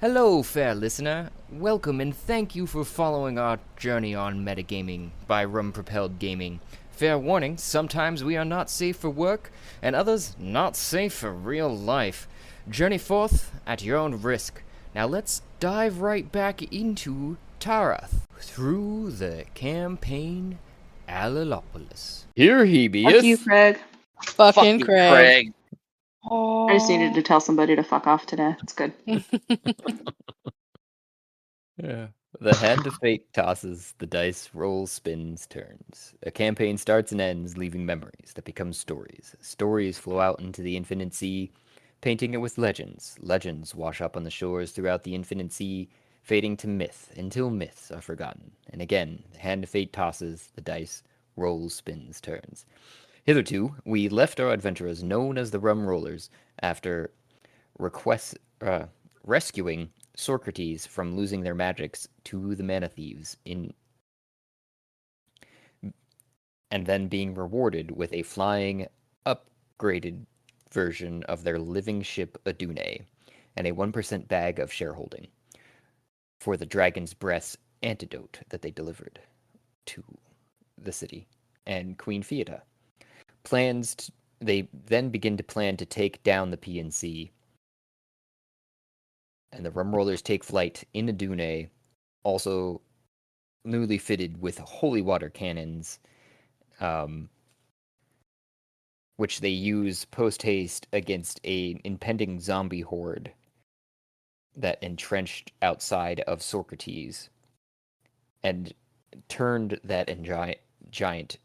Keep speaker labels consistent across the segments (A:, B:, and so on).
A: Hello, fair listener. Welcome and thank you for following our journey on metagaming by Rum Propelled Gaming. Fair warning, sometimes we are not safe for work, and others not safe for real life. Journey forth at your own risk. Now let's dive right back into Tarath through the campaign Alilopolis.
B: Here he be.
C: Fuck you, Craig.
D: Fucking Craig.
C: I just needed to tell somebody to fuck off today. It's good.
B: Yeah. The hand of fate tosses, the dice rolls, spins, turns. A campaign starts and ends, leaving memories that become stories. Stories flow out into the infinite sea, painting it with legends. Legends wash up on the shores throughout the infinite sea, fading to myth until myths are forgotten. And again, the hand of fate tosses, the dice rolls, spins, turns. Hitherto, we left our adventurers known as the Rum Rollers after rescuing Socrates from losing their magics to the Mana Thieves and then being rewarded with a flying, upgraded version of their living ship Adune and a 1% bag of shareholding for the Dragon's Breath's antidote that they delivered to the city and Queen Fiata. They then begin to plan to take down the PNC, and the Rum Rollers take flight in Adune, also newly fitted with holy water cannons, which they use post-haste against a impending zombie horde that entrenched outside of Socrates, and turned that giant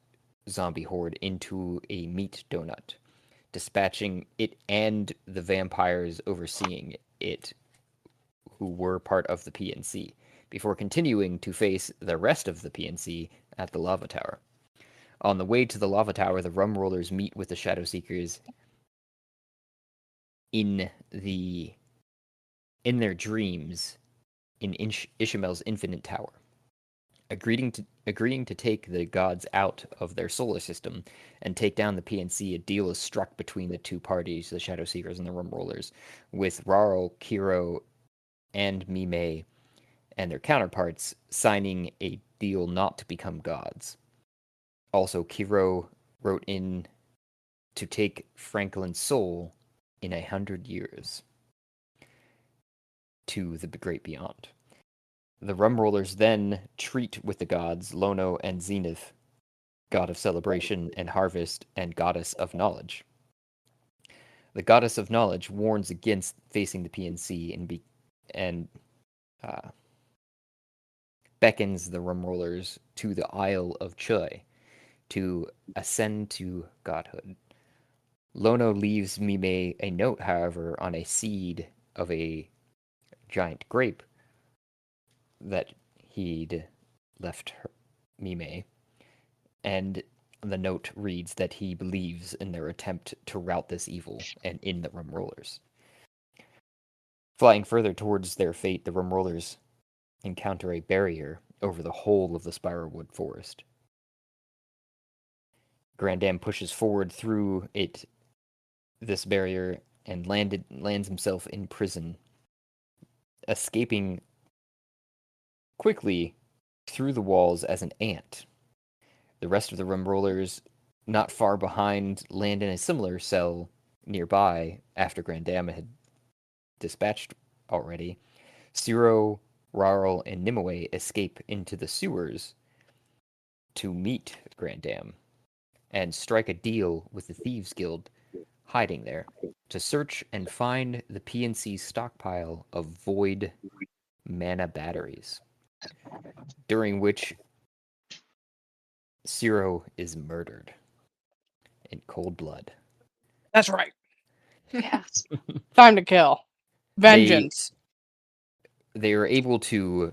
B: zombie horde into a meat donut, dispatching it and the vampires overseeing it, who were part of the PNC, before continuing to face the rest of the PNC at the Lava Tower. On the way to the Lava Tower, the Rum Rollers meet with the Shadow Seekers in their dreams in Ishamel's Infinite Tower. Agreeing to take the gods out of their solar system and take down the PNC, a deal is struck between the two parties, the Shadow Seekers and the Rum Rollers, with Rarl, Kiro, and Mime and their counterparts signing a deal not to become gods. Also, Kiro wrote in to take Franklin's soul in 100 years to the great beyond. The Rum Rollers then treat with the gods Lono and Zenith, god of celebration and harvest and goddess of knowledge. The goddess of knowledge warns against facing the PNC and beckons the Rum Rollers to the Isle of Choi to ascend to godhood. Lono leaves Mime a note, however, on a seed of a giant grape that he'd left Mime, and the note reads that he believes in their attempt to rout this evil and in the Rum Rollers. Flying further towards their fate, the Rum Rollers encounter a barrier over the whole of the Spiralwood Forest. Grandam pushes forward through this barrier and lands himself in prison, escaping quickly through the walls as an ant. The rest of the Rum Rollers, not far behind, land in a similar cell nearby after Grandam had dispatched already. Ciro, Rarl, and Nimue escape into the sewers to meet Grandam and strike a deal with the Thieves Guild hiding there to search and find the PNC stockpile of void mana batteries, during which Ciro is murdered in cold blood.
D: That's right.
C: Yes.
D: Time to kill. Vengeance.
B: They are able to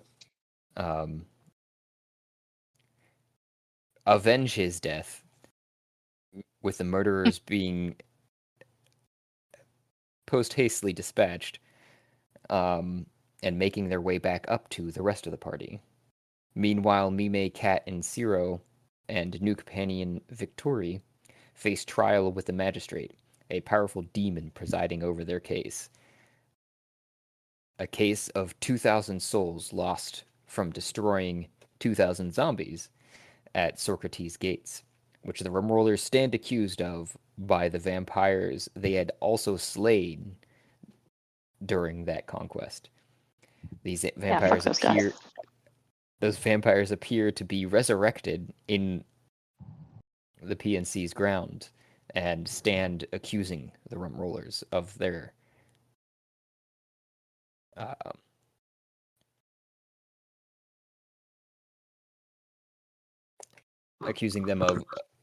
B: avenge his death, with the murderers being post-hastily dispatched, and making their way back up to the rest of the party. Meanwhile, Mime, Cat, and Ciro, and new companion Victori face trial with the magistrate, a powerful demon presiding over their case. a case of 2,000 souls lost from destroying 2,000 zombies at Socrates' gates, which the Rum Rollers stand accused of by the vampires they had also slain during that conquest. These vampires
C: fuck those guys.
B: those vampires appear to be resurrected in the PNC's ground and stand accusing the Rum Rollers of their accusing them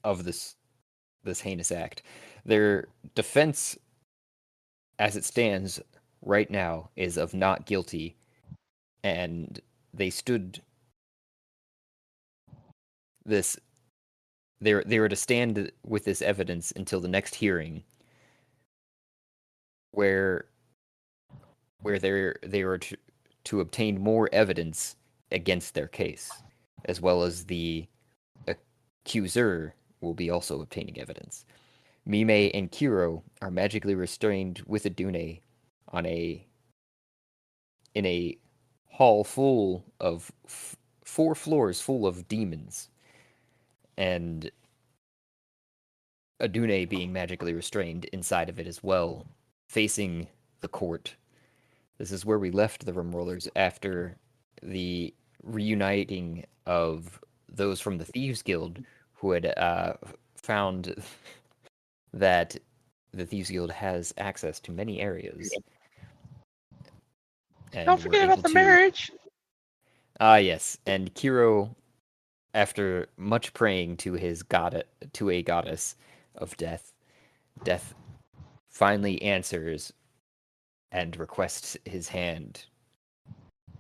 B: of this heinous act. Their defense, as it stands right now, is of not guilty, and they stood this. They were to stand with this evidence until the next hearing, where they were to obtain more evidence against their case, as well as the accuser will be also obtaining evidence. Mime and Kiro are magically restrained with Adune in a hall full of 4 floors full of demons, and Adune being magically restrained inside of it as well, facing the court. This is where we left the Rum Rollers after the reuniting of those from the Thieves Guild who had found that the Thieves Guild has access to many areas. And
E: Don't forget about the marriage.
B: Yes, and Kiro, after much praying to a goddess of death, Death finally answers and requests his hand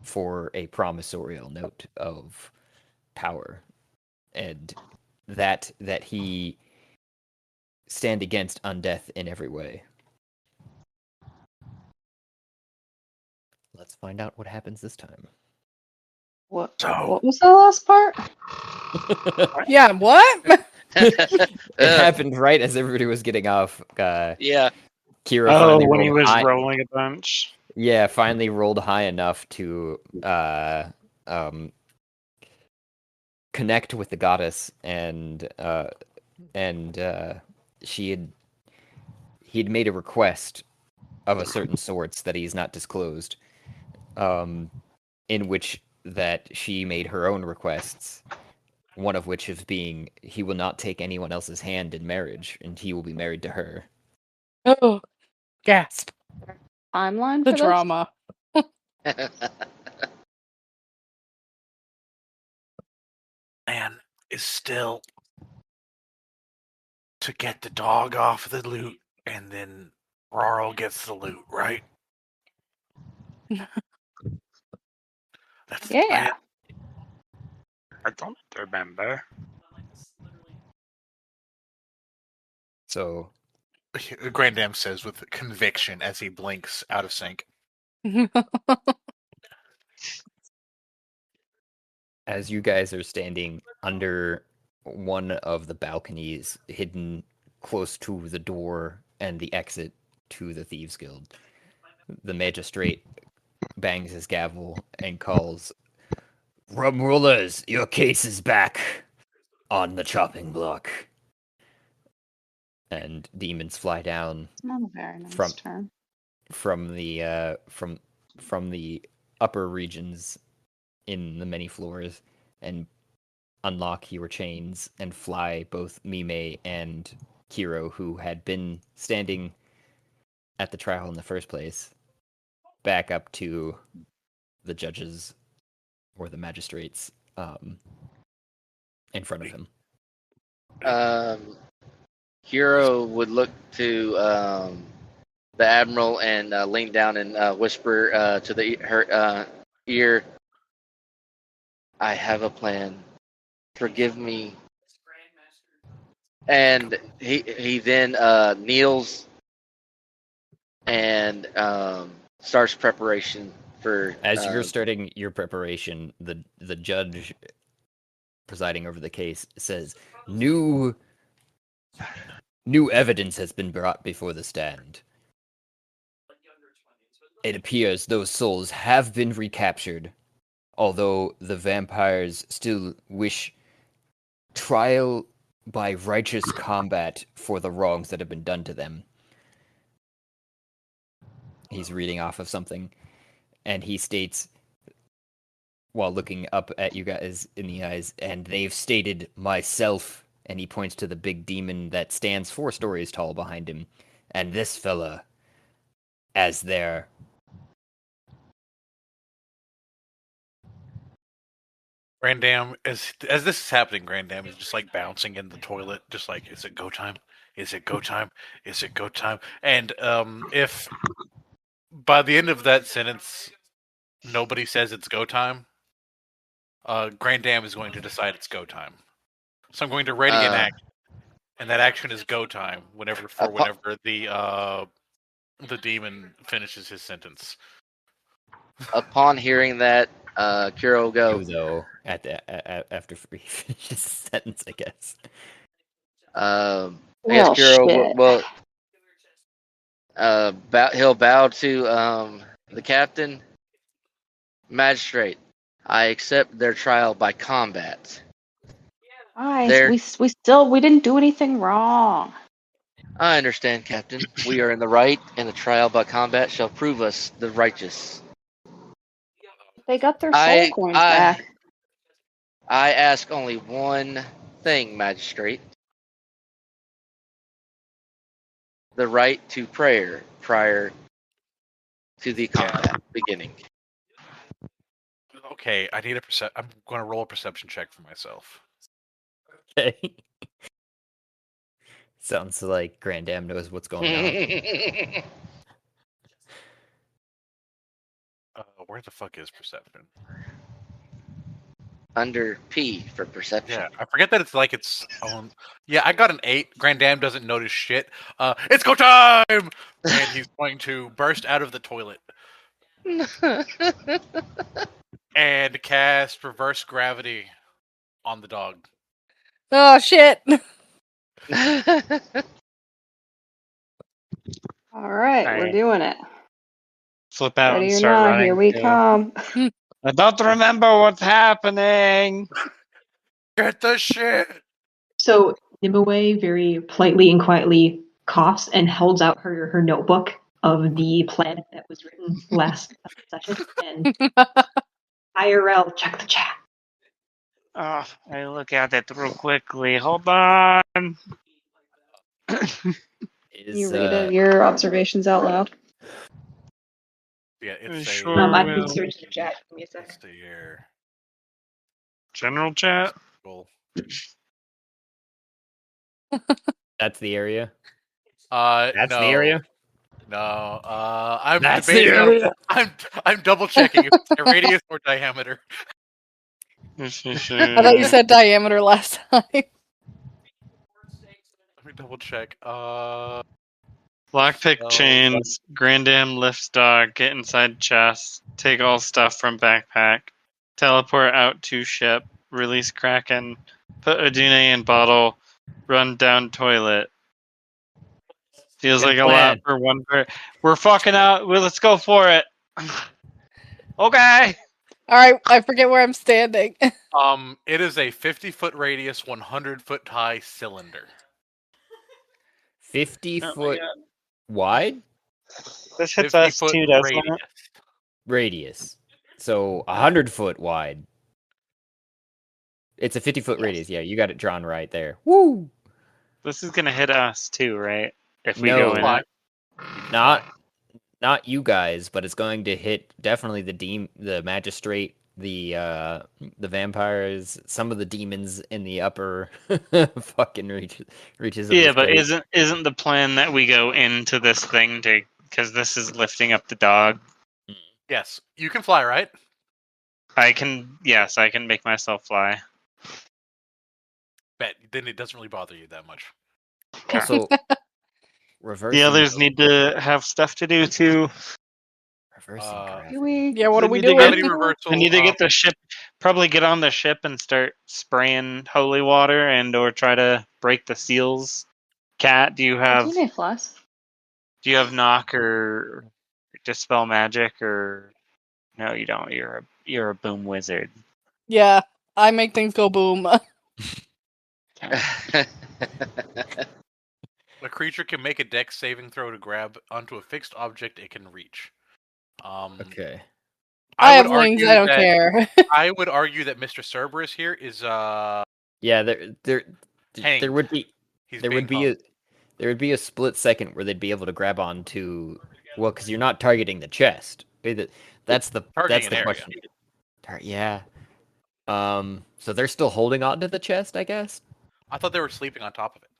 B: for a promisorial note of power, and that he stand against undeath in every way. Let's find out what happens this time.
C: What
E: So-
C: was the last part?
D: Yeah, what?
B: It happened right as everybody was getting off.
F: Yeah.
B: Kira
E: Oh,
B: finally
E: when he
B: rolled
E: was
B: high.
E: rolling a bunch.
B: Yeah, finally rolled high enough to connect with the goddess, and he'd made a request of a certain sorts that he's not disclosed, in which that she made her own requests, one of which is being he will not take anyone else's hand in marriage, and he will be married to her.
D: Oh, gasp.
C: Timeline
D: The
C: for
D: drama.
E: Man is still to get the dog off the loot, and then Rarl gets the loot, right? That's the
C: Yeah.
E: plan. I don't remember.
B: So
G: Grandam says with conviction as he blinks out of sync.
B: as you guys are standing under one of the balconies hidden close to the door and the exit to the Thieves Guild, the magistrate bangs his gavel and calls, "Rum Rollers, your case is back on the chopping block." And demons fly down
C: It's not a very nice
B: From-
C: term.
B: from the from the upper regions in the many floors and unlock your chains and fly both Mime and Kiro, who had been standing at the trial in the first place, back up to the judges or the magistrates in front of him.
F: Hero would look to the admiral and lean down and whisper to her ear, "I have a plan. Forgive me." And he then kneels and starts preparation for.
B: As you're starting your preparation, the judge presiding over the case says, New evidence has been brought before the stand. It appears those souls have been recaptured, although the vampires still wish trial by righteous combat for the wrongs that have been done to them. He's reading off of something, and he states, while looking up at you guys in the eyes, and they've stated myself, and he points to the big demon that stands 4 stories tall behind him, and this fella as their
G: Grandam, as this is happening, Grandam is just like bouncing in the toilet, just like, is it go time? Is it go time? Is it go time? And if by the end of that sentence nobody says it's go time, Grandam is going to decide it's go time. So I'm going to ready an action, and that action is go time whenever the demon finishes his sentence.
F: Upon hearing that, Kuro will go.
B: Though after he finishes the sentence, I guess.
F: I
C: Well,
F: guess Kuro
C: shit.
F: will he'll bow to the captain. Magistrate, I accept their trial by combat.
C: Guys, we didn't do anything wrong.
F: I understand, Captain. We are in the right, and the trial by combat shall prove us the righteous.
C: They got their soul coins back.
F: I ask only one thing, Magistrate. The right to prayer prior to the combat beginning.
G: Okay, I need I'm going to roll a perception check for myself.
B: Okay. Sounds like Grandam knows what's going on.
G: Where the fuck is perception?
F: Under P for perception.
G: Yeah, I forget that it's like its own. Yeah, I got an 8. Grandam doesn't notice shit. It's go time! And he's going to burst out of the toilet and cast reverse gravity on the dog.
D: Oh shit!
C: All right, we're
H: Alright.
C: doing it.
H: Flip out
C: Ready
H: and
C: or
H: start
C: not,
H: running.
C: here we
H: too.
C: come.
H: I don't remember what's happening.
G: Get the shit!
I: So Nimue very politely and quietly coughs and holds out her notebook of the plan that was written last session. And IRL, check the chat.
H: Oh, I look at it real quickly. Hold on.
C: You read your observations out loud.
G: Yeah, it's
H: Sure
I: I
H: will.
I: can search the chat. Give me a
G: Let's
I: second.
G: see here.
H: General chat.
G: Cool.
B: That's the area.
G: That's
B: the area.
G: No, I'm
B: That's the
G: debating.
B: area.
G: I'm double checking if it's a radius or diameter.
D: I thought you said diameter last time.
G: Let me double check.
H: Lockpick
G: So-
H: chains. Grandam lifts dog. Get inside chest. Take all stuff from backpack. Teleport out to ship. Release Kraken. Put Adune in bottle. Run down toilet. Feels
B: Good
H: like a
B: plan.
H: lot for one person. We're fucking out. Well, let's go for it. Okay.
D: Alright, I forget where I'm standing.
G: It is a 50-foot radius, 100-foot high cylinder.
B: 50-foot wide
H: This hits us
G: 50-foot
H: too, doesn't
G: radius.
H: it?
B: radius. So 100-foot wide. It's a 50-foot radius. Yeah, you got it drawn right there. Woo!
H: This is gonna hit us too, right? If we
B: No.
H: go in.
G: Why?
B: Not you guys, but it's going to hit definitely the magistrate, the vampires, some of the demons in the upper fucking reaches of
H: Yeah,
B: this
H: but
B: place.
H: isn't the plan that we go into this thing because this is lifting up the dog?
G: Yes, you can fly, right?
H: I can make myself fly.
G: Bet. Then it doesn't really bother you that much.
B: Also, reversing
H: The others need to have stuff to do too.
B: reversing gravity.
C: Do we?
D: Yeah, what are we
H: Need to
D: doing?
G: Gravity reversal.
H: I need to get the ship. Probably get on the ship and start spraying holy water or try to break the seals. Cat, do you have
C: Dune flies.
H: knock or like dispel magic, or no? You don't. You're a boom wizard.
D: Yeah, I make things go boom.
G: A creature can make a dex saving throw to grab onto a fixed object it can reach.
B: Okay.
D: I
G: would
D: have wings.
G: argue
D: I don't
G: that-
D: care.
G: I would argue that Mr. Cerberus here is
B: Yeah, there
G: hanged.
B: would be
G: He's
B: there
G: being
B: would be
G: hung.
B: there would be a split second where they'd be able to grab onto, well, because you're not targeting the chest. That's the
G: Targeting an area.
B: question. Yeah. So they're still holding on to the chest, I guess.
G: I thought they were sleeping on top of it.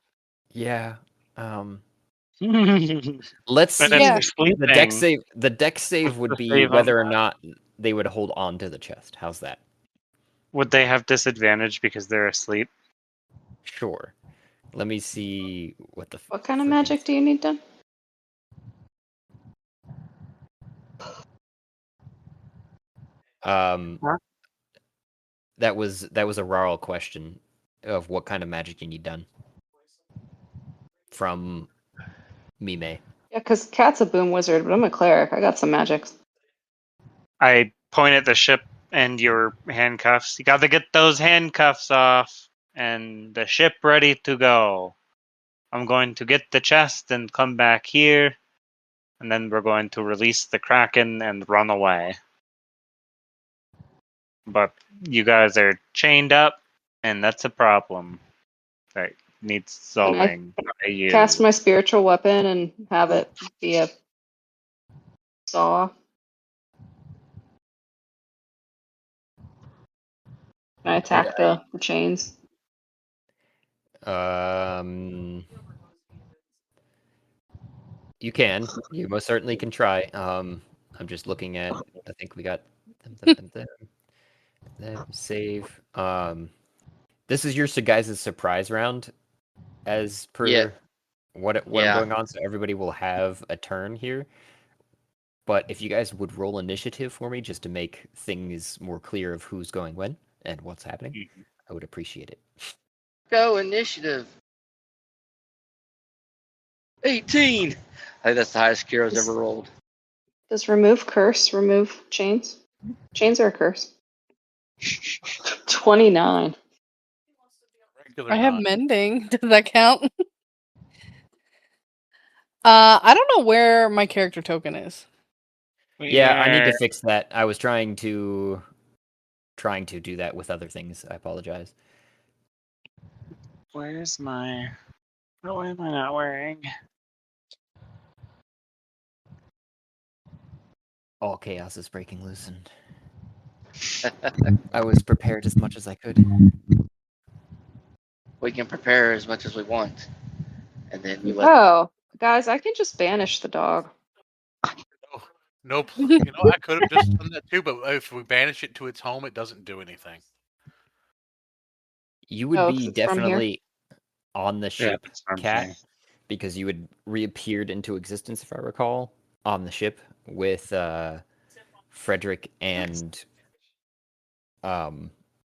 B: Yeah.
H: But
B: Let's see.
H: if
D: Yeah.
H: they're sleeping,
B: The deck save. The deck save
H: What's
B: would
H: the
B: be
H: save on
B: whether or not they would hold on to the chest. How's that?
H: would they have disadvantage because they're asleep?
B: Sure. Let me see what the.
C: What kind of
B: frickin-
C: magic do you need done?
H: Huh?
B: That was a rural question of what kind of magic you need done. From Mime.
C: Yeah, because Cat's a boom wizard, but I'm a cleric. I got some magics.
H: I point at the ship and your handcuffs. You got to get those handcuffs off and the ship ready to go. I'm going to get the chest and come back here, and then we're going to release the Kraken and run away. But you guys are chained up, and that's a problem that needs solving by you.
C: Cast my spiritual weapon and have it be a saw. Can I attack the chains?
B: You can. You most certainly can try. I'm just looking at. I think we got them save. This is your guys' surprise round, as per
F: Yeah.
B: what I'm
F: Yeah.
B: going on. So everybody will have a turn here. But if you guys would roll initiative for me, just to make things more clear of who's going when and what's happening, I would appreciate it.
F: Go initiative. 18. I think that's the highest Kiro's ever rolled.
C: Does remove curse remove chains? Chains are a curse. 29.
G: Regular
D: I have
G: not.
D: mending. Does that count? I don't know where my character token is.
B: Yeah, I need to fix that. I was trying to do that with other things. I apologize.
H: Where's my... What am I not wearing?
B: All chaos is breaking loose, and I was prepared as much as I could.
F: We can prepare as much as we want. And then you let
C: Oh, guys, I can just banish the dog.
G: Nope. I could have just done that too, but if we banish it to its home, it doesn't do anything.
B: You would
C: Oh, 'cause
B: be
C: it's from here?
B: definitely on the ship,
H: that's what I'm
B: Cat,
H: saying.
B: because you had reappeared into existence, if I recall, on the ship with Frederick and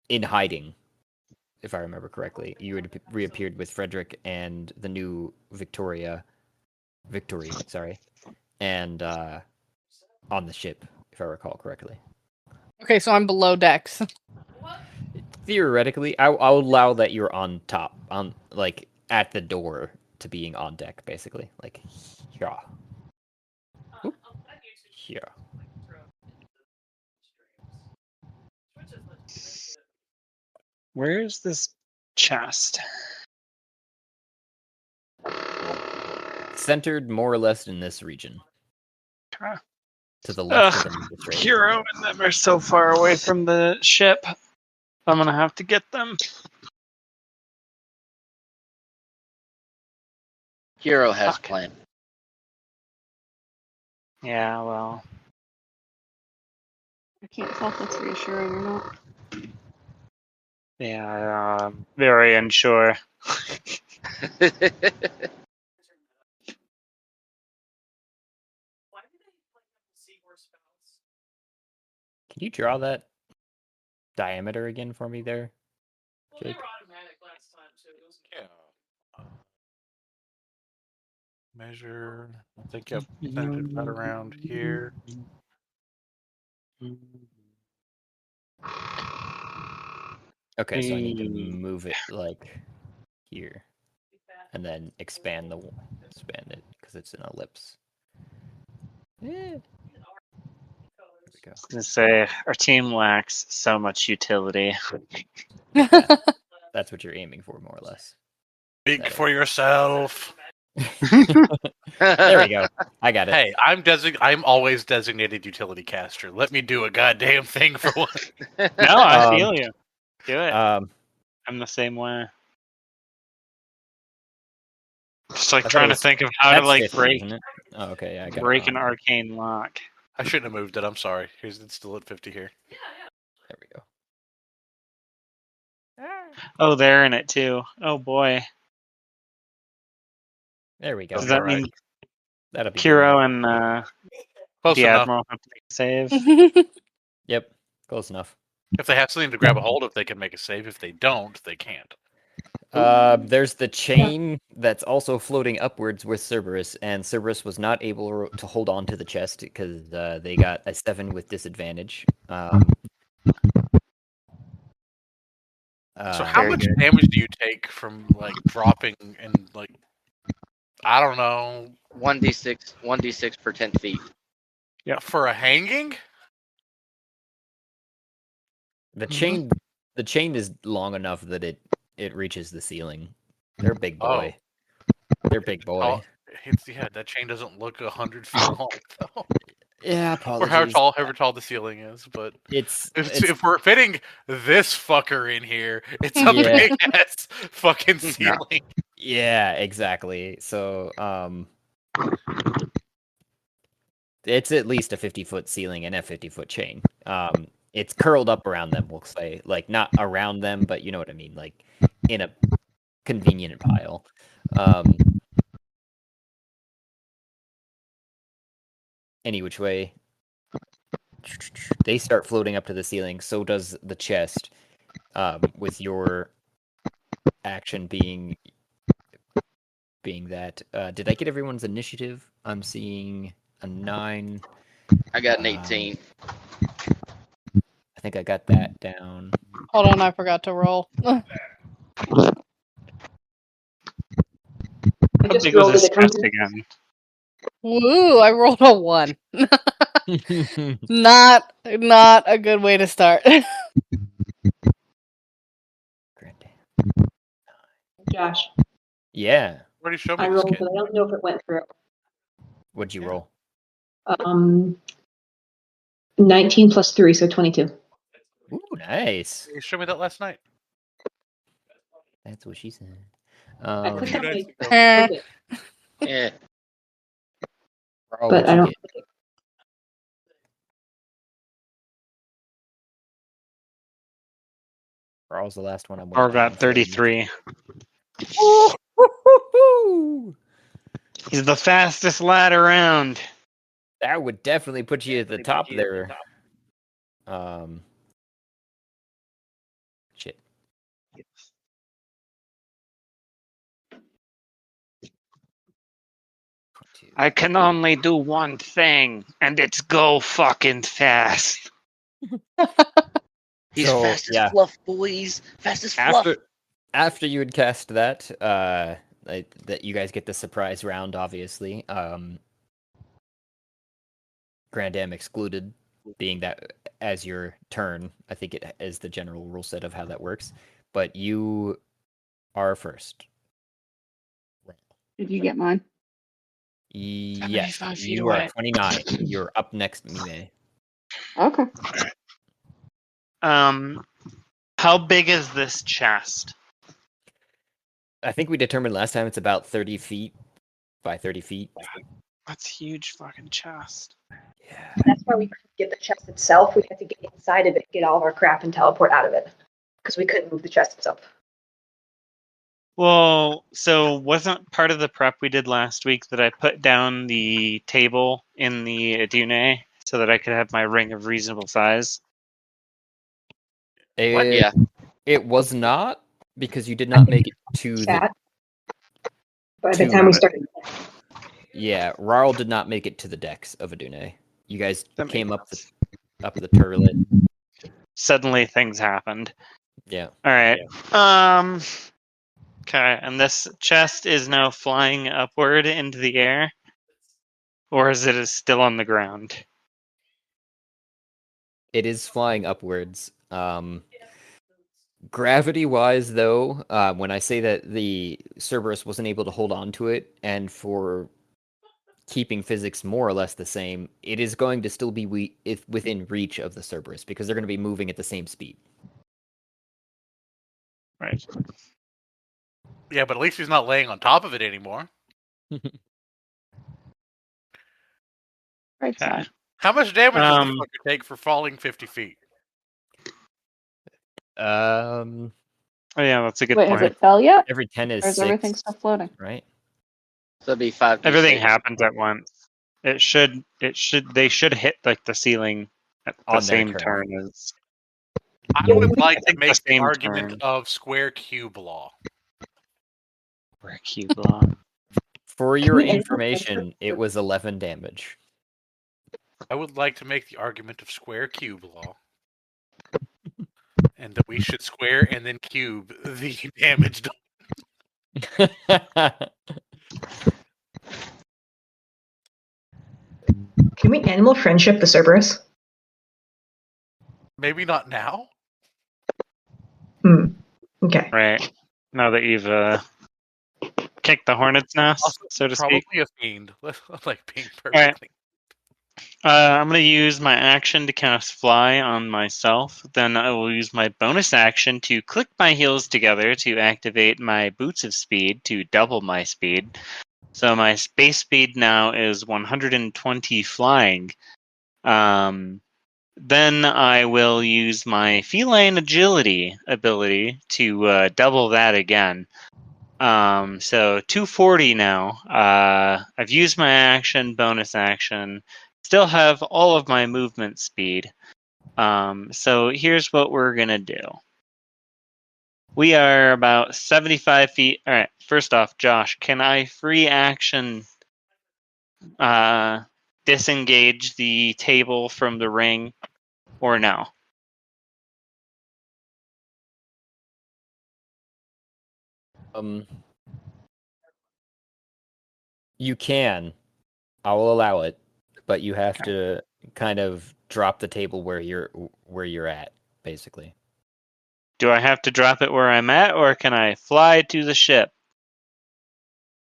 B: in hiding, if I remember correctly. You had reappeared with Frederick and the new Victory, sorry, and on the ship, if I recall correctly.
D: Okay, so I'm below decks.
B: Theoretically, I'll allow that you're on top, on like at the door to being on deck, basically. Like, yeah. Oop. Yeah.
H: Where is this chest?
B: Centered more or less in this region.
H: Okay.
B: To the left of
H: Ugh,
B: the magistrate.
H: Hero and them are so far away from the ship. I'm gonna have to get them.
F: Hero has
H: Fuck.
F: plan.
H: Yeah, well.
C: I can't tell if that's reassuring or not.
H: Yeah, very unsure.
B: Can you draw that diameter again for me there, Jake?
G: Yeah. Measure. I think I've sent it right around here.
B: Okay, so I need to move it like here, and then expand it because it's an ellipse. There we go.
H: I was gonna say our team lacks so much utility.
B: That's what you're aiming for, more or less.
G: Speak
B: That
G: for yourself.
B: There we go. I got it.
G: Hey, I'm always designated utility caster. Let me do a goddamn thing for once.
H: No, I
B: Um,
H: feel you. Do it.
B: Um,
H: I'm the same way. Just like
B: I thought
H: trying
B: it
H: to
B: was-
H: think of how to
B: that's
H: like
B: 50,
H: break
B: isn't it? Oh, okay, yeah, I got
H: break
B: it
H: an
B: wrong.
H: arcane lock.
G: I shouldn't have moved it. I'm sorry. It's still at 50 here.
B: There we go.
H: Oh, they're in it too. Oh boy.
B: There we go.
H: Does that
G: Alright.
H: mean
B: That'll be
H: Kiro
B: good.
H: and
G: Close
H: the
G: enough.
H: Admiral have to make a save?
B: Yep, close enough.
G: If they have something to grab a hold of, they can make a save. If they don't, they can't.
B: There's the chain that's also floating upwards with Cerberus, and Cerberus was not able to hold on to the chest because they got a 7 with disadvantage.
G: So how
H: Very
G: much
H: good.
G: damage do you take from like dropping and like I don't know
F: 1d6 per 10 feet.
G: for a hanging?
B: The chain is long enough that it reaches the ceiling. They're a big boy. They're a big boy.
G: Oh, that chain doesn't look 100 feet long though.
B: Yeah,
G: Or
B: apologies.
G: however tall the ceiling is, but
B: It's
G: if we're fitting this fucker in here, it's a
B: Yeah.
G: big ass fucking ceiling.
B: Yeah, exactly. So, it's at least a 50-foot ceiling and a 50-foot chain. It's curled up around them, we'll say. Like, not around them, but you know what I mean. Like, in a convenient pile. Any which way. They start floating up to the ceiling. So does the chest. With your action being that. Did I get everyone's initiative? I'm seeing a 9.
F: I got an 18.
B: I think I got that down.
D: Hold on, I forgot to roll.
I: I
H: How
I: just
H: big was
I: rolled
H: this
I: it. It comes
H: chest again?
D: Woo! I rolled a 1. Not a good way to start.
I: Josh.
B: Yeah.
G: What do you show me?
I: I rolled, but I don't know if it went through.
B: What'd you roll?
I: 19 plus 3, so 22.
B: Ooh, nice.
G: You showed me that last night.
B: That's what she said.
I: I clicked on my
D: Eh.
I: book,
F: Yeah.
B: Carl,
I: but
B: what'd
I: I
B: you
I: don't.
B: get? Carl's the last one I'm
H: Or
B: waiting on
H: got
B: for
H: 33.
B: Woo-hoo-hoo-hoo!
H: He's the fastest lad around.
B: That would definitely put you at the top there. Shit.
H: I can only do one thing, and it's go fucking fast.
F: He's
B: So,
F: fast as
B: yeah.
F: fluff, boys. Fast as fluff.
B: After you had cast that, that you guys get the surprise round, obviously. Grand Dam excluded, being that as your turn. I think it is the general rule set of how that works. But you are first.
C: Did you get mine?
B: Yes,
H: 75 feet
B: you are
H: away.
B: at 29. You're up next, Mime.
C: Okay.
H: How big is this chest?
B: I think we determined last time it's about 30 feet by 30 feet.
H: That's huge fucking chest.
B: Yeah.
I: That's why we couldn't get the chest itself. We had to get inside of it, get all of our crap, and teleport out of it. Because we couldn't move the chest itself.
H: Well, so wasn't part of the prep we did last week that I put down the table in the Adune so that I could have my ring of reasonable size?
F: Yeah.
B: It was not, because you did not make it to the.
I: Chat. By the
B: to-
I: time we started.
B: Yeah, Rarl did not make it to the decks of Adune. You guys
H: That
B: came
H: makes
B: up the turlet.
H: Suddenly things happened.
B: Yeah.
H: All right. Okay, and this chest is now flying upward into the air, or is it still on the ground?
B: It is flying upwards. Gravity-wise, though, when I say that the Cerberus wasn't able to hold on to it, and for keeping physics more or less the same, it is going to still be within reach of the Cerberus, because they're going to be moving at the same speed.
H: Right.
G: Yeah, but at least he's not laying on top of it anymore.
C: Right
H: Okay.
C: side.
G: How much damage does the fucker take for falling 50 feet?
B: Um,
H: Oh yeah, that's a good
C: Wait,
H: point.
C: has it fell yet?
B: every 10 is
C: Or is
B: 6,
C: everything still floating?
B: right?
F: So it'd be 5.
H: Everything happens at once. They should hit like the ceiling at the
B: On their
H: same
B: turn.
H: turn as.
G: I would like to
H: think the
G: make the
H: same
G: argument
H: turn.
G: of square cube law.
H: Or a cube law.
B: For your
I: Can we
B: information, it was 11 damage.
G: I would like to make the argument of square cube law. And that we should square and then cube the damage done.
I: Can we animal friendship the Cerberus?
G: Maybe not now.
I: Okay.
H: Right. Now that you've kicked the hornet's nest,
G: Also,
H: so to
G: probably
H: speak.
G: a fiend. Like being perfectly.
H: I'm going to use my action to cast Fly on myself. Then I will use my bonus action to click my heels together to activate my Boots of Speed to double my speed. So my base speed now is 120 flying. Then I will use my Feline Agility ability to double that again. So 240 now. I've used my action, bonus action. Still have all of my movement speed. So here's what we're gonna do. We are about 75 feet. All right. First off, Josh, can I free action disengage the table from the ring, or no?
B: You can. I will allow it, but you have to kind of drop the table where you're at, basically.
H: Do I have to drop it where I'm at, or can I fly to the ship?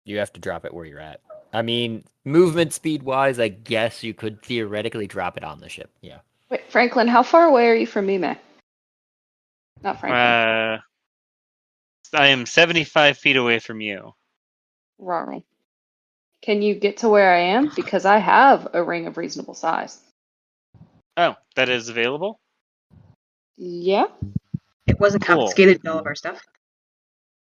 B: You have to drop it where you're at. I mean, movement speed wise, I guess you could theoretically drop it on the ship. Yeah.
C: Wait, Franklin, how far away are you from me, Mac? Not Franklin.
H: I am 75 feet away from you.
C: Rarl. Can you get to where I am? Because I have a ring of reasonable size.
H: Oh, that is available?
C: Yeah.
I: It wasn't
H: Cool.
I: confiscated with all of our stuff.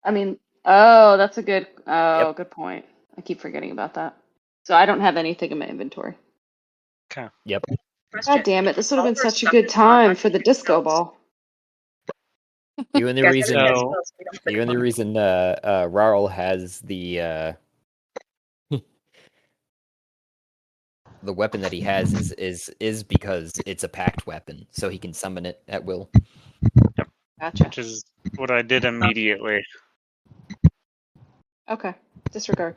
C: I mean, oh, that's a good. Oh, good point. I keep forgetting about that. So I don't have anything in my inventory.
H: Okay.
B: Yep.
C: God damn it! This would have been such a good time for the disco ball.
B: You and the
I: Yes,
B: reason
I: everything has
H: So-
I: spells, we don't put
B: you and the
I: components.
B: reason Rarl has the the weapon that he has is because it's a packed weapon, so he can summon it at will.
C: Gotcha.
H: Which is what I did immediately.
C: Okay. Disregard.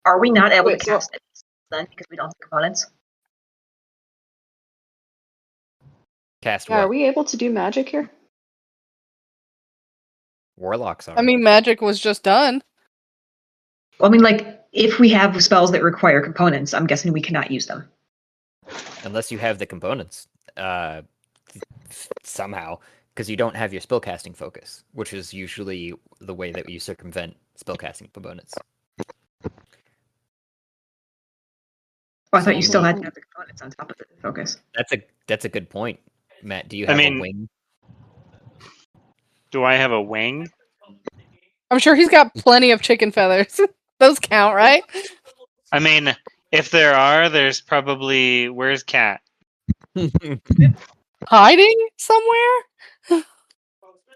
I: Are we not able
C: Wait,
I: to
C: so-
I: cast it then because we don't have components?
B: Cast
C: Yeah, are
B: what?
C: we able to do magic here?
B: Warlocks are.
D: I mean, magic was just done.
I: Well, I mean, like, if we have spells that require components, I'm guessing we cannot use them.
B: Unless you have the components, somehow, because you don't have your spellcasting focus, which is usually the way that you circumvent spellcasting components.
I: Oh, I thought you
B: So
I: still had to have the components on top of the focus.
B: That's a good point, Matt. Do you
H: I
B: have
H: mean-
B: a wing?
H: Do I have a wing?
D: I'm sure he's got plenty of chicken feathers. Those count, right?
H: I mean, if there are, there's probably... Where's Cat?
D: Hiding somewhere?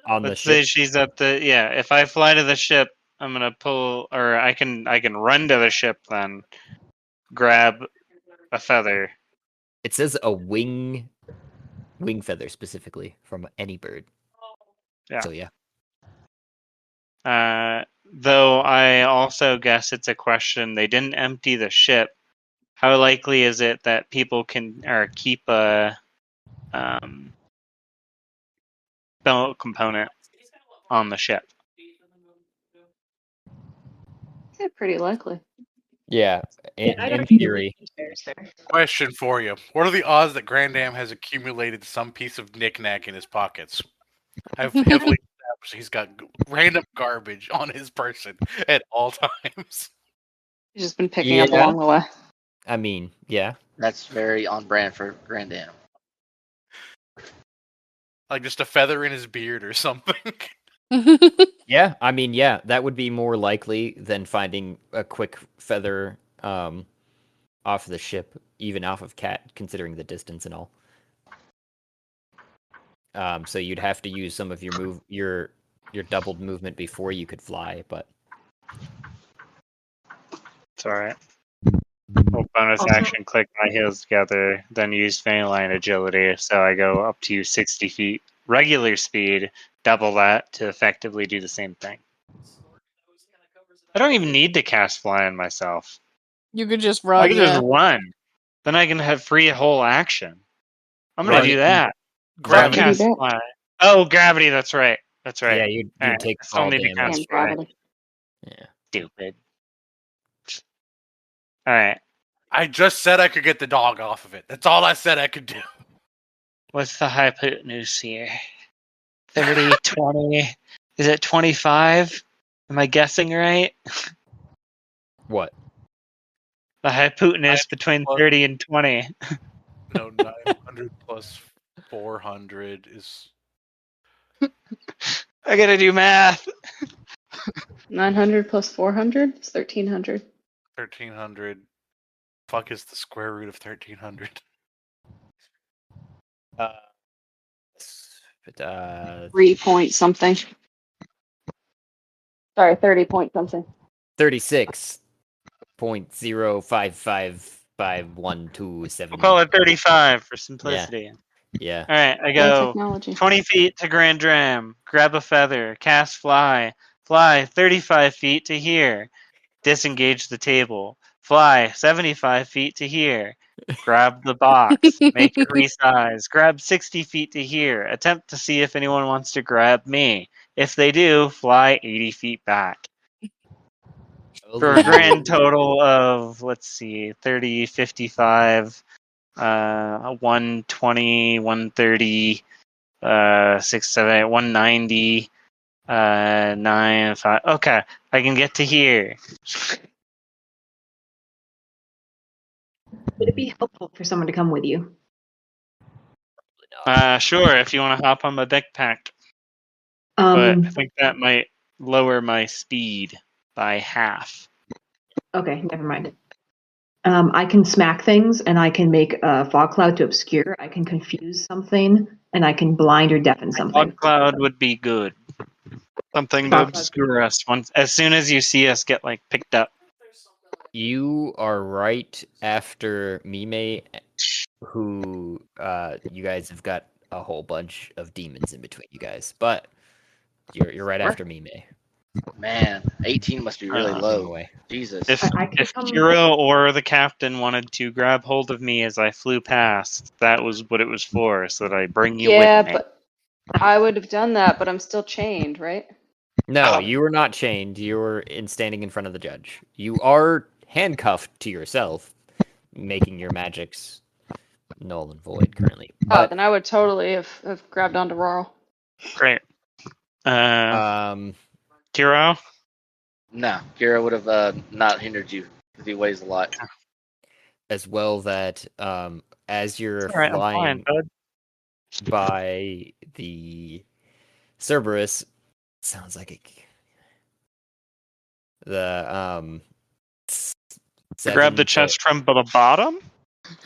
B: On the
H: Let's say
B: ship?
H: she's at the... Yeah, if I fly to the ship, I'm gonna pull, or I can run to the ship then, grab a feather.
B: It says a wing feather specifically from any bird.
H: Yeah.
B: So yeah.
H: Though I also guess it's a question. They didn't empty the ship. How likely is it that people can or keep a belt component on the ship?
C: Yeah, pretty likely.
B: Yeah,
I: Yeah, I
B: in
I: don't think
B: theory.
I: there's there.
E: Question for you: what are the odds that Grandam has accumulated some piece of knickknack in his pockets? I've heavily established he's got random garbage on his person at all times.
C: He's just been picking up
B: Yeah.
C: along the way.
B: I mean, yeah.
F: That's very on brand for Grandam.
E: Like just a feather in his beard or something.
B: Yeah, I mean, yeah, that would be more likely than finding a quick feather off the ship, even off of Cat, considering the distance and all. So you'd have to use some of your doubled movement before you could fly, but
H: It's alright. Well, bonus
I: Also-
H: action, click my heels together, then use Feline agility, so I go up to 60 feet. Regular speed, double that to effectively do the same thing. I don't even need to cast fly on myself.
D: You could just
H: I
D: run.
H: can just run. Then I can have free whole action. I'm gonna
B: Right.
H: do that.
E: Gravity.
C: Gravity.
H: Cast fly. Oh, gravity. That's right. That's right.
B: yeah, you'd
H: Alright,
B: take
H: I still
B: fall
H: need to
B: damage.
H: cast
C: And
H: fly.
C: gravity.
B: Yeah.
H: Stupid. All right.
E: I just said I could get the dog off of it. That's all I said I could do.
H: What's the hypotenuse here? 30, 20. Is it 25? Am I guessing right?
B: What?
H: The hypotenuse between 30 and 20.
E: No, 900 plus 400 is...
H: I gotta do math.
C: 900 plus 400 is 1300.
E: 1300. Fuck is the square root of 1300?
B: But
C: 3 point something. Sorry, 30 point something.
B: 36.0555127.
H: We'll call it 35 for simplicity.
B: Yeah.
H: All right, I
C: High
H: go
C: technology.
H: 20 feet to Grand Dram, grab a feather, cast fly, fly 35 feet to here, disengage the table, fly 75 feet to here, grab the box, make it resize, grab 60 feet to here, attempt to see if anyone wants to grab me. If they do, fly 80 feet back. For a grand total of, let's see, 30, 55, 120, 130, 6, 7, 8, 190, 9, 5. Okay, I can get to here.
I: Would it be helpful for someone to come with you?
H: Sure, if you want to hop on my backpack. But I think that might lower my speed by half.
I: Okay, never mind. I can smack things, and I can make a fog cloud to obscure. I can confuse something, and I can blind or deafen something.
H: Fog cloud would be good. Something to
I: Fog cloud.
H: obscure us once, as soon as you see us get like picked up.
B: You are right after Mime, who you guys have got a whole bunch of demons in between you guys, but you're right after Mime.
F: Man, 18 must be really
B: Moving
F: low.
B: away.
F: Jesus.
H: If
I: I can
H: if
I: come-
H: Kiro or the captain wanted to grab hold of me as I flew past, that was what it was for, so that I bring you
C: Yeah,
H: with me.
C: but I would have done that, but I'm still chained, right?
B: No,
F: Oh.
B: you are not chained. You're standing in front of the judge. You are handcuffed to yourself, making your magics null and void currently.
C: Oh,
B: But
C: then I would totally have grabbed onto Rarl.
H: Great. Kiro?
F: No, Kira would have not hindered you because he weighs a lot.
B: as well that as you're
H: All right, I'm
B: flying
H: fine, bud.
B: by the Cerberus, sounds like the
H: Grab the
B: 7
H: chest from the bottom?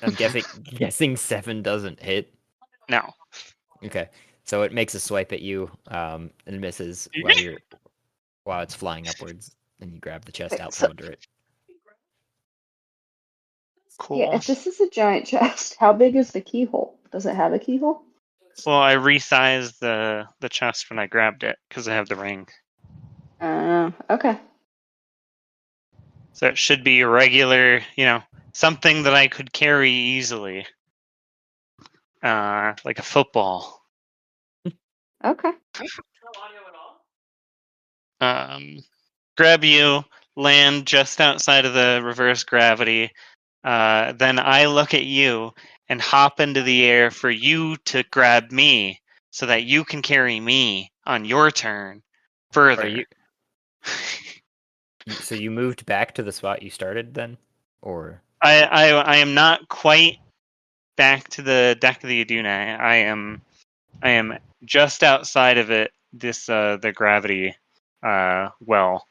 B: I'm guessing 7 doesn't hit.
H: No.
B: Okay, so it makes a swipe at you and misses while you're while it's flying upwards, and you grab the chest out from under it.
H: Cool.
C: Yeah, if this is a giant chest, how big is the keyhole? Does it have a keyhole?
H: Well, I resized the chest when I grabbed it because I have the ring.
C: Okay.
H: So it should be a regular, something that I could carry easily. Like a football.
C: Okay.
H: Grab you, land just outside of the reverse gravity. Then I look at you and hop into the air for you to grab me so that you can carry me on your turn further.
B: Are you? So you moved back to the spot you started then, or?
H: I am not quite back to the deck of the Adune. I am just outside of it. The gravity well.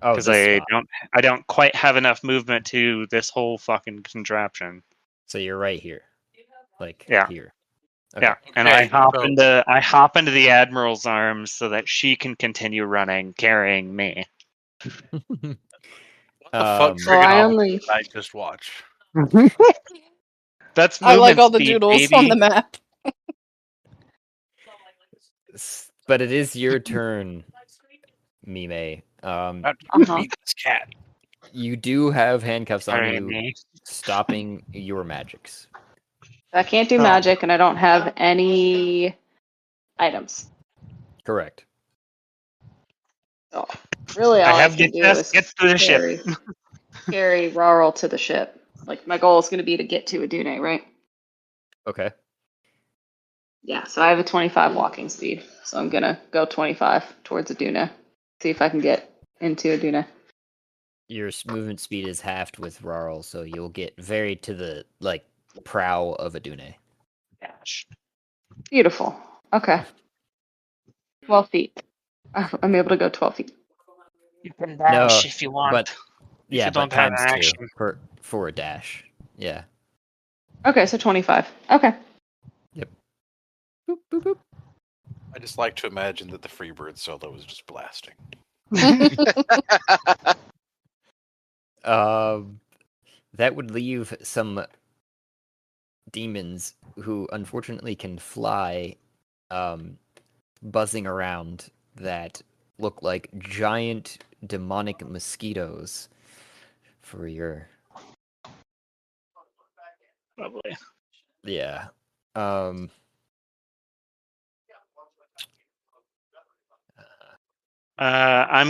B: Oh,
H: Because
B: this spot.
H: I don't quite have enough movement to this whole fucking contraption.
B: So you're right here, like
H: Yeah.
B: here.
H: Yeah, and
E: Okay,
H: I hop into the Admiral's arms so that she can continue running, carrying me.
E: What the fuck
B: Um,
C: Well, I
E: trigonometry
C: only.
E: did I just watch?
H: That's
D: I like
H: movement
D: all the
H: speed,
D: doodles
H: baby.
D: on the map.
B: but it is your turn, Mime.
E: Beat this cat.
B: You do have handcuffs on
H: Carry
B: you,
H: me.
B: stopping your magics.
C: I can't do
H: Oh.
C: magic, and I don't have any items.
B: Correct.
C: So really,
H: I
C: all I
H: have
C: can
H: the
C: do
H: chest.
C: is
H: Get to the ship.
C: carry Rarl to the ship. Like my goal is going to be to get to Adune, right?
B: Okay.
C: Yeah. So I have a 25 walking speed, so I'm gonna go 25 towards Adune. See if I can get into Adune.
B: Your movement speed is halved with Rarl, so you'll get very to the prow of Adune.
H: Gosh.
C: Beautiful. Okay. 12 feet. I'm able to go 12 feet.
H: You can
B: No,
H: dash if you want.
B: but
H: if
B: yeah,
H: you
B: but
H: don't have
B: times
H: an
B: 2
H: action.
B: for a dash. Yeah.
C: Okay, so 25. Okay.
B: Yep. Boop, boop, boop.
E: I just like to imagine that the Freebird solo was just blasting.
B: That would leave some demons who unfortunately can fly, buzzing around that look like giant demonic mosquitoes for your
H: Probably.
B: yeah.
H: I'm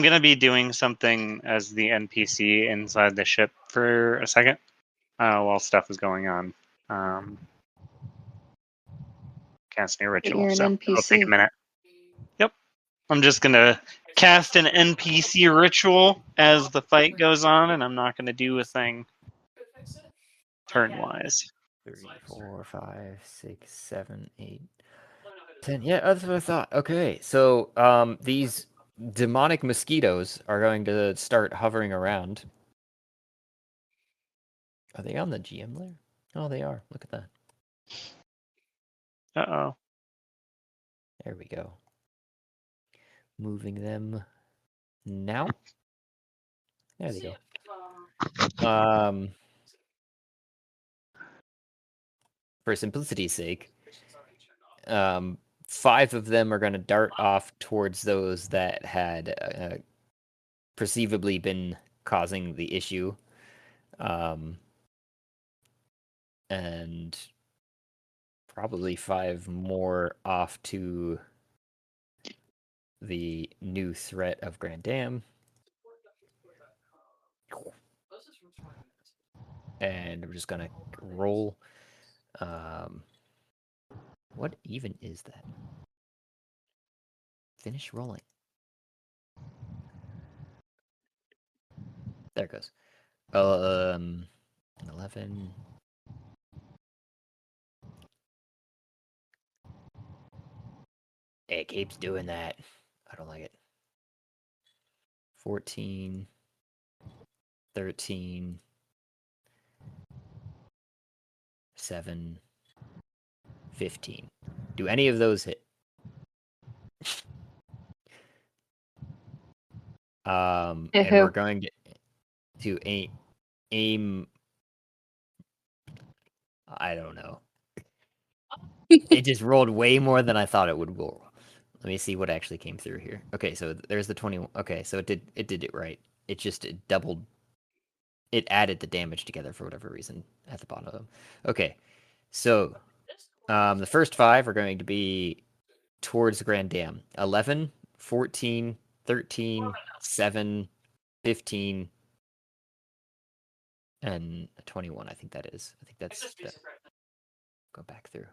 H: gonna be doing something as the NPC inside the ship for a second, while stuff is going on. Casting a
C: But
H: ritual,
C: you're an
H: so it'll take a
C: NPC.
H: minute. Yep, I'm just gonna cast an NPC ritual as the fight goes on, and I'm not gonna do a thing turn-wise.
B: 3, 4, 5, 6, 7, 8, 10. Yeah, that's what I thought. Okay, so these demonic mosquitoes are going to start hovering around. Are they on the GM layer? Oh, they are. Look at that.
H: Uh-oh.
B: There we go. Moving them now. There they go. For simplicity's sake, 5 of them are going to dart off towards those that had perceivably been causing the issue. And probably 5 more off to the new threat of Grand Dam. And we're just gonna roll. What even is that? Finish rolling. There it goes. 11. It keeps doing that. I don't like it. 14. 13. 7. 15. Do any of those hit? And
C: who?
B: we're going to aim. I don't know. It just rolled way more than I thought it would roll. Let me see what actually came through here. Okay, so there's the 20. Okay, so it did it right. It doubled. It added the damage together for whatever reason at the bottom. Okay, so the first 5 are going to be towards the Grand Dam. 11, 14, 13, 7, 15, and 21. I think that is. I think that's. Go back through.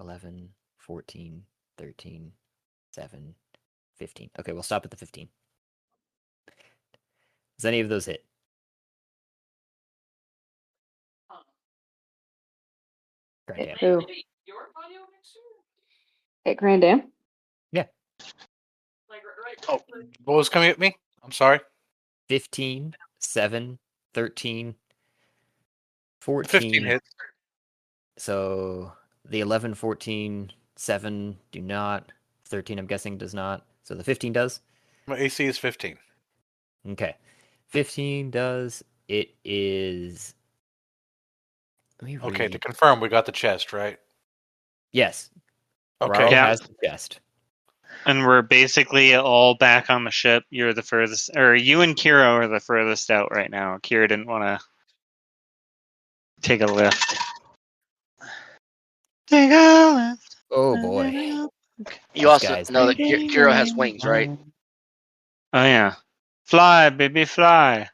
B: 11, 14, 13, 7, 15. Okay, we'll stop at the 15. Does any of those hit? Grand Dam.
C: Who? At Grand Dam?
B: Yeah.
E: Oh, what was coming at me? I'm sorry.
B: 15, 7, 13, 14.
E: 15 hits.
B: So the 11, 14, 7 do not. 13, I'm guessing, does not. So the 15 does?
E: My AC is 15.
B: Okay. 15 does. It is. Let me
E: Okay, to
B: read.
E: confirm, we got the chest, right?
B: Yes.
E: Okay.
B: Raul
H: Yeah.
B: has the chest.
H: And we're basically all back on the ship. You're the furthest, or you and Kira are the furthest out right now. Kira didn't want to take a lift. Take a lift.
B: Oh boy.
F: You
B: These
F: also
B: guys.
F: know that Kiro has wings, right?
H: Oh yeah, fly, baby, fly.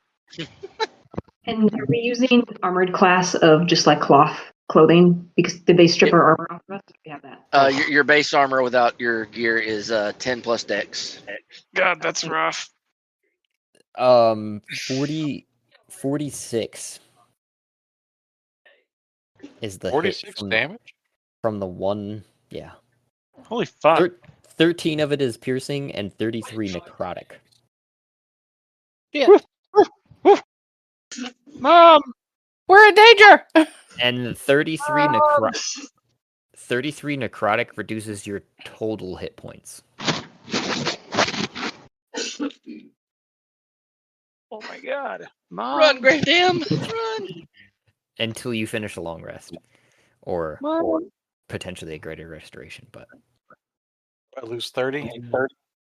I: And are we using armored class of just like cloth clothing? Because did they strip our armor off of us? We have that.
F: Your base armor without your gear is 10 plus dex.
H: God, that's rough.
B: 40, 46 is the
E: 46
B: hit from
E: damage?
B: from the one. Yeah.
H: Holy fuck.
B: 13 of it is piercing and 33 necrotic.
H: Mom,
D: We're in danger.
B: And 33 necrotic reduces your total hit points
H: oh my god, Mom,
F: Run, Grand Dam! Run!
B: until you finish a long rest, or
H: Mom.
B: potentially a greater restoration. But
E: I lose 30.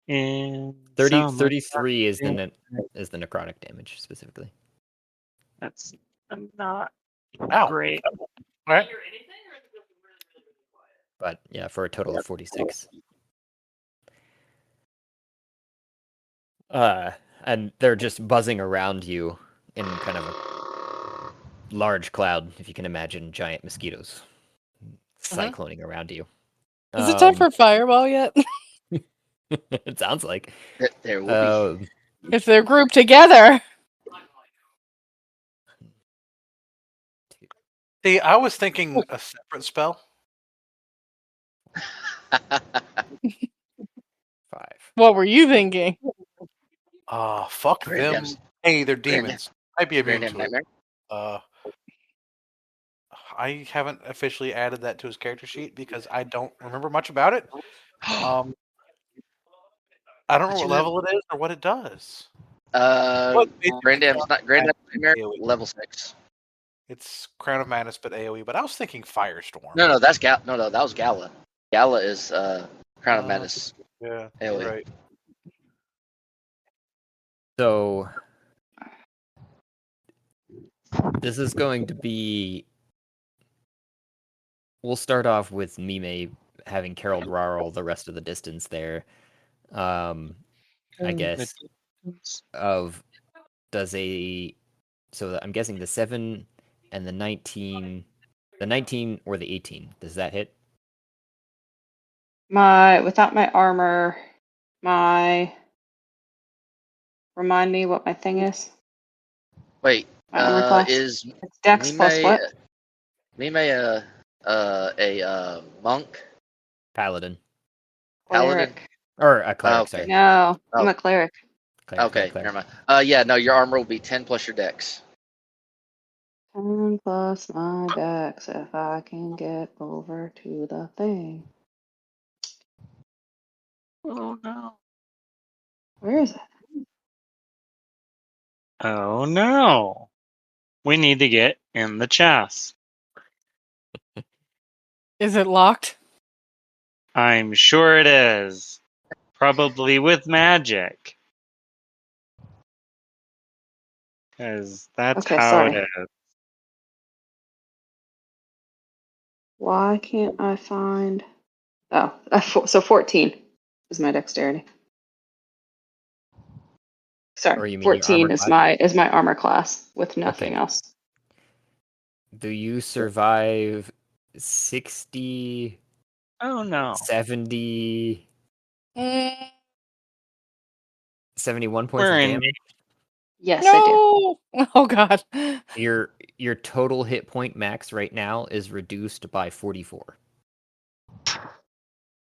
H: In
B: 33 is the necrotic damage specifically.
H: That's not
E: Ow.
H: great.
E: All right.
B: But yeah, for a total of 46. And they're just buzzing around you in kind of a large cloud, if you can imagine giant mosquitoes cycloning around you.
D: Is it time for fireball yet?
B: It sounds like.
F: There will be.
D: If they're grouped together.
E: See, I was thinking a separate spell.
B: 5.
D: What were you thinking?
E: Fuck
F: Grand
E: them.
F: Dam's-
E: Hey, they're
F: Grand
E: demons. I'd be immune
F: Grand Dam
E: to it.
F: Nightmare.
E: I haven't officially added that to his character sheet because I don't remember much about it. I don't know what level it is or what it does.
F: Grand Dam's Nightmare,
E: AoE.
F: level 6.
E: It's Crown of Madness, but AoE. But I was thinking Firestorm.
F: No, that's that was Gala. Gala is Crown of Madness.
E: Yeah,
F: AoE.
E: right.
B: So this is going to be. We'll start off with Mime having Carol Rarl the rest of the distance there. I guess so I'm guessing the 7 and the 19 or the 18. Does that hit?
C: Without my armor, remind me what my thing is.
F: Wait,
C: My armor class.
F: is
C: It's Dex plus what?
F: Mime a monk?
B: Paladin.
F: Paladin?
C: Cleric.
B: Or a cleric,
F: okay.
B: sorry.
C: No, I'm a cleric.
F: Okay,
B: Cleric.
F: never mind. Yeah, no, your armor will be 10 plus your dex.
C: 10 plus my dex if I can get over to the thing.
H: Oh no.
C: Where is it?
H: Oh no. We need to get in the chest.
D: Is it locked?
H: I'm sure it is. Probably with magic. Because that's
C: Okay,
H: how
C: sorry.
H: it is.
C: Why can't I find? Oh, so 14 is my dexterity.
B: Or
C: Sorry,
B: you mean your
C: 14
B: armor
C: is
B: class?
C: my armor class with nothing
B: Okay.
C: else.
B: Do you survive 60,
H: Oh no.
B: 70,
D: Mm,
B: 71 points
H: We're
B: of
H: in.
B: damage?
C: Yes, I do.
D: no! Oh god.
B: Your total hit point max right now is reduced by 44.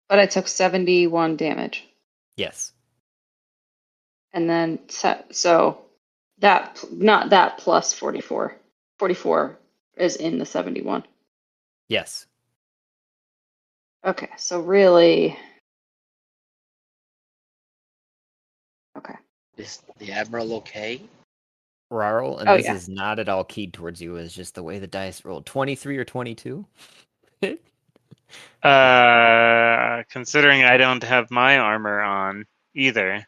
C: But I took 71 damage.
B: Yes.
C: And then, so that, not that plus 44. 44 is in the 71.
B: Yes.
C: Okay, so really. Okay.
F: Is the Admiral okay?
B: Rarl, and
C: Oh,
B: this
C: yeah.
B: is not at all keyed towards you, it's just the way the dice rolled. 23 or 22?
H: Considering I don't have my armor on either.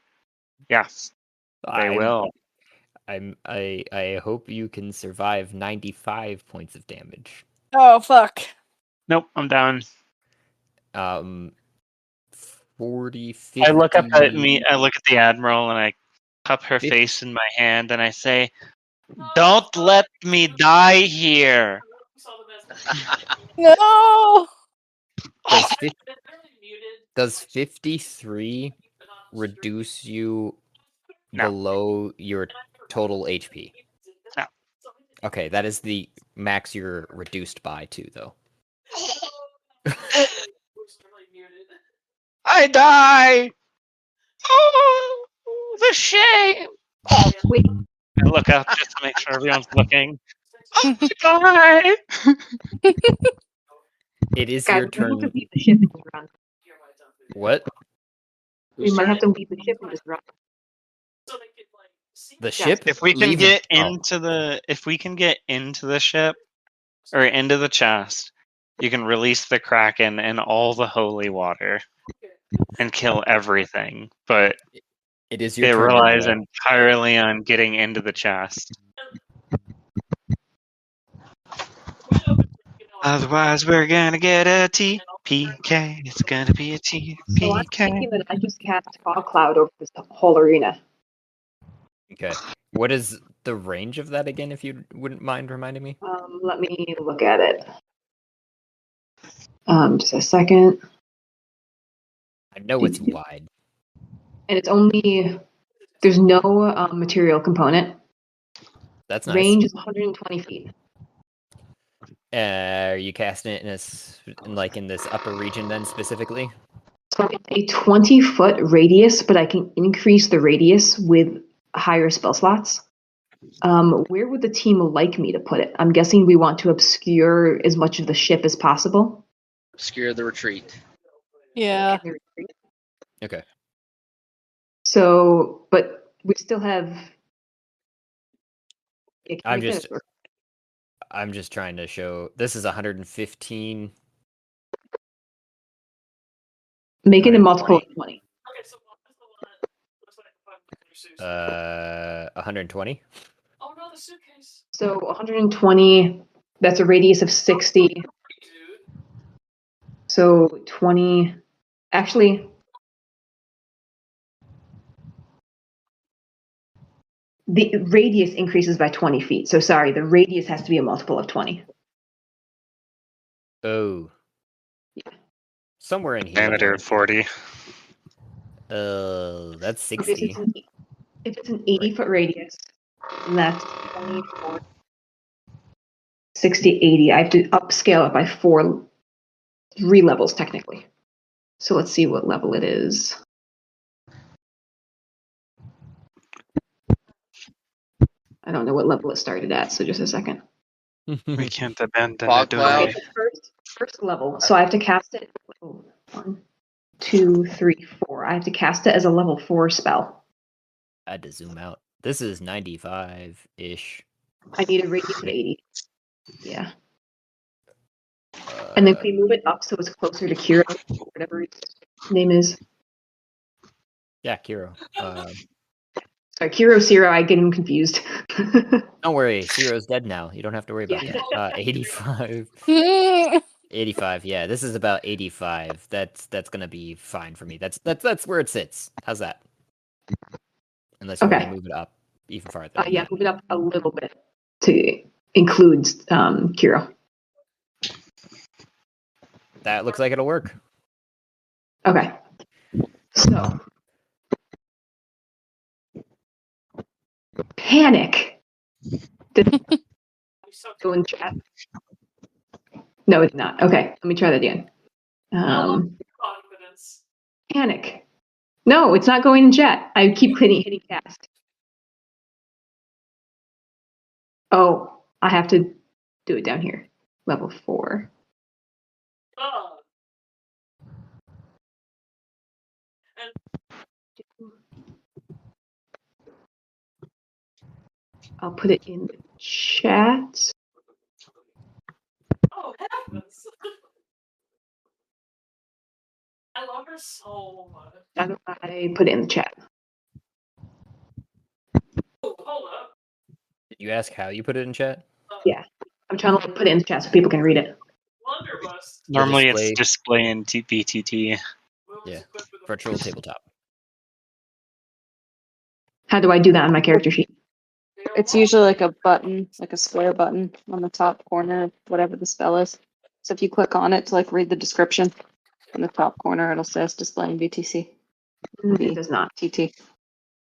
H: Yes, they will.
B: I hope you can survive 95 points of damage.
D: Oh fuck.
H: Nope, I'm down.
B: 40, 50.
H: I look up at me. I look at the admiral and I cup her
B: 50.
H: face in my hand and I say, "Don't let me die here."
D: No!
B: Does 53 reduce you
H: No.
B: below your total HP?
H: No.
B: Okay, that is the max you're reduced by too, though.
H: I die. Oh, the shame.
I: Wait,
H: I look up just to make sure everyone's looking. Oh my god.
B: It is
I: guys,
B: your
I: we might have to
B: turn.
I: leave the ship and just run.
B: What?
I: We might have to leave the ship and just run.
B: The ship?
H: If we can
B: Leave
H: get
B: oh,
H: into the ship or into the chest, you can release the Kraken and all the holy water and kill everything. But
B: it is your
H: it
B: turn.
H: relies
B: Rarl.
H: entirely on getting into the chest. Otherwise, we're gonna get a TPK. It's gonna be a
I: So I'm
H: TPK.
I: thinking that I just cast Fog Cloud over this whole arena.
B: Okay. What is the range of that again, if you wouldn't mind reminding me?
I: Let me look at it. Just a second.
B: I know it's wide.
I: And it's only, there's no material component.
B: That's nice.
I: Range is 120 feet.
B: Are you casting it in this upper region then specifically?
I: So it's a 20-foot radius, but I can increase the radius with higher spell slots. Where would the team like me to put it? I'm guessing we want to obscure as much of the ship as possible.
F: Obscure the retreat.
D: Yeah.
B: Okay.
I: So, but we still have. Yeah, can
B: I'm
I: we
B: just-
I: finish work?
B: I'm just trying to show. This is 115.
I: Make it a multiple of 20.
B: 120.
I: So 120. That's a radius of 60. So 20. Actually, the radius increases by 20 feet. So sorry, the radius has to be a multiple of 20.
B: Oh. Somewhere in here.
H: Diameter 40.
B: That's
I: If
B: 60.
I: it's an 80-foot radius, that's 24. 60, 80. I have to upscale it by 3 levels technically. So let's see what level it is. I don't know what level it started at, so just a second.
H: We can't abandon
F: Fog
H: it, do
F: cloud?
H: we?
I: Okay, first level. So I have to cast it. 1, 2, 3, 4. I have to cast it as a level 4 spell.
B: I had to zoom out. This is 95-ish.
I: I need a radius of 80. Yeah. And then can we move it up so it's closer to Kiro, whatever its name is?
B: Yeah, Kiro.
I: Sorry, Kiro, Zero, I get him confused.
B: Don't worry, Ciro's dead now. You don't have to worry about
I: Yeah.
B: that. 85. 85, yeah. This is about 85. That's gonna be fine for me. That's where it sits. How's that? Unless you want
I: Okay.
B: to move it up even farther. than
I: Yeah,
B: that.
I: move it up a little bit to include Kiro.
B: That looks like it'll work.
I: Okay. So. Panic. Did it go in chat? No, it's not. Okay, let me try that again. Panic. No, it's not going in chat. I keep hitting cast. Oh, I have to do it down here. Level 4. I'll put it in the chat.
J: Oh, heavens. I love her so much.
I: How do I put it in the chat?
J: Oh, hold up.
B: Did you ask how you put it in chat?
I: Yeah, I'm trying to put it in the chat so people can read it.
J: Blunderbuss.
H: Normally
B: display-
H: it's display in TPTT.
B: Yeah, virtual tabletop.
I: How do I do that on my character sheet?
C: It's usually like a button, like a square button on the top corner of whatever the spell is. So if you click on it to like read the description in the top corner, it'll say it's displaying VTC.
I: It does not.
C: TT.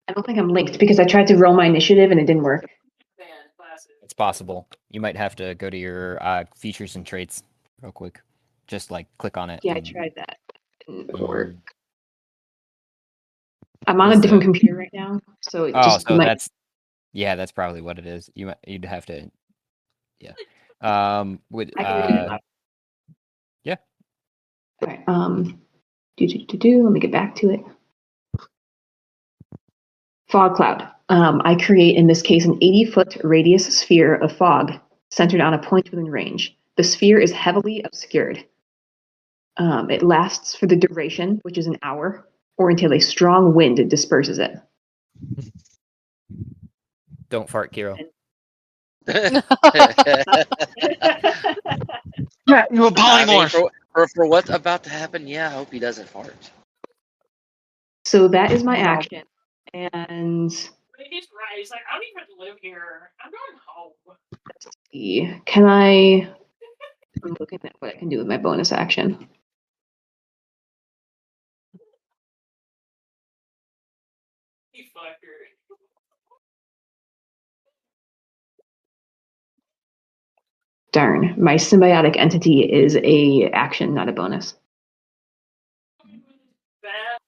I: I don't think I'm linked because I tried to roll my initiative and it didn't work.
B: It's possible. You might have to go to your features and traits real quick. Just like click on it.
I: Yeah, I
B: and-
I: tried that. It didn't
B: Mm.
I: work. I'm on a
B: Is
I: different
B: the-
I: computer right now, so it
B: Oh,
I: just
B: so
I: might.
B: that's probably what it is. You'd have to, yeah. With
I: I can read it out.
B: yeah.
I: All right. Let me get back to it. Fog cloud. I create, in this case, an 80-foot radius sphere of fog centered on a point within range. The sphere is heavily obscured. It lasts for the duration, which is an hour, or until a strong wind disperses it.
B: Don't fart, Kiro.
H: Yeah, you a
F: I mean,
H: polymorph.
F: for what's about to happen, yeah, I hope he doesn't fart.
I: So that is my action. And
J: He's right. He's like, I don't even live here. I'm going home.
I: let's see. I'm looking at what I can do with my bonus action.
J: You fucker.
I: Darn, my symbiotic entity is a action, not a bonus.
J: Bad.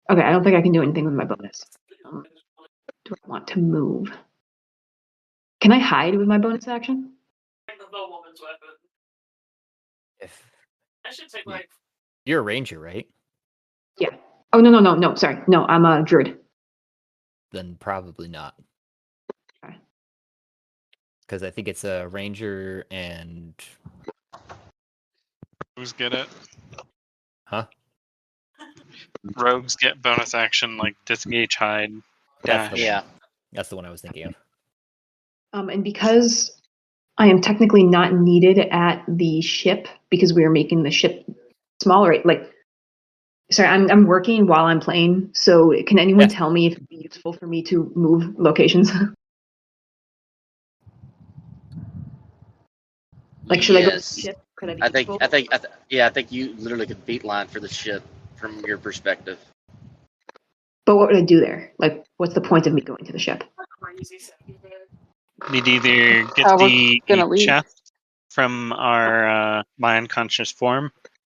I: Okay, I don't think I can do anything with my bonus. Do I want to move? Can I hide with my bonus action?
J: The woman's weapon.
B: If
J: I should take like.
B: you're a ranger, right?
I: Yeah. Oh, no. Sorry. No, I'm a druid.
B: Then probably not.
I: Okay.
B: Because I think it's a ranger and
H: Rogues get it.
B: huh?
H: Rogues get bonus action like disengage, hide,
B: That's the
H: dash.
B: one.
F: Yeah.
B: That's the one I was thinking of.
I: And because I am technically not needed at the ship because we are making the ship smaller, sorry, I'm working while I'm playing. So can anyone tell me if it'd be useful for me to move locations? Should I go to
F: Yes.
I: the ship? Could
F: I think
I: useful?
F: I think you literally could beat line for the ship from your perspective.
I: But what would I do there? What's the point of me going to the ship?
J: Crazy
H: We'd either get
C: How we're
H: the
C: gonna leave.
H: chest from our my unconscious form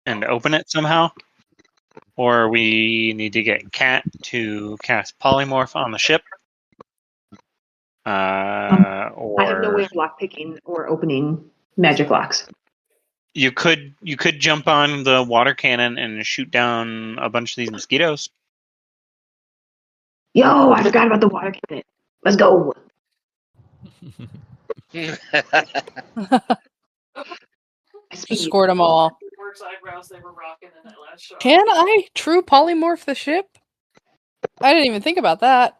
H: and open it somehow, or we need to get Cat to cast polymorph on the ship.
I: I have no way
H: Or
I: of lockpicking or opening magic locks.
H: you could jump on the water cannon and shoot down a bunch of these mosquitoes.
I: Yo, I forgot about the water cannon. Let's go.
D: Just scored them all.
J: Works eyebrows they were rocking in that last shot.
D: Can I true polymorph the ship? I didn't even think about that.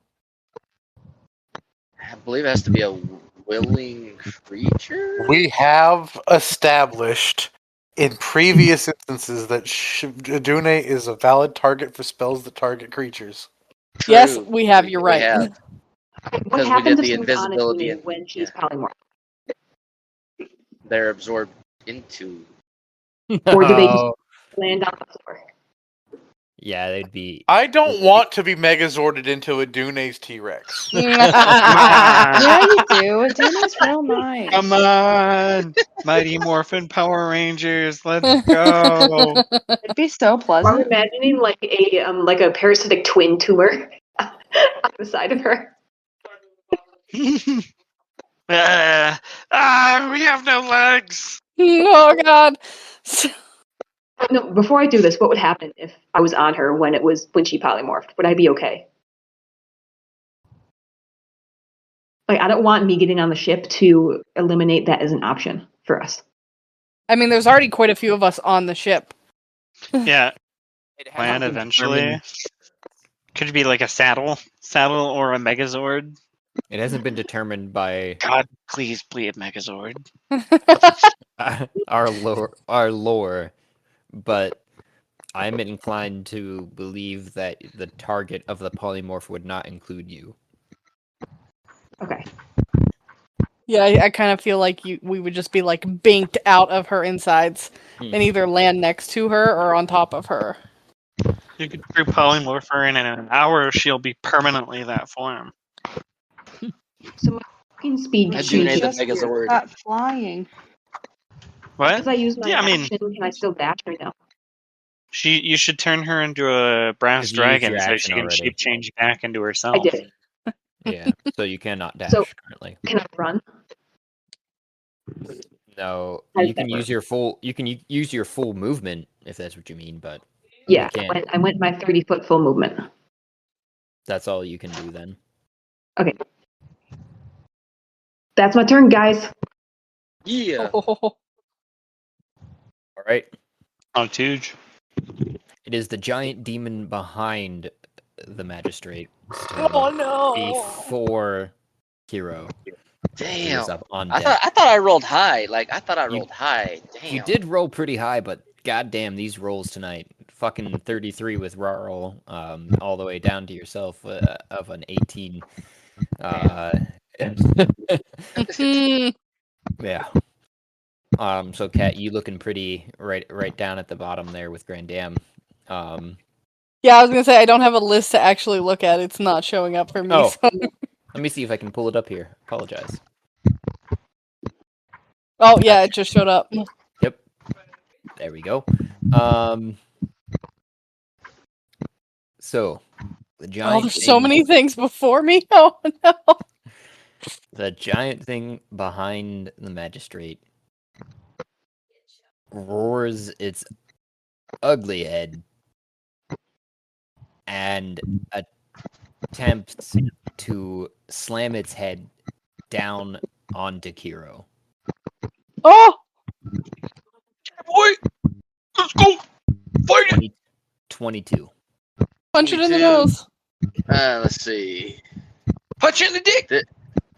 F: I believe it has to be a willing creature.
E: We have established in previous instances that Adune is a valid target for spells that target creatures.
D: Yes,
F: True.
D: we have. You're
F: We
D: right.
F: have.
I: What
F: Because we
I: happens
F: did
I: if
F: the
I: someone's on
F: invisibility
I: Adune
F: and-
I: when she's
F: yeah.
I: polymorph?
F: They're absorbed into.
I: Or do they just land on the floor?
B: Yeah, they'd be.
E: I don't want to be Megazorded into Adune's T-Rex.
C: Yeah, you do. Aduna's real nice.
H: Come on, Mighty Morphin Power Rangers, let's go!
C: It'd be so
I: I'm
C: pleasant.
I: imagining like a parasitic twin tumor on the side of her.
H: We have no legs.
D: Oh God.
I: No, before I do this, what would happen if I was on her when she polymorphed? Would I be okay? Like, I don't want me getting on the ship to eliminate that as an option for us.
D: I mean, there's already quite a few of us on the ship.
H: Yeah,
B: It hasn't
H: plan
B: been
H: eventually.
B: determined-
H: Could it be like a saddle or a Megazord?
B: It hasn't been determined by
H: God, please be a Megazord.
B: our lore, but I'm inclined to believe that the target of the polymorph would not include you.
I: Okay.
D: Yeah, I kind of feel like we would just be like binked out of her insides and either land next to her or on top of her.
H: You could true polymorph her, and in an hour she'll be permanently that form.
I: So my walking speed
F: Adune
I: changes
F: the
C: Just
F: Megazord.
C: got flying.
H: What?
I: because I use my
H: Yeah, I mean,
I: action. Can I still dash right now?
H: you should turn her into a brass
B: 'Cause you used
H: dragon
B: your
H: so she
B: action
H: can
B: already.
H: shape change back into herself.
I: I did.
B: Yeah, so you cannot dash
I: So-
B: currently.
I: Can I run?
B: No,
I: How does
B: you can
I: that
B: use your full. You can use your full movement if that's what you mean, but
I: Yeah,
B: can't.
I: I went my 30-foot full movement.
B: That's all you can do then.
I: Okay. That's my turn, guys.
F: Yeah.
B: All right.
H: Oh, Tooge.
B: It is the giant demon behind the magistrate.
D: Oh no!
B: Before Hero. Who
F: Damn.
B: is up on
F: I
B: deck.
F: thought I rolled high. I
B: You-
F: rolled high. Damn.
B: You did roll pretty high, but goddamn these rolls tonight. Fucking 33 with raw roll, all the way down to yourself of an 18. Yeah. So Kat, you looking pretty right down at the bottom there with Grand Dam.
D: Yeah, I was gonna say I don't have a list to actually look at. It's not showing up for me.
B: Oh.
D: So.
B: Let me see if I can pull it up here. Apologize.
D: Oh yeah, it just showed up.
B: Yep. There we go. So the giant.
D: Oh, there's so many things before me. Oh no!
B: The giant thing behind the magistrate roars its ugly head and attempts to slam its head down onto Kiro.
D: Oh!
H: Boy, let's go. Fight it.
B: 22.
D: Punch it in the
F: 22.
D: nose.
F: Let's see.
H: Punch it in the dick.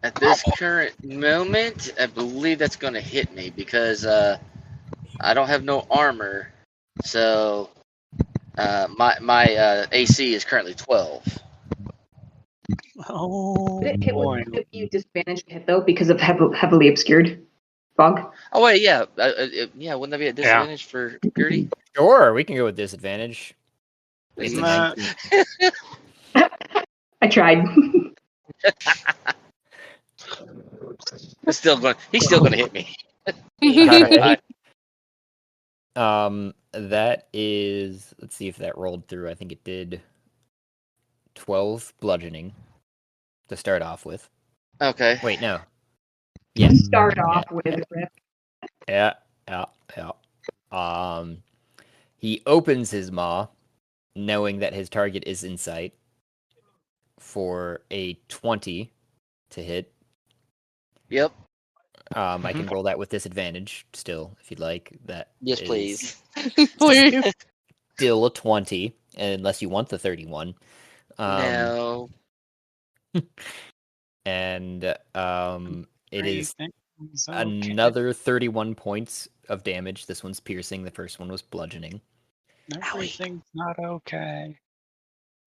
F: At this current moment, I believe that's going to hit me because I don't have no armor. So my AC is currently 12.
H: Oh
I: It
H: boy.
I: would give you disadvantage to hit though because of heavily obscured fog.
F: Oh wait, yeah, yeah. Wouldn't that be a disadvantage for purity?
B: Sure, we can go with disadvantage. It's
H: Isn't
B: a
H: that-
B: 19.
I: I tried.
F: He's still going to hit me.
B: Alright. That is. Let's see if that rolled through. I think it did. 12 bludgeoning to start off with.
F: Okay.
B: Wait, no. Yeah.
I: Start off with rip.
B: Yeah. He opens his maw, knowing that his target is in sight, for a 20 to hit.
F: Yep.
B: I can roll that with disadvantage still, if you'd like. That
F: Yes,
B: is
F: please.
D: Please.
B: still a 20, unless you want the 31.
F: No.
B: And it is
H: Everything's okay.
B: another 31 points of damage. This one's piercing. The first one was bludgeoning.
H: Everything's not okay.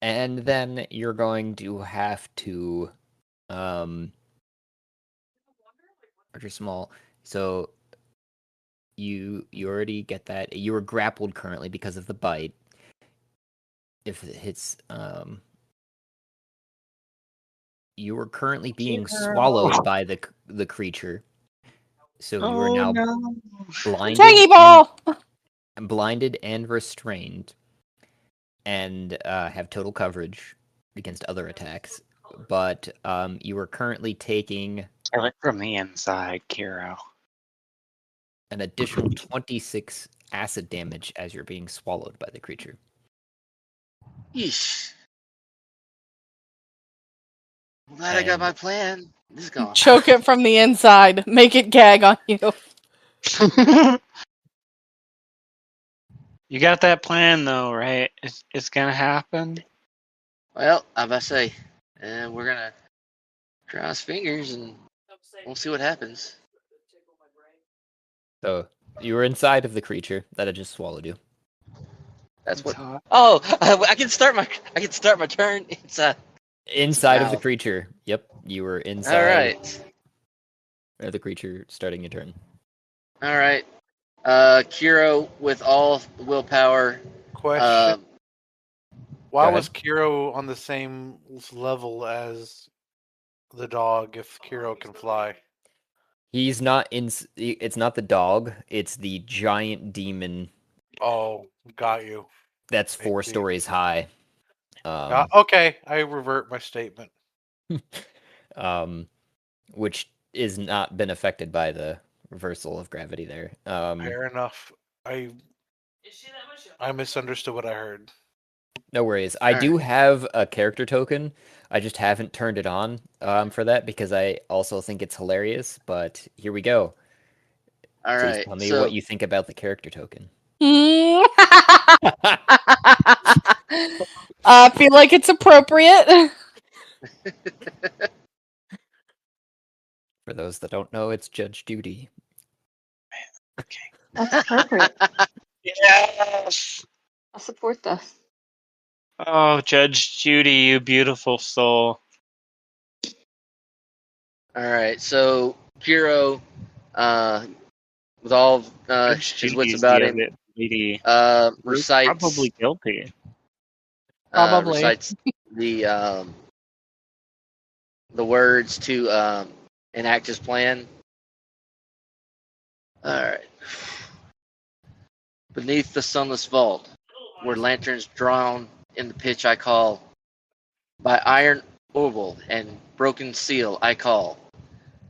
B: And then you're going to have to large or small. So you already get that. You are grappled currently because of the bite. If it hits you are currently being swallowed by the creature. So you are
H: Oh
B: now
H: no.
B: blinded
D: Tangy ball!
B: blinded and restrained, and have total coverage against other attacks. But you are currently taking
H: Kill it from the inside, Kiro.
B: an additional 26 acid damage as you're being swallowed by the creature.
F: Yeesh. I'm glad I got
B: And-
F: my plan. This is gone.
D: Choke it from the inside. Make it gag on you.
H: You got that plan though, right? It's gonna happen.
F: Well, I'm about to say, we're gonna cross fingers and we'll see what happens.
B: So you were inside of the creature that had just swallowed you.
F: That's what.
H: hot.
F: Oh, I can start my turn inside.
B: Inside of the
F: Wow.
B: creature. Yep, you were inside
F: All right.
B: of the creature starting your turn.
F: All right. Kiro with all willpower.
G: Question: Why
B: Go ahead.
G: was Kiro on the same level as the dog? If Kiro can fly,
B: He's not in. It's not the dog. It's the giant demon
G: oh, got you.
B: that's 4
G: Maybe.
B: stories high.
G: Okay, I revert my statement.
B: Which is not been affected by the reversal of gravity there.
G: Fair enough. I misunderstood what I heard.
B: No worries. I
F: All
B: do have a character token. I just haven't turned it on for that because I also think it's hilarious. But here we go.
F: All
B: Please
F: right.
B: tell me
F: So
B: what you think about the character token.
D: I feel like it's appropriate.
B: For those that don't know, it's Judge Judy.
C: That's appropriate.
H: Yes.
C: I'll support that.
H: Oh, Judge Judy, you beautiful soul.
F: all right. So Kiro, with all
H: Judge
F: his wits
H: Judy's
F: about
H: the
F: him,
H: other lady.
F: recites
H: Probably guilty.
D: Probably.
F: recites the words to enact his plan. All right. Beneath the sunless vault, where lanterns drawn in the pitch I call, by iron oval and broken seal I call,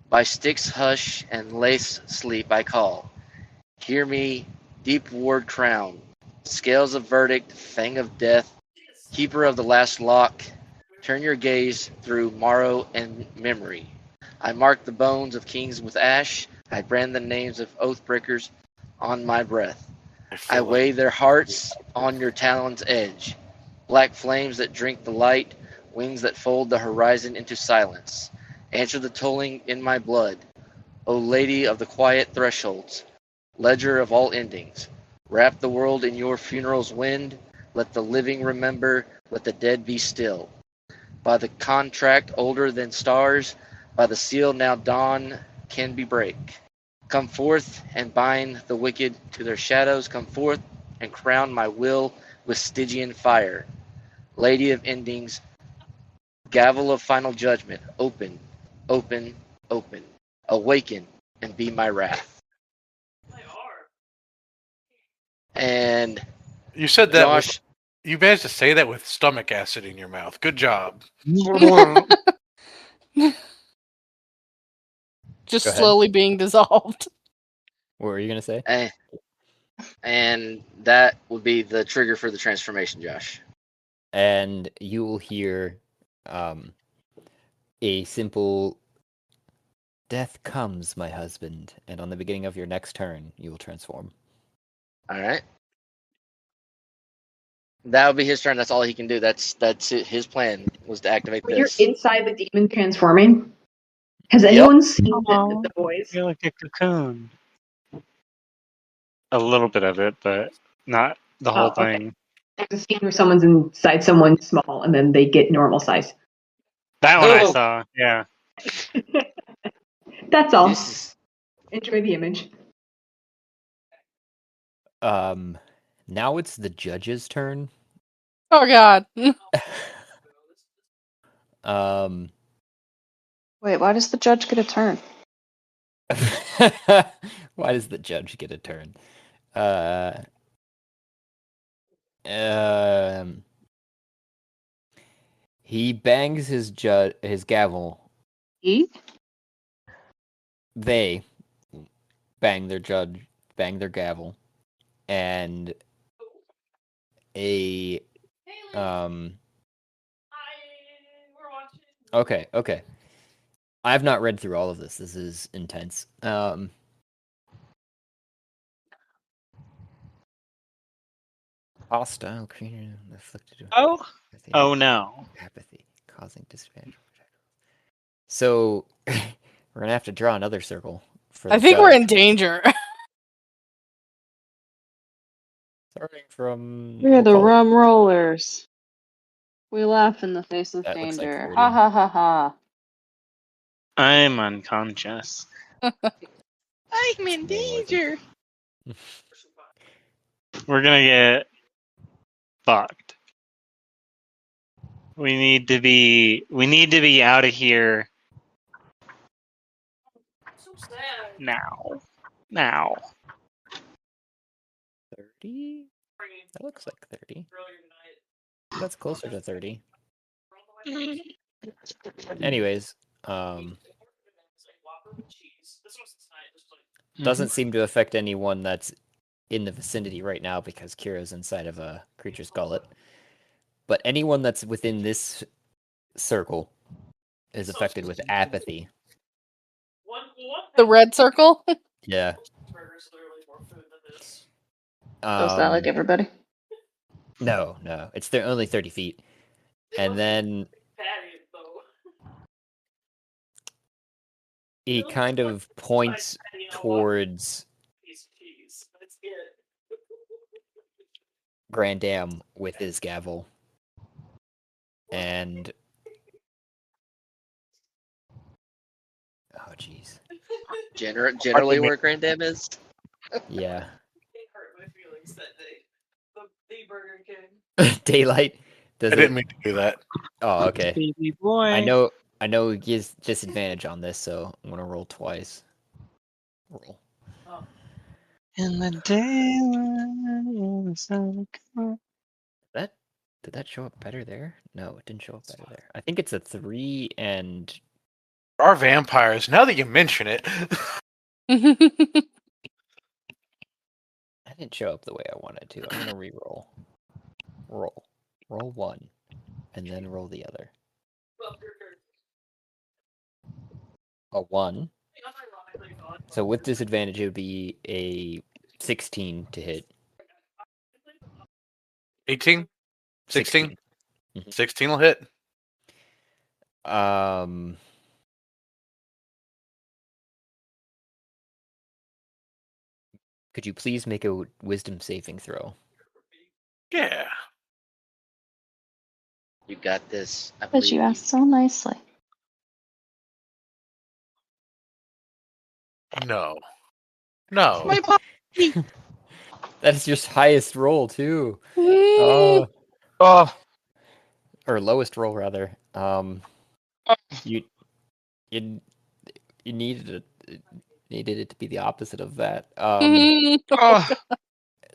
F: by Styx hush and lace sleep I call. Hear me, deep ward crown, scales of verdict, fang of death, keeper of the last lock, turn your gaze through marrow and memory. I mark the bones of kings with ash, I brand the names of oath-breakers on my breath. I weigh their hearts on your talon's edge, black flames that drink the light, wings that fold the horizon into silence. Answer the tolling in my blood, O lady of the quiet thresholds, ledger of all endings. Wrap the world in your funeral's wind, let the living remember, let the dead be still. By the contract older than stars, by the seal now dawn can be break. Come forth and bind the wicked to their shadows. Come forth and crown my will with Stygian fire. Lady of endings, gavel of final judgment, open, open, open. Awaken and be my wrath. And
G: You said that
F: Josh,
G: you managed to say that with stomach acid in your mouth. Good job.
D: Just
B: Go ahead.
D: slowly being dissolved.
B: What were you gonna say?
F: and that would be the trigger for the transformation, Josh.
B: And you will hear a simple "Death comes, my husband," and on the beginning of your next turn, you will transform.
F: All right. That would be his turn. That's all he can do. That's it. His plan was to activate
I: When you're
F: this.
I: inside the demon transforming, has anyone seen the boys?
H: You're like a cocoon. A little bit of it, but not the whole
I: Oh, okay.
H: thing.
I: There's a scene where someone's inside someone small and then they get normal size.
H: That one I
F: Oh!
H: saw. Yeah.
I: That's all.
F: This is
I: Enjoy the image.
B: Now it's the judge's turn.
D: Oh God.
C: Wait, why does the judge get a turn?
B: Why does the judge get a turn? He bangs his gavel.
C: He?
B: They bang their gavel, and a Okay. I have not read through all of this. This is intense. Hostile creature afflicted.
H: Oh no.
B: Apathy, causing disadvantage. So we're gonna have to draw another circle for.
D: I think we're in danger.
B: Starting from.
C: We're the Rum Rollers. We laugh in the face of
B: That looks like
C: danger.
B: 30.
C: Ha ha ha ha.
H: I'm unconscious.
F: I'm in danger.
H: We're gonna get fucked. We need to be out of here
J: So sad.
H: now.
B: 30? That looks like 30. That's closer to 30. Anyways, doesn't seem to affect anyone that's in the vicinity right now because Kira's inside of a creature's gullet. But anyone that's within this circle is affected with apathy.
D: The red circle?
B: Yeah.
C: So is that like everybody?
B: No. They're only 30 feet. And then he kind of points towards Grandam with his gavel. And oh jeez.
F: Generally where Grandam is?
B: Yeah.
J: Hurt my feelings that day. The Burger King.
B: Daylight.
E: I didn't mean to do that.
B: Oh, okay.
H: Baby boy.
B: I know he gives disadvantage on this, so I'm gonna roll twice. Roll.
H: In the daylight, in the sun.
B: Did that show up better there? No, it didn't show up better there. I think it's a 3 and
E: Our vampires, now that you mention it.
B: that didn't show up the way I wanted to. I'm gonna re-roll. Roll 1, and then roll the other. A 1. So with disadvantage, it would be a 16 to hit.
E: 18? 16?
B: 16.
E: 16 will hit.
B: Could you please make a wisdom saving throw?
E: Yeah.
F: You got this. I
C: But
F: believe
C: you asked so nicely.
E: No.
B: That is your highest roll too.
H: Oh.
B: Or lowest roll rather. You needed it to be the opposite of that.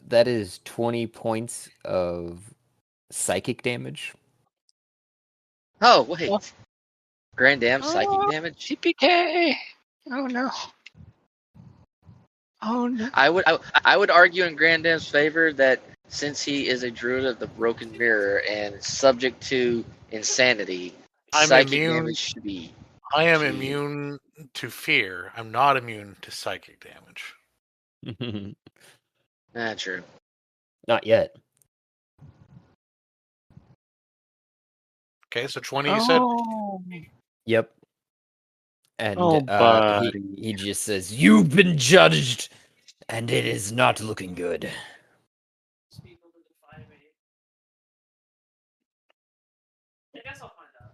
B: That is 20 points of psychic damage.
F: Oh, wait. Grandam psychic damage?
H: CPK. Oh no. Oh no.
F: I would argue in Grandam's favor that since he is a druid of the broken mirror and subject to insanity,
E: I'm
F: psychic
E: immune.
F: damage should be.
E: I am
F: Gee.
E: immune to fear. I'm not immune to psychic damage.
F: True.
B: Not yet.
E: Okay, so 20 you said?
H: Oh,
B: Yep. And
H: Oh, buddy.
B: he just says, "You've been judged, and it is not looking good."
J: People to defy me. I guess I'll find out.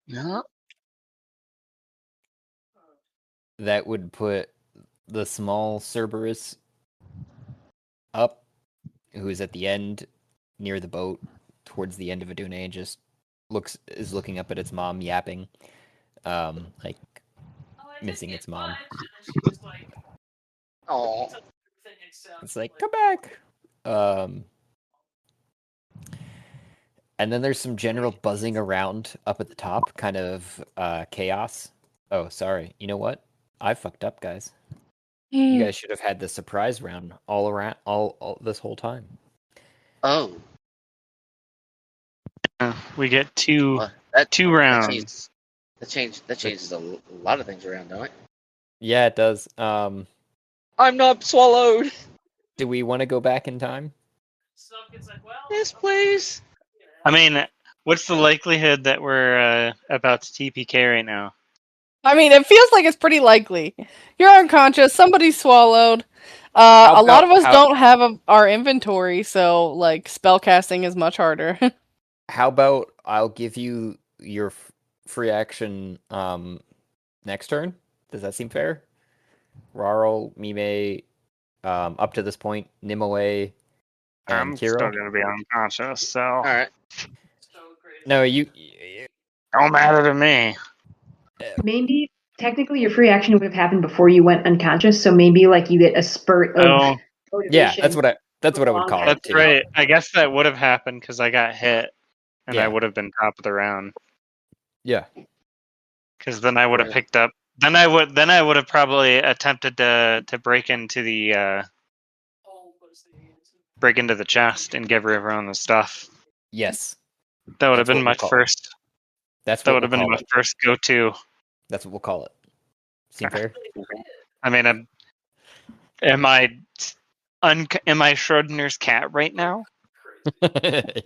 H: yeah.
B: That would put the small Cerberus up, who is at the end near the boat, towards the end of Aduna, and just is looking up at its mom yapping, like
J: Oh, I did
B: missing
J: get
B: its mom.
J: lunch. And she just like
F: Oh.
J: took everything except
B: It's like, come back. And then there's some general buzzing around up at the top, kind of chaos. Oh, sorry. You know what? I fucked up, guys. You guys should have had the surprise round all around, all this whole time.
F: Oh.
H: We get two
F: Well, that
H: rounds.
F: changes a lot of things around, don't it?
B: Yeah, it does.
F: I'm not swallowed.
B: Do we want to go back in time?
J: Snuffkin's like, well,
F: Yes, please.
H: I mean, what's the likelihood that we're about to TPK right now?
D: I mean, it feels like it's pretty likely. You're unconscious. Somebody swallowed.
B: How
D: A lot of
B: about-
D: us
B: how-
D: don't have our inventory, so like spell casting is much harder.
B: How about I'll give you your free action next turn? Does that seem fair? Rarl, Mime, up to this point, Nimue, and
H: I'm
B: Kiro.
H: still gonna be unconscious, so
F: All right.
J: so crazy.
B: No, you.
H: don't matter to me.
I: Maybe technically your free action would have happened before you went unconscious, so maybe like you get a spurt of
H: Oh,
I: motivation.
B: Yeah, that's what I would call it
H: that's
B: too.
H: right. I guess that would have happened because I got hit, and
B: Yeah.
H: I would have been top of the round.
B: Yeah.
H: Because then I would have
F: Right.
H: picked up. Then I would have probably attempted to break into the
J: Oh, what's the
H: break into the chest and give everyone the stuff.
B: Yes.
H: That would have
B: That's
H: been
B: what
H: my
B: we'll call it.
H: first.
B: That's
H: That
B: what
H: would have
B: we'll
H: been
B: call
H: my
B: it.
H: first go-to.
B: That's what we'll call it. Seem fair?
H: I mean, am I Schrodinger's cat right now?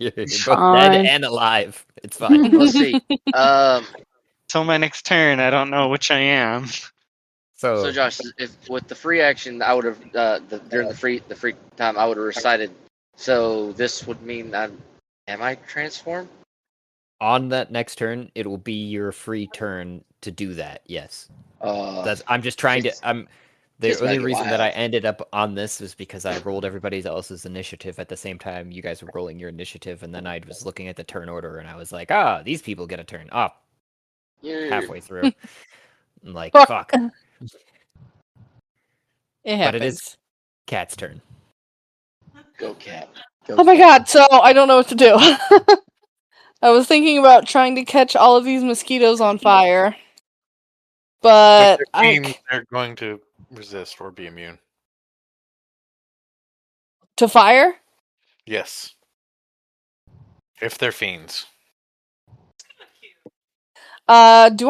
B: You're both
D: Fine.
B: dead and alive. It's fine.
F: Let's see.
H: So my next turn, I don't know which I am.
F: So Josh, if with the free action, I would have during the free time, I would have recited. So this would mean am I transformed?
B: On that next turn, it will be your free turn to do that. Yes. I'm just trying to. The
F: just
B: only
F: make it
B: reason that I
F: wild.
B: ended up on this was because I rolled everybody else's initiative at the same time you guys were rolling your initiative, and then I was looking at the turn order, and I was like, these people get a turn. Halfway through. I'm like, fuck.
D: It happens.
B: But it is Cat's turn.
F: Go cat. Go
D: Oh my
F: cat.
D: god, so I don't know what to do. I was thinking about trying to catch all of these mosquitoes on fire. But
E: If they're fiends, they're going to resist or be immune.
D: to fire?
E: Yes. If they're fiends.
D: Do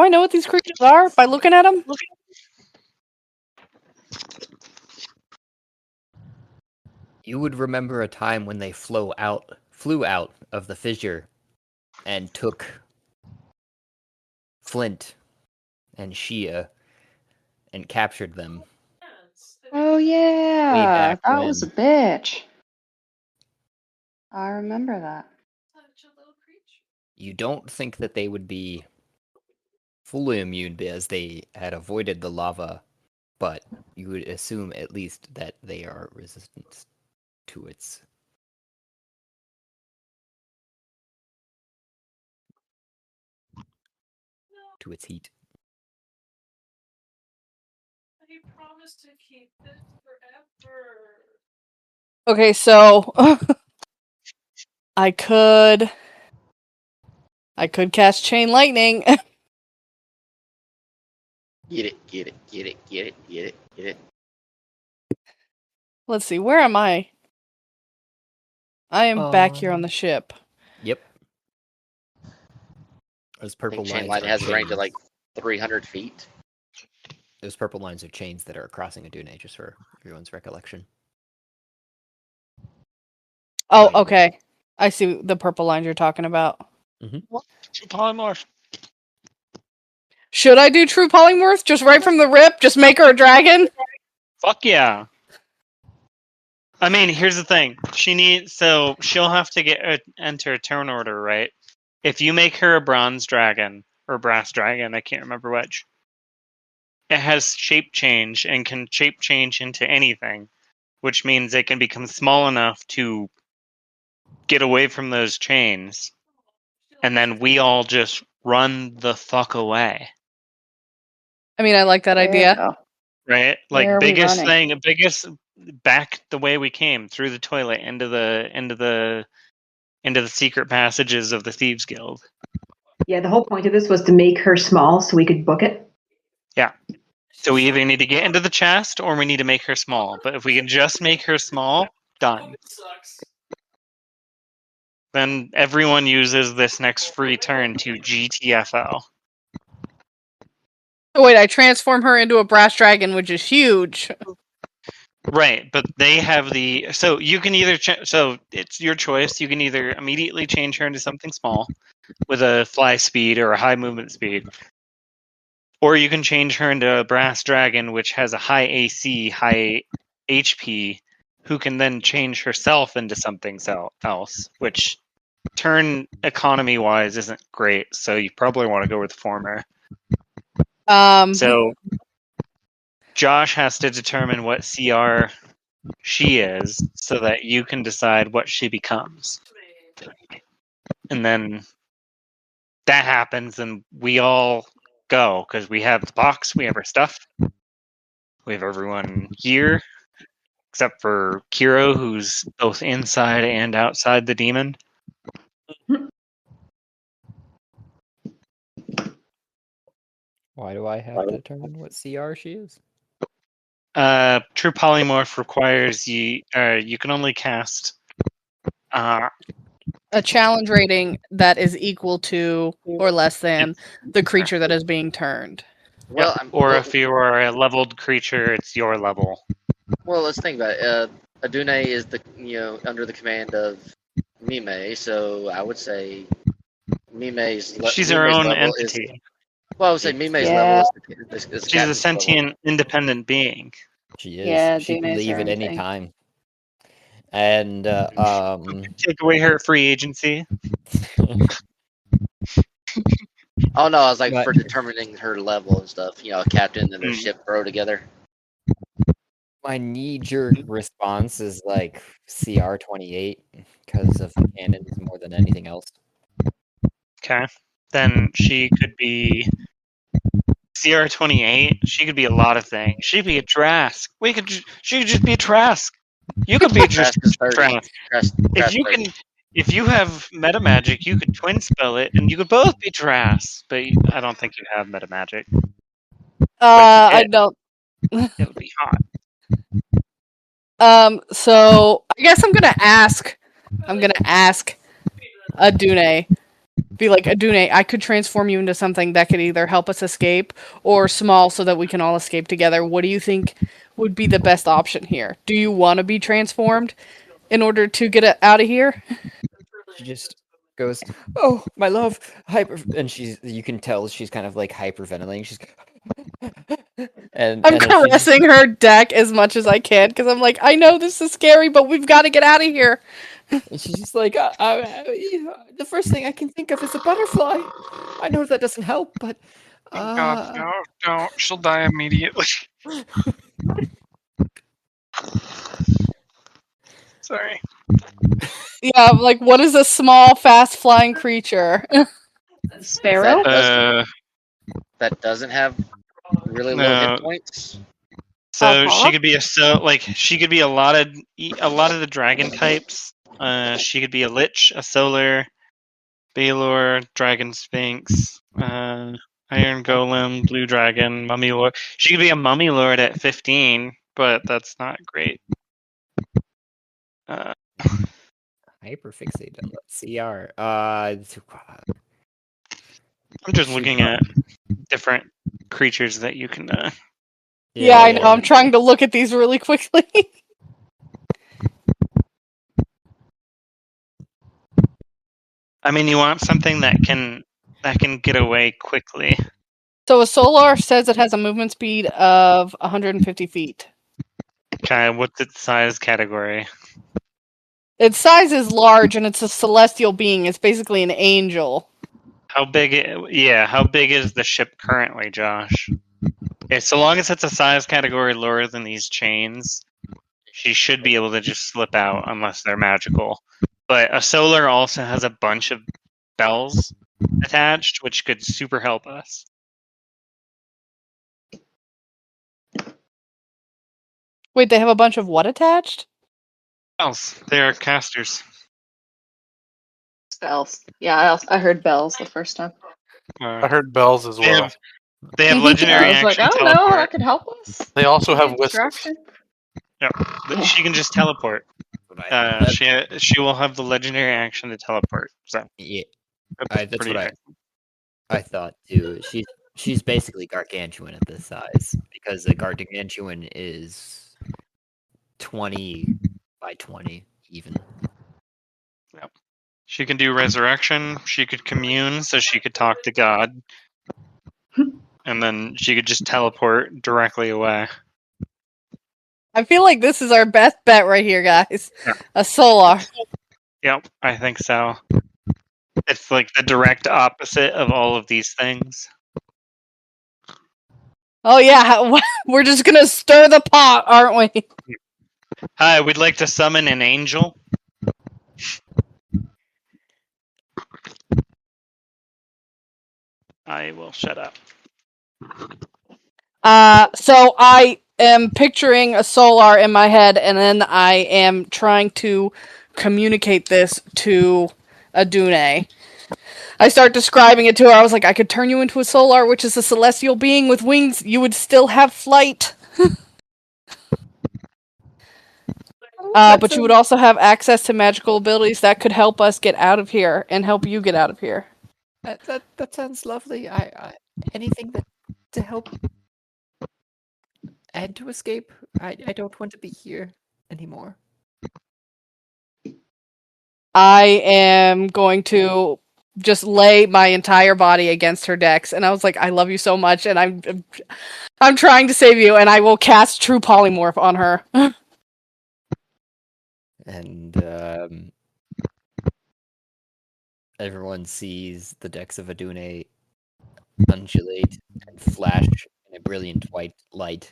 D: I know what these creatures are by looking at them?
B: You would remember a time when they flew out of the fissure and took Flint and Shia and captured them.
C: Oh yeah,
B: back
C: that was a
B: when.
C: bitch. I remember that.
B: You don't think that they would be fully immune because they had avoided the lava, but you would assume at least that they are resistant to its heat.
J: He promised to keep this forever.
D: Okay, so I could cast chain lightning.
F: Get it.
D: Let's see, where am I? I am back here on the ship.
B: Yep. Those
F: I
B: purple
F: think chain
B: lines
F: line
B: are
F: has a range of
B: chains.
F: like 300 feet.
B: Those purple lines are chains that are crossing a dune, just for everyone's recollection.
D: Oh,
B: Fine.
D: okay. I see the purple lines you're talking about.
H: True polymorph.
D: Should I do true polymorph just right from the rip? Just make her a dragon?
H: Fuck yeah. I mean, here's the thing. She'll have to enter a turn order, right? If you make her a bronze dragon or brass dragon, I can't remember which. It has shape change and can shape change into anything, which means it can become small enough to get away from those chains, and then we all just run the fuck away.
D: I mean, I like that
C: There you
D: idea.
C: go.
H: Right?
C: Where
H: Like
C: are we
H: biggest
C: running?
H: back the way we came, through the toilet into the secret passages of the Thieves Guild.
I: Yeah, the whole point of this was to make her small so we could book it.
H: Yeah. So we either need to get into the chest or we need to make her small. But if we can just make her small, done.
J: Sucks.
H: Then everyone uses this next free turn to GTFO.
D: Oh, wait, I transform her into a brass dragon, which is huge.
H: Right, but they have so you can either so it's your choice. You can either immediately change her into something small with a fly speed or a high movement speed, or you can change her into a brass dragon, which has a high AC, high HP, who can then change herself into something else, which turn economy wise isn't great. So you probably want to go with the former. So Josh has to determine what CR she is so that you can decide what she becomes. And then that happens and we all go because we have the box, we have our stuff, we have everyone here except for Kiro, who's both inside and outside the demon.
B: Why do I have to determine what CR she is?
H: True polymorph requires you can only cast
D: A challenge rating that is equal to or less than the creature that is being turned.
F: Well,
H: or if you are a leveled creature, it's your level.
F: well, let's think about it. Adune is under the command of Mime, so I would say
H: She's her own
F: level
H: entity.
F: is. Well, I would say Mime's
C: Yeah.
F: level is
H: She's a
F: captain's level.
H: sentient, independent being.
B: She is.
C: Yeah,
B: She can
C: Dune's
B: leave
C: her
B: at
C: own
B: any
C: thing.
B: time. And
H: Take away her free agency.
F: Oh no, I was like
B: But-
F: for determining her level and stuff. A captain and their ship row together.
B: my knee-jerk response is like CR28 because of the cannons more than anything else.
H: Okay. Then she could be CR28. She could be a lot of things. She could be a Trask. She could just be a Trask. You could be just
F: Trask is 30.
H: Trask. If you have meta magic, you could twin spell it, and you could both be Trask. But I don't think you have meta magic.
D: I don't.
H: It would be hot.
D: So I guess I'm gonna ask Adune. Be like, Adune, I could transform you into something that could either help us escape or small so that we can all escape together. What do you think would be the best option here? Do you want to be transformed in order to get it out of here?
B: She just goes, "Oh, my love, hyper," and you can tell she's kind of like hyperventilating. She's and
D: I'm
B: and then she just-
D: caressing her deck as much as I can because I'm like, I know this is scary, but we've got to get out of here.
B: and she's just like, the first thing I can think of is a butterfly. I know that doesn't help, but
H: Oh God, no, don't. She'll die immediately. Sorry.
D: Yeah, I'm like, what is a small, fast flying creature?
C: Sparrow?
F: That doesn't have really low
H: No.
F: hit points.
H: So she could be she could be a lot of the dragon types. She could be a lich, a solar, Balor, dragon sphinx, iron golem, blue dragon, mummy lord. She could be a mummy lord at 15, but that's not great.
B: hyperfixated. CR.
H: I'm just looking at different creatures that you can.
D: Yeah, I know. I'm trying to look at these really quickly.
H: I mean, you want something that can get away quickly.
D: So a solar says it has a movement speed of 150 feet.
H: Okay, what's its size category?
D: Its size is large, and it's a celestial being. It's basically an angel.
H: How big? How big is the ship currently, Josh? Okay, so long as it's a size category lower than these chains, she should be able to just slip out unless they're magical. But a solar also has a bunch of bells attached, which could super help us.
D: Wait, they have a bunch of what attached?
H: Bells. They are casters.
C: Bells. Yeah, I heard bells the first time.
E: I heard bells as well.
H: They have
D: Mhm.
H: legendary
C: I was like,
H: action
C: oh no, that
H: teleport.
C: could help us.
E: They also have whistles.
C: Distraction.
H: She can just teleport. She will have the legendary action to teleport. So
B: Yeah,
H: that's
B: that's
H: pretty
B: what I thought too. She's basically gargantuan at this size because the gargantuan is 20 by 20 even.
H: She can do resurrection. She could commune, so she could talk to God, and then she could just teleport directly away.
D: I feel like this is our best bet right here, guys.
H: Yeah.
D: A solar.
H: Yep, I think so. It's like the direct opposite of all of these things.
D: Oh yeah, we're just gonna stir the pot, aren't we?
H: Hi, we'd like to summon an angel. I will shut up.
D: So I am picturing a solar in my head, and then I am trying to communicate this to Adune. I start describing it to her. I was like, I could turn you into a solar, which is a celestial being with wings. You would still have flight. But you would also have access to magical abilities that could help us get out of here and help you get out of here.
B: That sounds lovely. I anything to help and to escape. I don't want to be here anymore.
D: I am going to just lay my entire body against her decks, and I was like, I love you so much, and I'm trying to save you, and I will cast True Polymorph on her.
B: And everyone sees the decks of Adune undulate and flash in a brilliant white light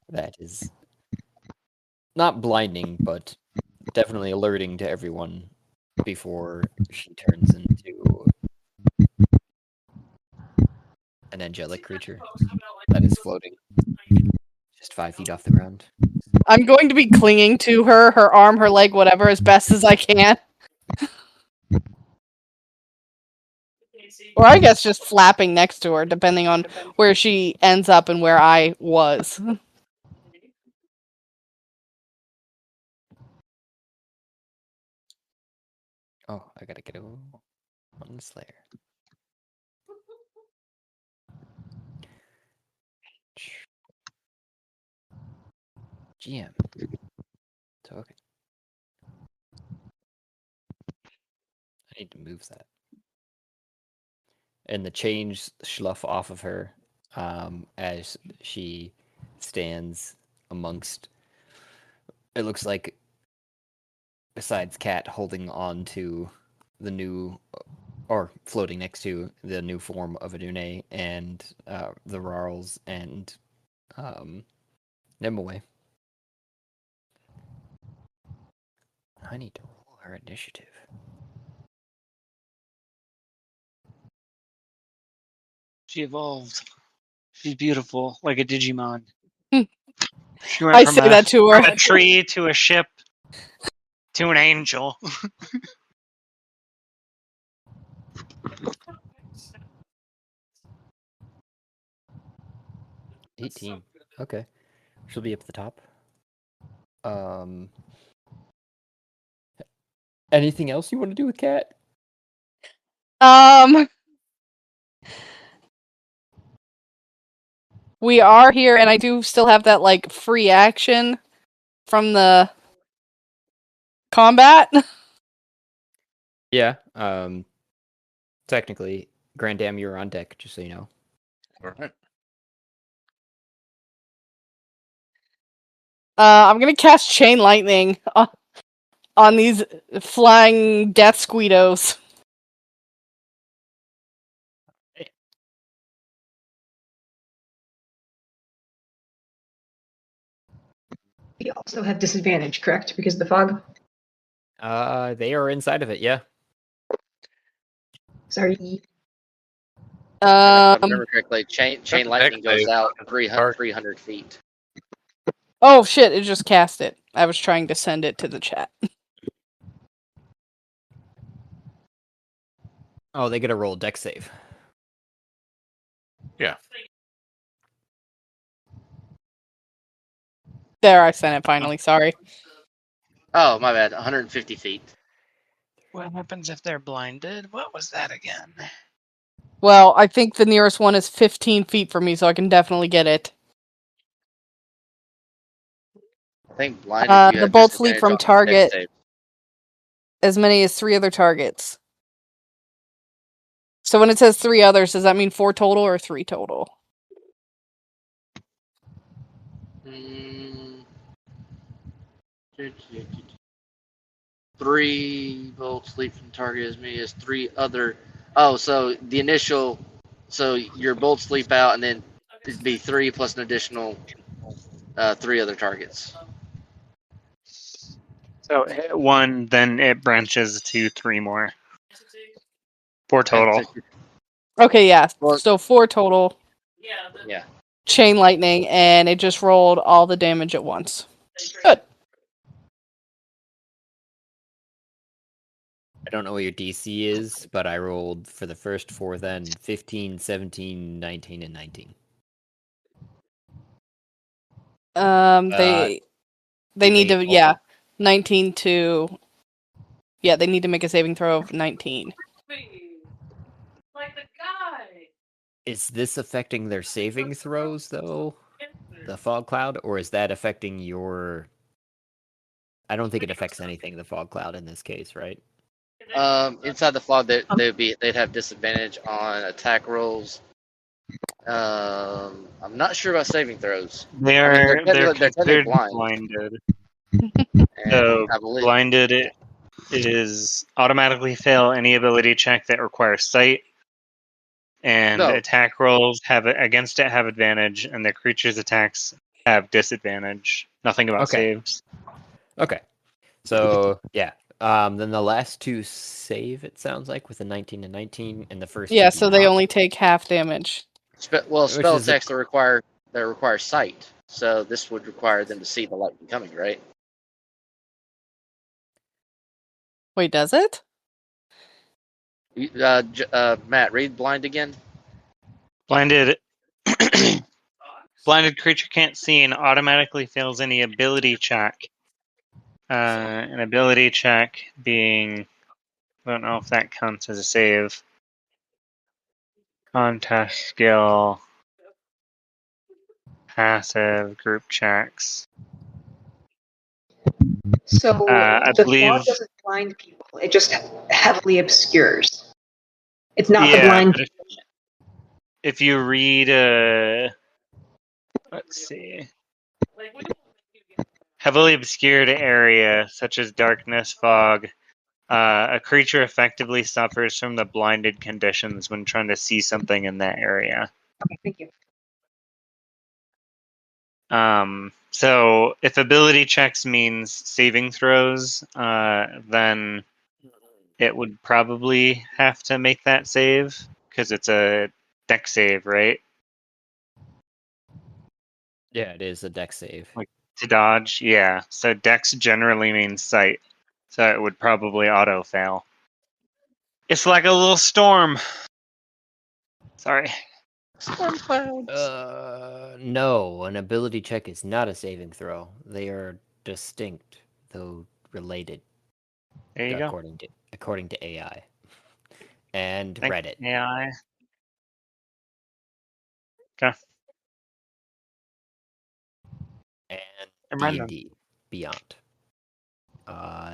B: that is not blinding, but definitely alerting to everyone before she turns into an angelic creature that is floating just 5 feet off the ground.
D: I'm going to be clinging to her, her arm, her leg, whatever, as best as I can. Or I guess just flapping next to her, depending on where she ends up and where I was.
B: Oh, I gotta get on the Slayer. GM. Token. I need to move that. And the chains slough off of her as she stands amongst. It looks like, besides Cat holding on to the new, or floating next to the new form of Adune and the Rarls and Nimue. I need to roll her initiative.
H: She evolved. She's beautiful, like a Digimon.
D: Hmm.
H: She went
D: I
H: from
D: say that to her.
H: a tree to a ship to an angel.
B: 18. Okay. She'll be up at the top. Anything else you want to do with Cat?
D: We are here, and I do still have that like free action from the combat.
B: Yeah. Technically, Grandam, you're on deck, just so you know.
E: All right.
D: I'm gonna cast Chain Lightning on these flying death squeedos.
I: We also have disadvantage, correct? Because of the fog.
B: They are inside of it, yeah.
I: Sorry.
F: And if I
D: Um.
F: remember correctly, chain
E: That's a
F: lightning
E: deck
F: goes
E: save.
F: out
E: It's
F: 300,
E: hard.
F: 300 feet.
D: Oh shit! It just cast it. I was trying to send it to the chat.
B: Oh, they get a roll deck save.
E: Yeah.
D: There, I sent it finally. Sorry.
F: Oh, my bad. 150 feet.
H: What happens if they're blinded? What was that again?
D: Well, I think the nearest one is 15 feet from me, so I can definitely get it.
F: I think blinded. You
D: The
F: have
D: bolts leap
F: disadvantage
D: from
F: on deck
D: target
F: save.
D: as many as 3 other targets. So when it says 3 others, does that mean 4 total or 3 total?
F: Mm, 3 bolts leap from target as many as 3 other. Oh, so the initial. So your bolts leap out, and then it'd be 3 plus an additional 3 other targets.
H: So hit 1, then it branches to 3 more. 4 total.
D: Okay, yeah.
F: Well-
D: So 4 total.
F: Yeah.
D: Chain lightning, and it just rolled all the damage at once. Good.
B: I don't know what your DC is, but I rolled for the first 4 then 15, 17, 19, and 19.
D: They need to,
B: Wait,
D: yeah, 19 to, yeah, they need to make a saving throw of 19.
J: Like the guy.
B: Is this affecting their saving throws, though? The fog cloud? Or is that affecting your... I don't think it affects anything, the fog cloud, in this case, right?
F: Inside the fog, they'd have disadvantage on attack rolls. I'm not sure about saving throws.
H: They're
F: They're technically
H: considered
F: blind.
H: blinded.
F: And
H: So
F: I believe
H: blinded it is automatically fail any ability check that requires sight, and
F: No.
H: attack rolls have against it have advantage, and the creature's attacks have disadvantage. Nothing about
B: Okay.
H: saves.
B: Okay. So, yeah. Then the last 2 save, it sounds like, with a 19 and 19, and the first 2
D: Yeah,
B: do
D: so they
B: not.
D: only take half damage.
F: spell
B: is a-
F: attacks that require sight. So this would require them to see the lightning coming, right?
D: Wait, does it?
F: Matt, read blind again.
H: Blinded blinded creature can't see and automatically fails any ability check. An ability check being, I don't know if that counts as a save. Contest skill, passive, group checks.
I: So
H: I
I: the
H: believe,
I: fog doesn't blind people; it just heavily obscures. It's not the
H: yeah.
I: blind.
H: But if you read, let's see, heavily obscured area such as darkness, fog. A creature effectively suffers from the blinded conditions when trying to see something in that area.
I: Okay, thank you.
H: So if ability checks means saving throws, then it would probably have to make that save because it's a deck save, right?
B: Yeah, it is a deck save.
H: To dodge, yeah. So dex generally means sight, so it would probably auto fail. It's like a little storm. Sorry.
F: Storm clouds.
B: No, an ability check is not a saving throw. They are distinct, though related,
H: There you go.
B: according to AI and
H: Thanks,
B: Reddit.
H: AI. Okay. Never mind then.
B: D&D Beyond.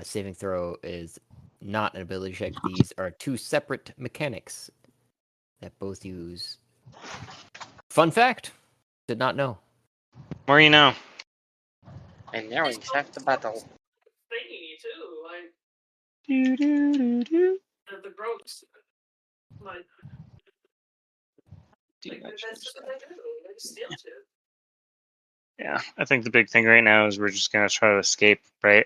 B: Saving throw is not an ability check. These are two separate mechanics that both use. Fun fact. Did not know.
H: More you know.
F: And now we start the battle.
J: Thingy too, like the gross. Like that's just what they do. They steal shit.
H: Yeah, I think the big thing right now is we're just gonna try to escape, right?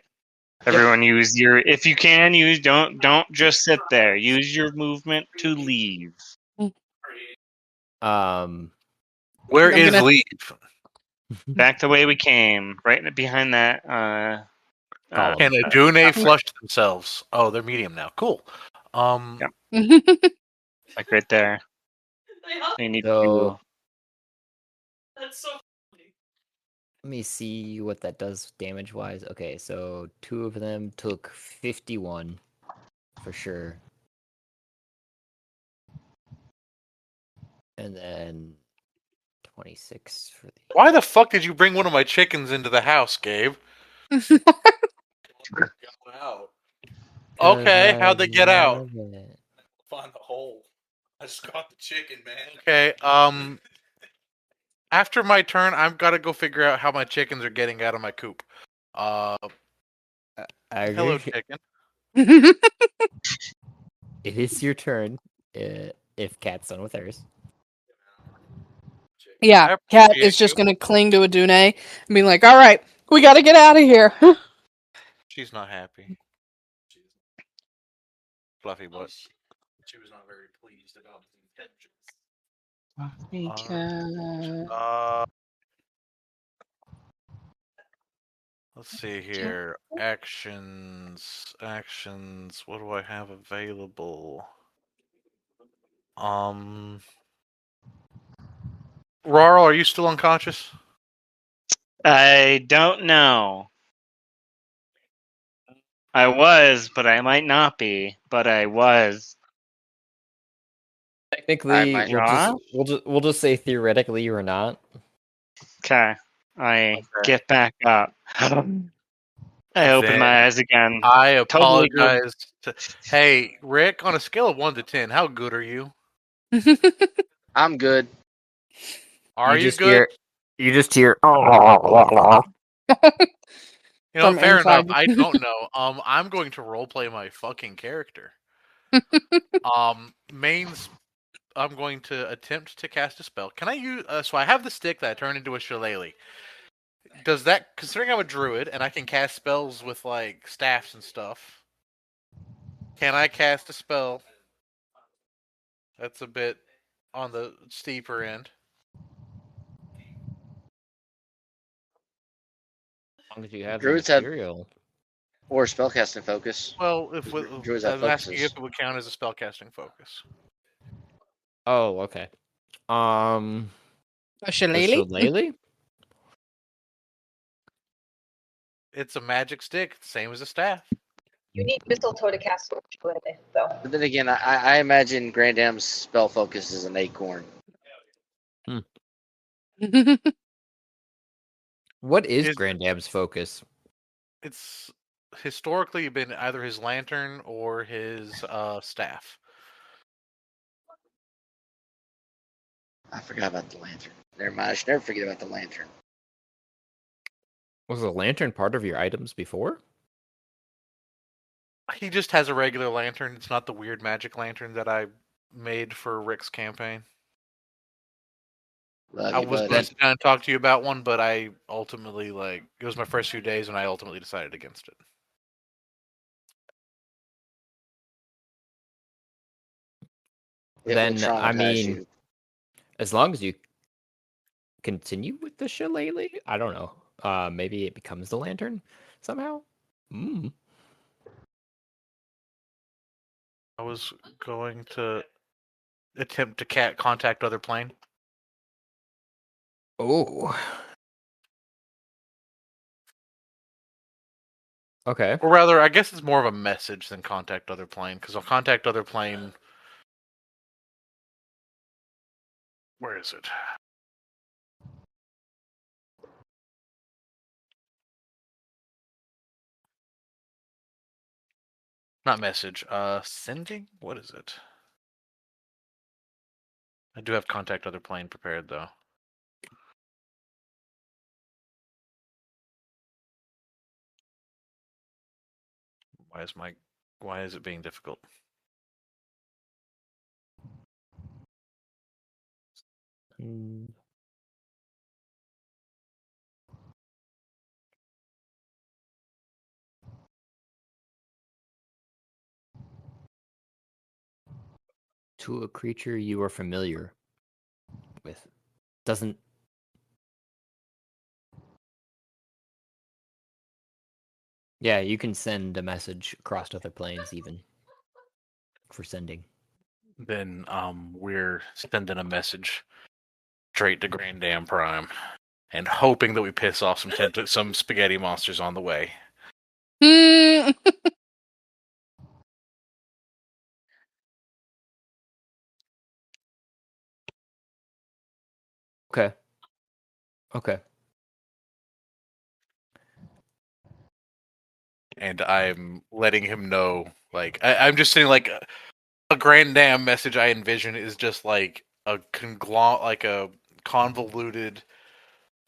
H: Everyone use your if you can use don't just sit there. Use your movement to leave.
E: Where
D: I'm
E: is
D: gonna-
E: leave?
H: Back the way we came, right behind that
B: Column.
E: Can Adune flush themselves? Oh, they're medium now. Cool.
H: Yep. Like right there.
J: They help.
H: You need
B: So
H: to
J: That's so funny.
B: let me see what that does damage wise. Okay, so two of them took 51 for sure. And then 26 for the.
E: Why the fuck did you bring one of my chickens into the house, Gabe? Out. Okay, how'd they get out?
G: Find the hole. I just caught the chicken, man.
E: Okay, after my turn, I've got to go figure out how my chickens are getting out of my coop. Hello, chicken.
B: It is your turn. If Cat's done with hers.
D: Yeah,
E: I
D: Cat
E: appreciate
D: is just
E: you.
D: gonna cling to Adune and be like, "All right, we got to get out of here."
E: She's not happy. Fluffy butt.
G: She was not very pleased about the intentions.
E: Let's see here. Actions. What do I have available? Rarl, are you still unconscious?
H: I don't know. I was, but I might not be. But I was.
B: Technically,
F: might-
B: we'll just say theoretically you are not.
H: Okay. I
F: Okay.
H: get back up. I open
E: Then
H: my eyes again.
E: I
H: Totally good.
E: apologize. Hey, Rick, on a scale of 1 to 10, how good are you?
F: I'm good.
E: Are you
B: just
E: good?
B: You just hear.
E: You know,
D: From
E: fair enough.
D: inside.
E: I don't know. I'm going to roleplay my fucking character. Mains. I'm going to attempt to cast a spell. Can I use? So I have the stick that I turned into a shillelagh. Does that, considering I'm a druid and I can cast spells with like staffs and stuff, can I cast a spell that's a bit on the steeper end?
B: As long as you have the
F: Druids have
B: material.
F: or spellcasting focus.
E: Well, if
F: Druids
E: I
F: have
E: was asking if
F: focuses.
E: it would count as a spellcasting focus.
B: Oh, okay.
D: A
B: The
D: shillelagh?
B: shillelagh?
E: It's a magic stick, same as a staff.
I: You need mistletoe to cast Shillelagh, though.
F: But then again, I imagine Grandam's spell focus is an acorn.
B: What is
E: Is-
B: Grandam's focus?
E: It's historically been either his lantern or his staff.
F: I forgot about the lantern. Never mind. I should never forget about the lantern.
B: Was the lantern part of your items before?
E: He just has a regular lantern. It's not the weird magic lantern that I made for Rick's campaign.
F: Love
E: I
F: you,
E: was
F: buddy.
E: going to sit down and talk to you about one, but I ultimately, it was my first few days, and I ultimately decided against it.
F: It will
B: Then, I
F: traumatize
B: mean,
F: you.
B: as long as you continue with the shillelagh, I don't know. Maybe it becomes the lantern somehow.
E: I was going to attempt to contact other plane.
B: Oh. Okay.
E: Or rather, I guess it's more of a message than contact other plane, because I'll contact other plane. Where is it? Not message. Sending. What is it? I do have contact other plane prepared though. Why is it being difficult?
B: To a creature you are familiar with. Doesn't. Yeah, you can send a message across other planes even for sending.
E: Then we're sending a message straight to Grand Dam Prime, and hoping that we piss off some spaghetti monsters on the way.
D: Hmm.
B: Okay. Okay.
E: And I'm letting him know, like, I'm just saying, like, a Grand Dam message I envision is just like a convoluted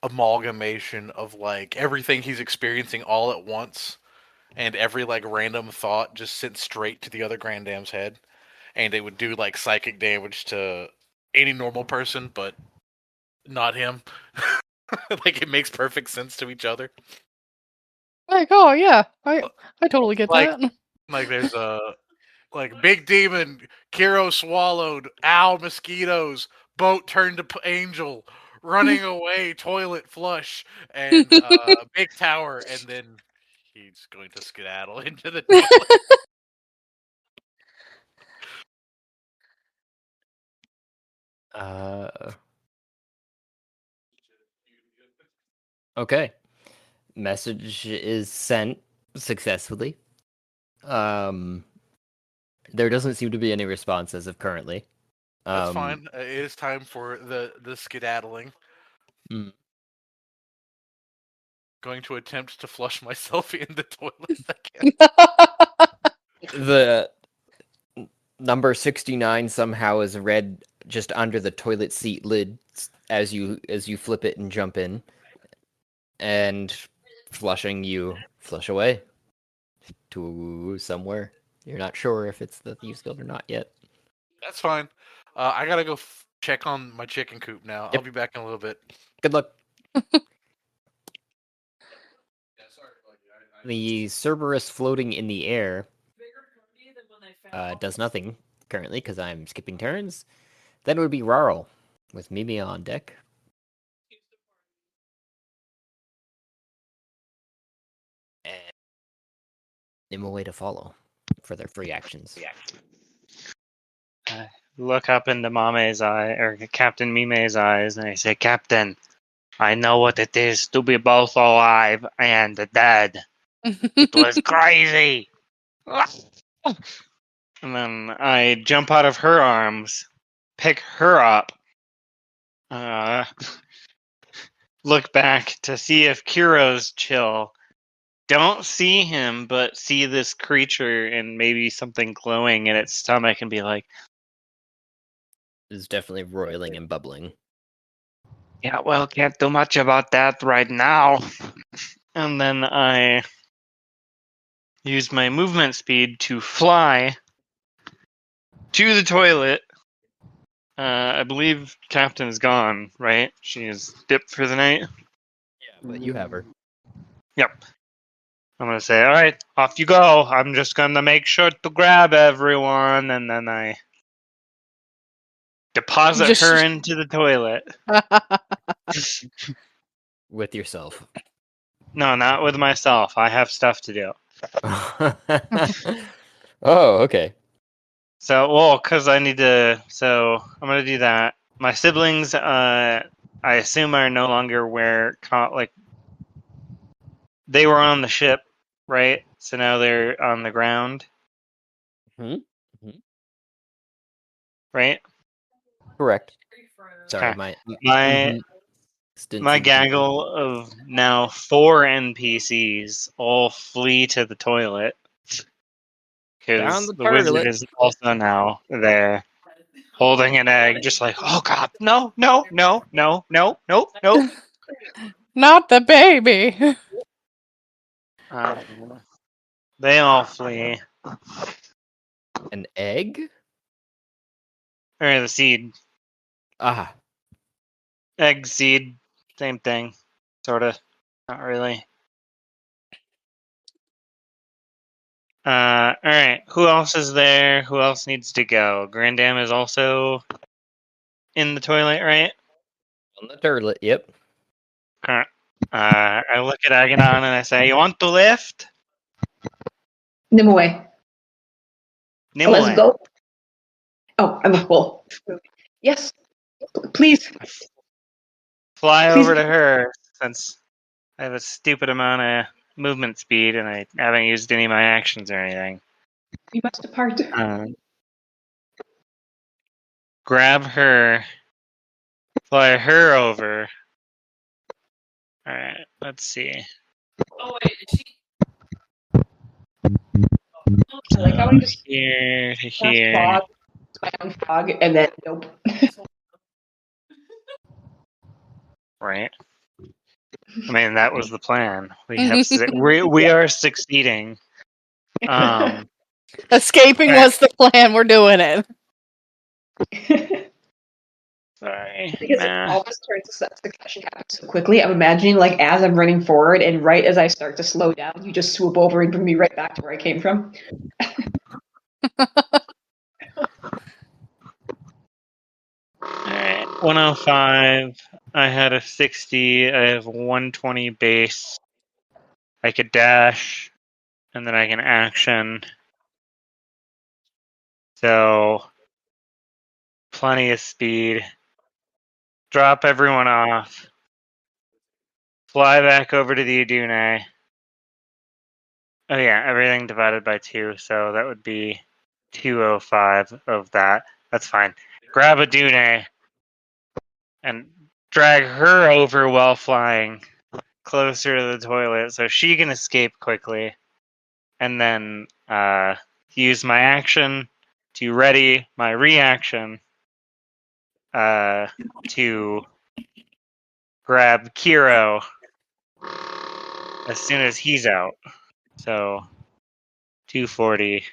E: amalgamation of like everything he's experiencing all at once, and every like random thought just sent straight to the other Grand Dam's head, and it would do like psychic damage to any normal person, but not him. Like it makes perfect sense to each other.
D: Like, oh yeah, I totally get
E: Like,
D: that.
E: like there's a like big demon, Kiro swallowed, owl mosquitoes, boat turned to angel, running away, toilet flush, and big tower, and then he's going to skedaddle into the toilet.
B: Okay. Message is sent successfully. There doesn't seem to be any response as of currently.
E: That's fine. It is time for the skedaddling.
B: Mm.
E: Going to attempt to flush myself in the toilet again.
B: The number 69 somehow is read just under the toilet seat lid as you flip it and jump in, and flushing, you flush away to somewhere. You're not sure if it's the thieves guild or not yet.
E: That's fine. I gotta go check on my chicken coop now.
B: Yep.
E: I'll be back in a little bit.
B: Good luck. The Cerberus floating in the air does nothing currently because I'm skipping turns. Then it would be Rarl with Mimi on deck. And Nim away to follow for their free actions.
H: Look up into Mame's eye, or Captain Mime's eyes, and I say, Captain, I know what it is to be both alive and dead. It was crazy. And then I jump out of her arms, pick her up, look back to see if Kiro's chill. Don't see him, but see this creature and maybe something glowing in its stomach and be like,
B: It's definitely roiling and bubbling.
H: yeah, well, can't do much about that right now. And then I use my movement speed to fly to the toilet. I believe Captain's gone, right? She's dipped for the night.
B: Yeah, but you have her.
H: Yep. I'm going to say, all right, off you go. I'm just going to make sure to grab everyone. And then I deposit her into the toilet.
B: With yourself.
H: No, not with myself. I have stuff to do.
B: Oh, okay.
H: So, well, because I need to. So, I'm going to do that. My siblings, I assume, are no longer where, like, they were on the ship, right? So now they're on the ground. Right?
B: Correct. Sorry,
H: Okay.
B: my
H: My gaggle of now 4 NPCs all flee to the toilet.
A: Down
H: because
A: the
H: the wizard
A: toilet.
H: is also now there, holding an egg, just like, oh god, no, no, no, no, no, no, no.
D: Not the baby.
H: They all flee.
B: An egg?
H: Or the seed.
B: Ah,
H: Egg, seed, same thing. Sorta. Not really. Alright. Who else is there? Who else needs to go? Grandam is also in the toilet, right?
B: on the turlet. Yep.
H: Okay. I look at Aganon and I say, you want to lift?
I: Nimue. Let's
H: Nimue.
I: go. Oh, I'm a fool. Yes, please.
H: Fly
I: Please.
H: over to her, since I have a stupid amount of movement speed and I haven't used any of my actions or anything.
I: We must depart.
H: Grab her, fly her over. Alright, let's see.
J: Oh wait, is she?
I: I like how I just
H: Here to
I: cast
H: here.
I: fog, my own fog, and then nope.
H: Right. I mean, that was the plan. We are succeeding.
D: Escaping
H: Alright.
D: was the plan. We're doing it.
H: Sorry.
I: Because
H: Nah.
I: all this turns to succession happens so quickly. I'm imagining like as I'm running forward, and right as I start to slow down, you just swoop over and bring me right back to where I came from.
H: Alright. 105. I had a 60. I have 120 base. I could dash, and then I can action. So, plenty of speed. Drop everyone off. Fly back over to the Adune. Oh yeah, everything divided by 2, so that would be 205 of that. That's fine. Grab Adune and drag her over while flying closer to the toilet so she can escape quickly. And then use my action to ready my reaction to grab Kiro as soon as he's out. So 240.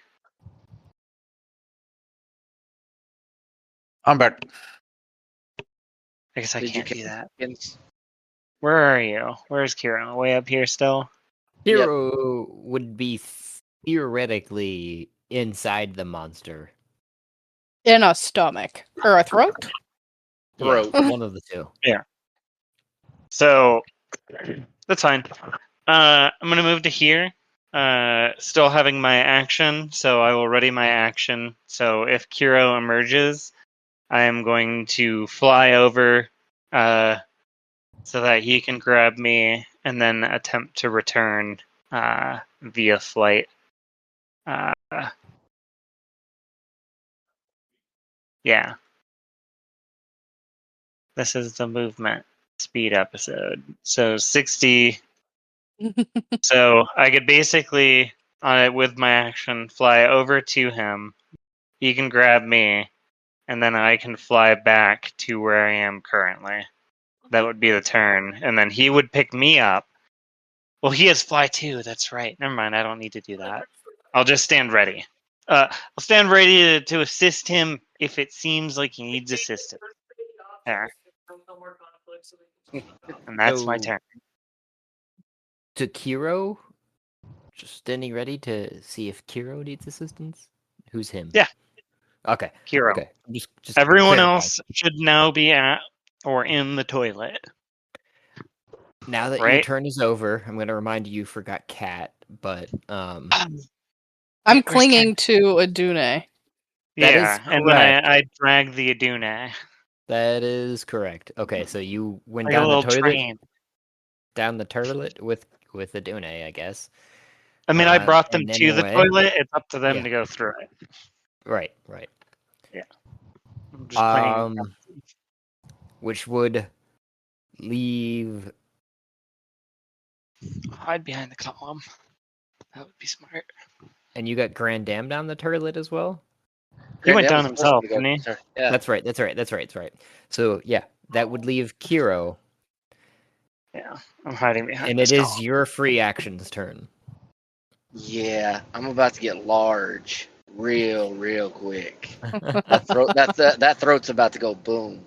E: I'm back.
H: I guess I
F: Did you
H: can't do that.
F: Against-
H: Where are you? Where's Kiro? Way up here still?
F: Yep.
B: Hero would be theoretically inside the monster.
D: In a stomach or a throat.
F: Throat.
B: Yeah, one of the two.
H: So that's fine. I'm gonna move to here. Still having my action, so I will ready my action. So if Kiro emerges, I am going to fly over so that he can grab me and then attempt to return via flight. Yeah. This is the movement speed episode. So 60. So I could basically, with my action, fly over to him. He can grab me, and then I can fly back to where I am currently. That would be the turn. And then he would pick me up. Well, he has fly too. That's right. Never mind. I don't need to do that. I'll just stand ready. I'll stand ready to assist him if it seems like he needs assistance. There. And that's my
B: So-
H: turn.
B: To Kiro, just standing ready to see if Kiro needs assistance. Who's him?
H: Yeah.
B: Okay.
H: Hero.
B: Okay. Just
H: Everyone
B: clarifying.
H: else should now be at or in the toilet.
B: Now that your
H: Right?
B: turn is over, I'm going to remind you forgot Cat, but
D: I'm
H: Where's
D: clinging to Adune.
B: That is
H: Yeah, and then
B: correct.
H: I drag the Adune
B: that is correct. Okay, so you went
H: like a
B: down the
H: little
B: toilet,
H: train.
B: down the toilet with Adune, I guess.
H: I mean, I brought them
B: and then
H: to the
B: away.
H: toilet. It's up to them
B: Yeah.
H: to go through it.
B: Right.
H: I'm just playing.
B: Which would leave
H: Hide behind the column. That would be smart.
B: And you got Grand Dam down the turlet as well?
H: He went
F: Grandam
H: down
F: was the first one
H: himself,
F: to go.
H: didn't he?
F: Sorry. Yeah.
B: That's right. So yeah, that would leave Kiro,
H: Yeah, I'm hiding behind
B: and
H: this
B: it is
H: column.
B: your free action's turn.
F: Yeah, I'm about to get large, real quick. That throat's about to go boom.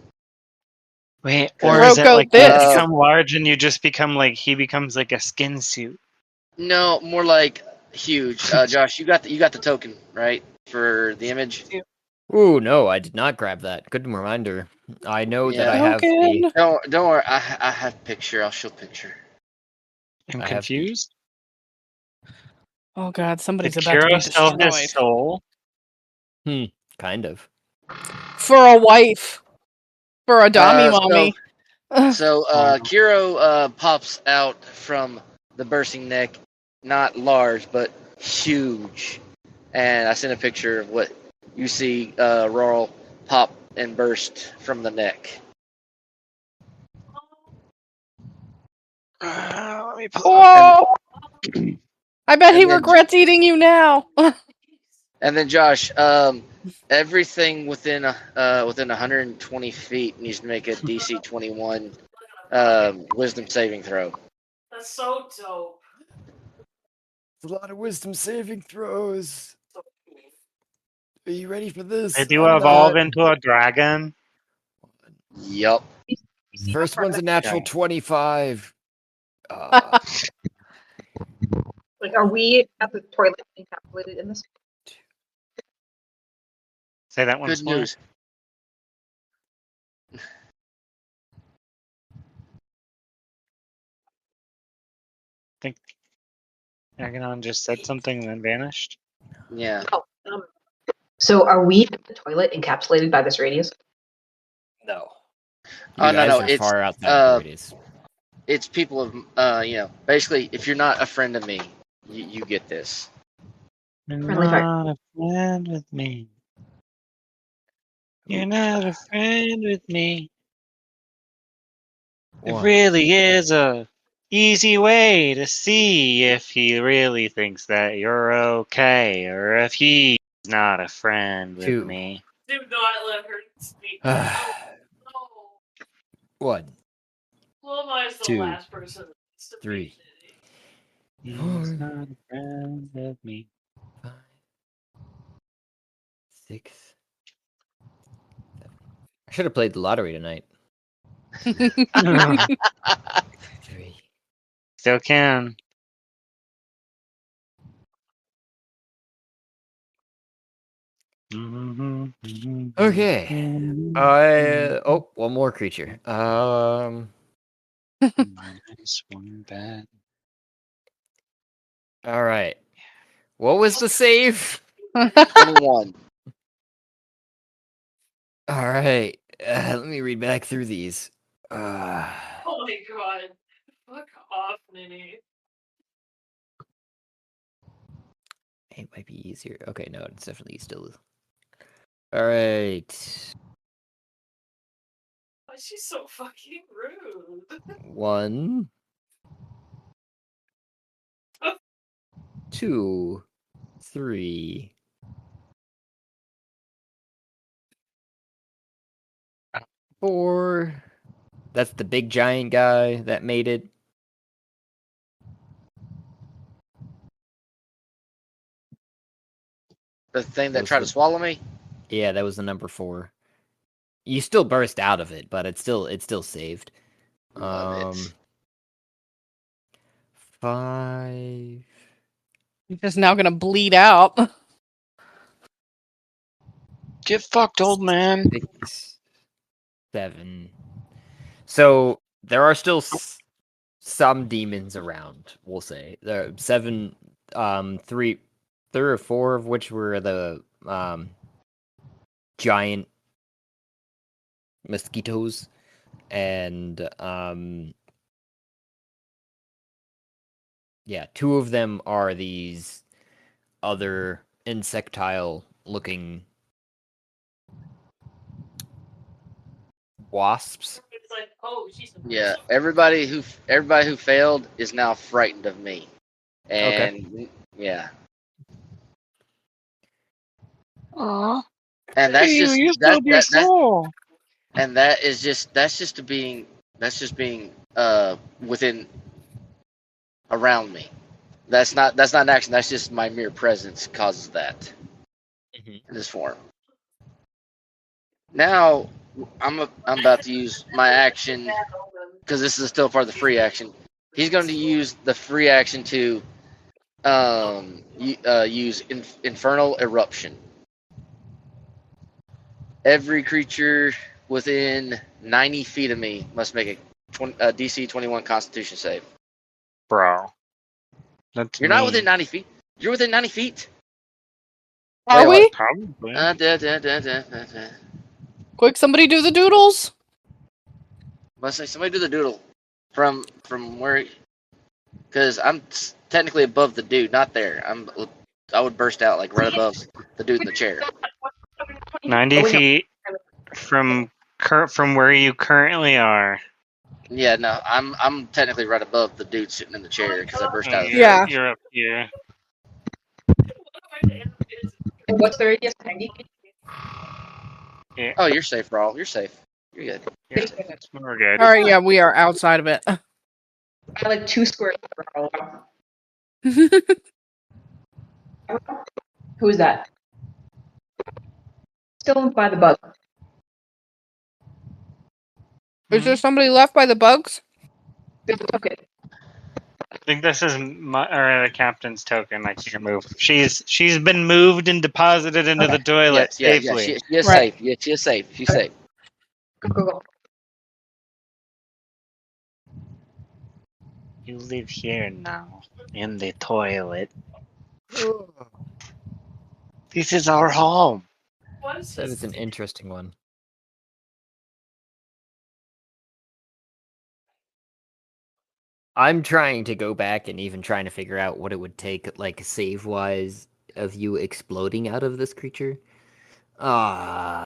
H: Wait,
F: Or
H: or is it
D: Roko
H: like
D: this.
H: you become large and you just become like he becomes like a skin suit?
F: No, more like huge. Josh, you got the token right for the image.
B: Ooh, no, I did not grab that. Good reminder. I know that I
F: Yeah.
B: have a.
D: Token.
F: Don't worry. I have picture. I'll show picture.
H: I'm
B: I have the-
H: confused.
D: Oh god,
H: Did
D: somebody's about to be
H: Kiro sell
D: destroyed.
H: his soul?
B: Kind of.
D: For a wife. For a Dami mommy.
F: So
H: Oh.
F: Kiro pops out from the bursting neck, not large but huge, and I sent a picture of what you see. Roral pop and burst from the neck.
H: Let me pull
D: Whoa! I bet he
F: and then-
D: regrets eating you now.
F: And then Josh, everything within 120 feet needs to make a DC 21 Wisdom saving throw.
J: That's so dope.
B: It's a lot of wisdom saving throws. Are you ready for this?
H: Did you evolve into a dragon?
F: Yup.
B: First one's a natural
H: Okay.
B: 25.
I: Like, are we at the toilet encapsulated in this?
H: Say that once
F: Good
H: more.
F: news.
H: Aganon just said something and then vanished.
F: Yeah.
I: Oh, so are we at the toilet encapsulated by this radius?
B: No.
F: Oh,
B: You
F: no,
B: guys
F: no,
B: are
F: it's,
B: far outside the radius.
F: It's people of basically, if you're not a friend of me, you get this.
H: You're
I: Friendly fire.
H: not a friend with me. You're not a friend with me. It
B: One.
H: really is a easy way to see if he really thinks that you're okay or if he's not a friend with
B: Two.
H: me.
J: Do not let her speak. No.
B: One.
J: Lama's the
B: Two.
J: last person that needs to
B: Three.
H: He's
B: Four.
H: not a friend with me.
B: 5, 6, 7. I should have played the lottery tonight. 3.
H: Still can.
B: Okay. One more creature.
H: Minus one bad.
B: All right. What was the save?
F: 21.
B: All right. Let me read back through these.
J: Oh my god. Fuck off, Nini.
B: It might be easier. Okay, no, it's definitely still. All right.
J: Why is she so fucking rude?
B: 1, 2, 3, 4. That's the big giant guy that made it.
F: The thing that
B: Those
F: tried
B: were-
F: to swallow me.
B: Yeah, that was the number 4. You still burst out of it, but it's still saved.
F: Love it.
B: 5.
D: You're just now gonna bleed out.
H: Get fucked, old man.
B: 6, 7. So there are still some demons around. We'll say there are 7. 3 or 4 of which were the giant mosquitoes, and yeah, 2 of them are these other insectile looking wasps.
J: It's like, oh, she's the
F: Yeah. Everybody who failed is now frightened of me. And yeah.
H: Aw.
F: And that's just
H: you
F: that
H: sold your
F: that that
H: soul.
F: and that's just being within around me. That's not an action. That's just my mere presence causes that
B: Mhm.
F: in this form. Now I'm about to use my action because this is still part of the free action. He's going to use the free action to use infernal eruption. Every creature within 90 feet of me must make a DC 21 Constitution save.
H: Bro. That's
F: You're
H: me.
F: not within 90 feet. You're within 90 feet.
D: Are
F: Wait,
D: we?
H: Probably.
D: Quick, somebody do the doodles.
F: Must say somebody do the doodle from where, because I'm technically above the dude, not there. I would burst out like right above the dude in the chair.
H: 90 feet from where you currently are.
F: Yeah, no, I'm technically right above the dude sitting in the chair because I burst out of the
H: You're,
D: Yeah.
H: you're up here.
I: And what's the radius? 90 feet?
H: Yeah,
F: Oh, you're safe, Rawl. You're safe. You're good.
H: yeah. We're good.
D: All right, yeah, we are outside of it.
I: I like 2 squares per hour. Who is that? Still by the bug.
D: Is there somebody left by the bugs?
I: Okay.
H: I think this is the captain's token. I can't move. She's been moved and deposited into the toilet
F: Yeah.
H: safely.
F: She is
D: Right.
F: safe. Yeah, she is safe. She's safe.
I: Go.
H: You live here now, in the toilet. This is our home.
J: What is
B: That
J: this?
B: is an interesting one. I'm trying to go back and even trying to figure out what it would take, like, save-wise, of you exploding out of this creature. Ah,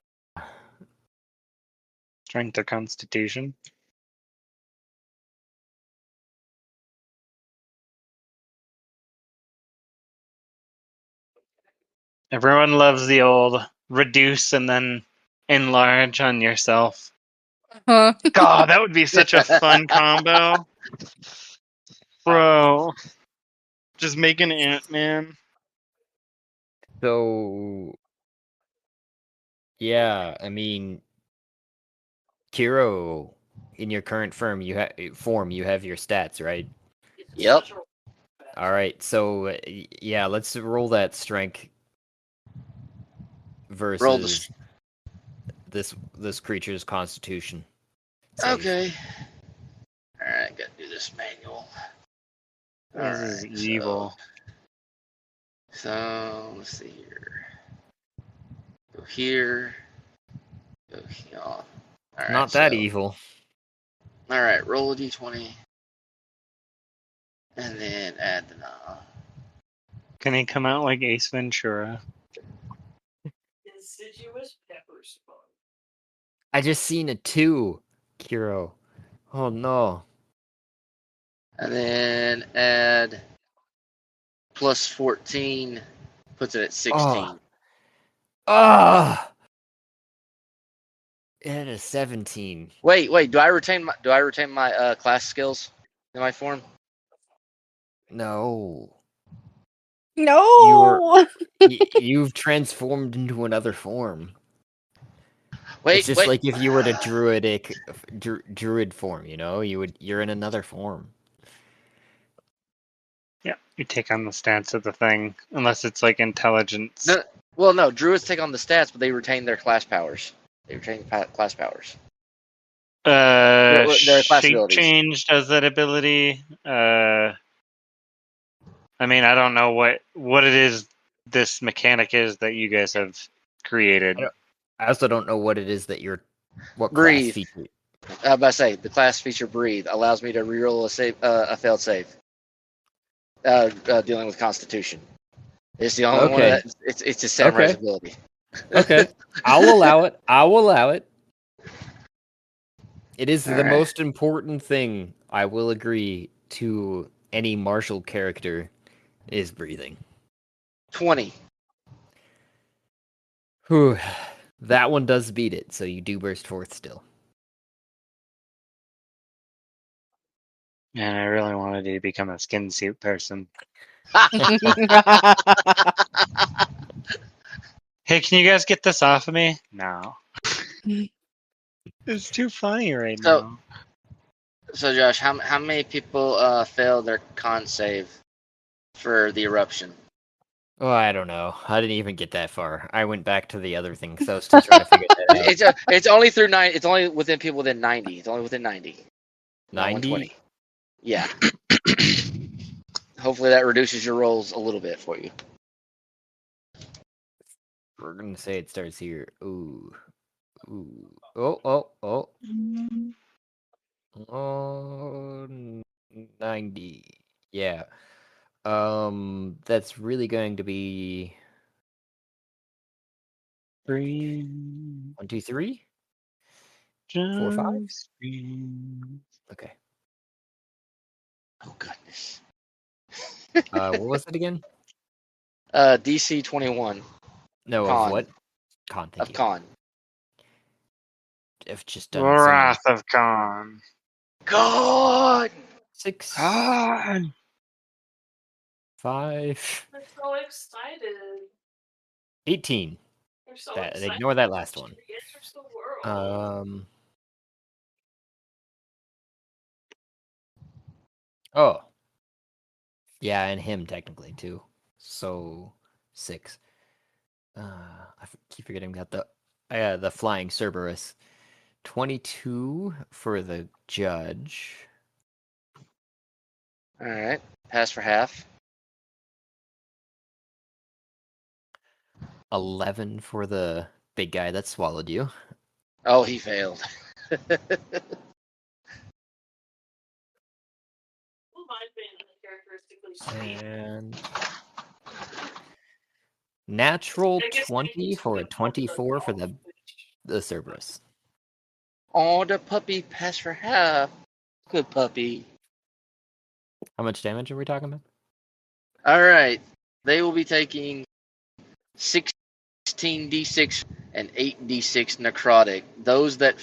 H: Strength or Constitution. Everyone loves the old reduce and then enlarge on yourself.
D: Huh?
H: God, that would be such a fun combo. Bro. Just make an Ant-Man.
B: so... Yeah, I mean... Kiro, in your current form, you have your stats, right?
F: Yep.
B: Alright, so, yeah, let's roll that strength
F: Roll the
B: versus this creature's constitution. save.
F: Okay. Alright, gotta do this manual.
H: This is
F: Alright,
H: evil.
F: So let's see here. Go here. Go here. Alright,
B: Not that
F: so,
B: evil.
F: Alright, roll a d20. And then add the
H: Can he come out like Ace Ventura?
J: Deciduous pepper spawn.
B: I just seen a 2, Kiro. Oh no.
F: and then add plus 14, puts it at 16.
B: Ah! It is 17.
F: Wait, do I retain my class skills in my form?
B: No.
D: No.
B: You've transformed into another form.
F: Wait,
B: It's just like if you were to druid form, you know? You're in another form.
H: Yeah, you take on the stance of the thing, unless it's like intelligence.
F: No, well, no, druids take on the stats, but they retain their class powers. They retain class powers. Their class
H: Shape
F: abilities.
H: change does that ability. I mean, I don't know what it is. This mechanic is that you guys have created.
B: I also don't know what it is that what
F: Breathe.
B: class feature.
F: I was about to say, the class feature breathe allows me to reroll a failed save. Dealing with Constitution. It's the only one
B: Okay.
F: that it's a samurai's
B: Okay.
F: ability.
B: Okay. I'll allow it. It is the
F: Alright.
B: most important thing, I will agree, to any martial character is breathing.
F: 20.
B: Whew. That one does beat it, so you do burst forth still.
H: Man, I really wanted to become a skin suit person. Hey, can you guys get this off of me? No. It's too funny right
F: So-
H: now.
F: So Josh, how many people failed their con save for the eruption?
B: Oh, I don't know. I didn't even get that far. I went back to the other thing because I was still trying to figure that out.
F: It's only through 9. It's only within people within 90. It's only within 90. Not
B: 90?
F: 120. Yeah. Hopefully that reduces your rolls a little bit for you.
B: We're gonna say it starts here. Ooh. Ooh. Oh. Oh, 90. Yeah. That's really going to be
H: 3,
B: 1, 2, 3? 4, 5?
H: just 3.
B: Okay.
F: Oh goodness.
B: What was it again?
F: DC 21
B: No, of
F: Con.
B: what? Con, thank
F: of
B: you.
F: con.
B: I've just done so many.
H: Wrath of Khan.
F: God.
B: 6,
H: Khan!
B: 5,
J: I'm so excited.
B: 18.
J: I'm so
B: That,
J: excited.
B: ignore that last one.
J: to enter the world.
B: Oh. Yeah, and him technically too. So 6. I keep forgetting about the flying Cerberus. 22 for the judge.
F: All right. Pass for half.
B: 11 for the big guy that swallowed you.
F: Oh, he failed.
J: Who might be characteristically sweet?
B: And natural
J: I guess
B: 20 for a 24 for the Cerberus.
F: Oh, the puppy passed for half. Good puppy.
B: How much damage are we talking about?
F: All right. They will be taking 16d6 and 8d6 necrotic. Those that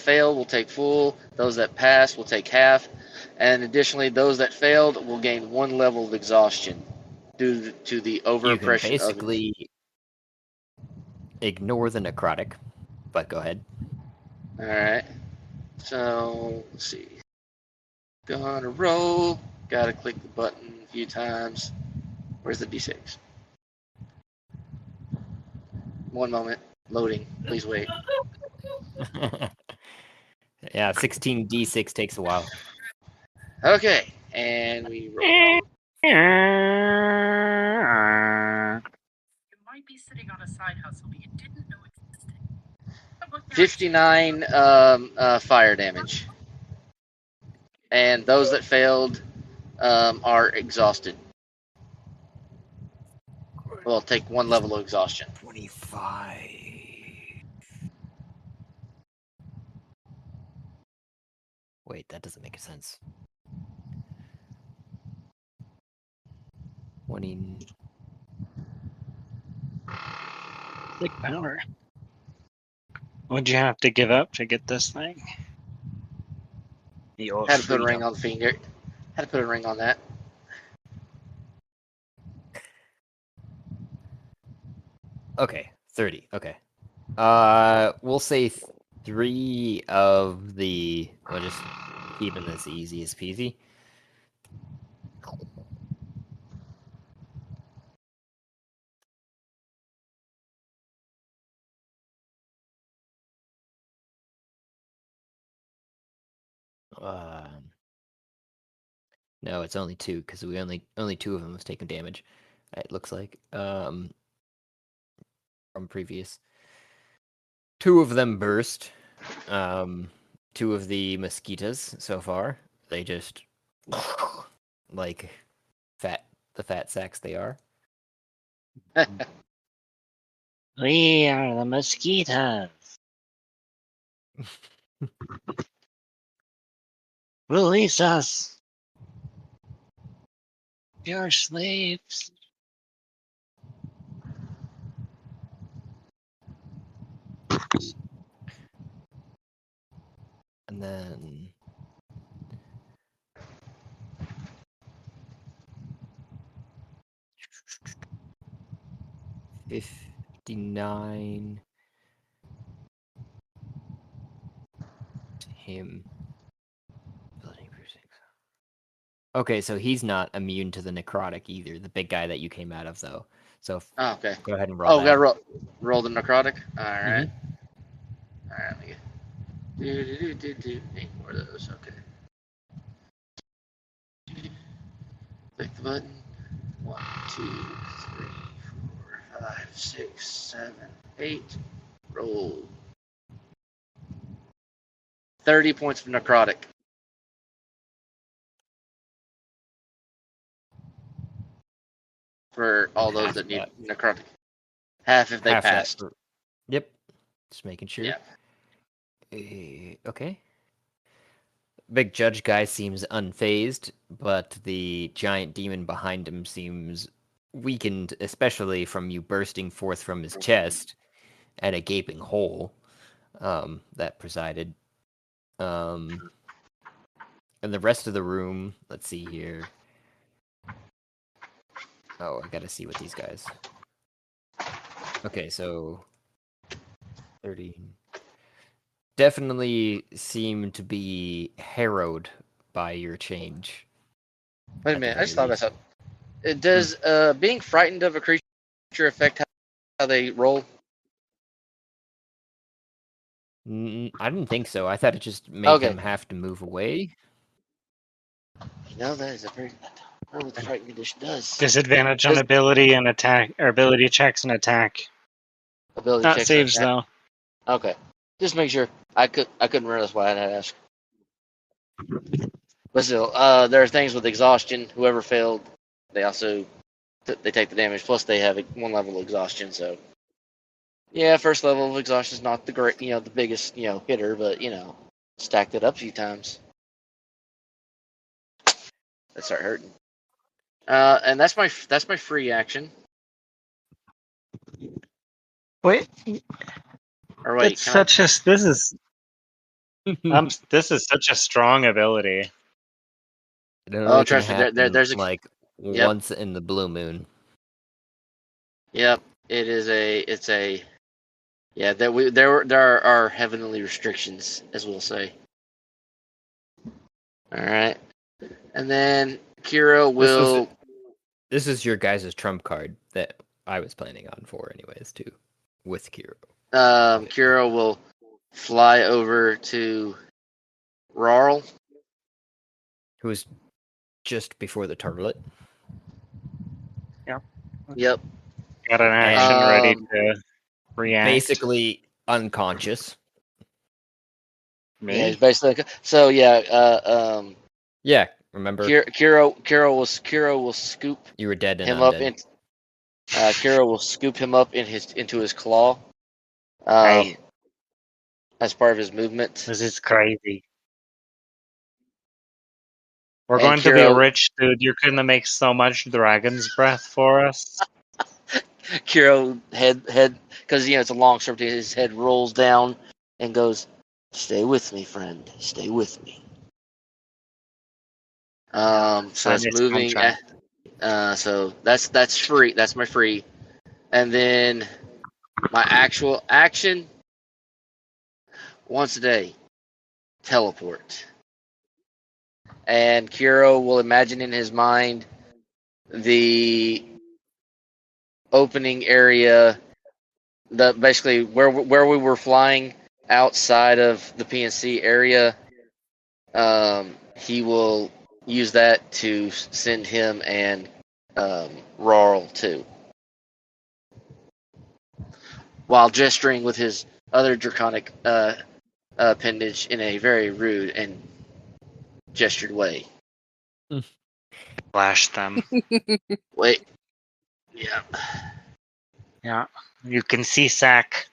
F: fail will take full. Those that pass will take half. And additionally, those that failed will gain 1 level of exhaustion due to the
B: You can
F: overimpression of.
B: basically ignore the necrotic, but go ahead.
F: All right. So let's see. Gonna roll. Gotta click the button a few times. Where's the d6? One moment. Loading. Please wait.
B: Yeah, 16d6 takes a while.
F: Okay. And we roll.
K: You might be sitting on a side hustle you didn't know existed.
F: 59 fire damage. And those that failed are exhausted. Well, take 1 level of exhaustion.
B: 25. Wait, that doesn't make sense. 20.
H: Sick power. What'd you have to give up to get this thing? Your
F: Had to put a ring
H: freedom.
F: on the finger. Had to put a ring on that.
B: Okay, 30. Okay. We'll say 3 of the. We're just keeping this easy as peasy. No, it's only 2 because we only 2 of them was taking damage. It looks like from previous. 2 of them burst. 2 of the mosquitoes so far. They just like the fat sacks they are.
H: We are the mosquitoes. Release us. Your slaves.
B: And then 59 to him. Okay, so he's not immune to the necrotic either. The big guy that you came out of, though. So
F: Oh, okay.
B: go ahead and roll.
F: Oh,
B: that.
F: gotta roll the necrotic. All right. All right. Let me get. 8 more of those. Okay. Click the button. 1, 2, 3, 4, 5, 6, 7, 8. Roll. 30 points of necrotic. For all those
B: Half
F: that
B: of
F: need
B: that.
F: necrotic. Half if they
B: Half that
F: passed.
B: for- Yep. Just making sure.
F: Yeah.
B: Okay. Big judge guy seems unfazed, but the giant demon behind him seems weakened, especially from you bursting forth from his chest at a gaping hole that presided. And the rest of the room, let's see here. Oh, I gotta see what these guys. Okay, so 30. Definitely seem to be harrowed by your change.
F: Wait a minute. I just thought of something. Does being frightened of a creature affect how they roll?
B: I didn't think so. I thought it just made them have to move away.
F: No, that is a very. I don't know what the frightened condition does.
H: Disadvantage on ability and attack, or ability checks and attack.
F: Ability
H: Not
F: checks
H: saves
F: and attack.
H: though.
F: Okay, just make sure. I couldn't remember, that's why I had to ask. But still, there are things with exhaustion. Whoever failed, they also they take the damage. Plus, they have 1 level of exhaustion. So, yeah, first level of exhaustion is not the great, the biggest, hitter, but stacked it up a few times. That start hurting. And that's my free action.
H: Wait,
F: Or wait,
H: it's this is this is such a strong ability.
B: It only can
F: trust me,
B: happen
F: there's
B: like once in the blue moon.
F: Yep, it's a. Yeah, there are heavenly restrictions, as we'll say. All right, and then Kiro will.
B: This is your guys' trump card that I was planning on for, anyways, too, with Kiro.
F: Kiro will fly over to Rarl,
B: who's just before the turlet.
F: Yep.
H: Got an action ready to react.
B: Basically unconscious.
H: Me?
F: Yeah, he's basically so. Yeah.
B: Yeah. Remember.
F: Kiro will scoop.
B: You were dead and
F: him
B: undead.
F: up in. Kiro will scoop him up into his claw.
H: Hey.
F: As part of his movement.
H: This is crazy. We're going to be rich, dude. You're gonna make so much dragon's breath for us.
F: Kiro head, because it's a long sword. His head rolls down and goes, "Stay with me, friend. Stay with me." So it's moving. So that's free. That's my free, and then my actual action. Once a day, teleport. And Kiro will imagine in his mind the opening area, basically where we were flying outside of the PNC area. He will use that to send him and Rarl too, while gesturing with his other draconic appendage in a very rude and gestured way.
H: Flash them.
F: Wait. Yeah.
H: Yeah. You can see Sack.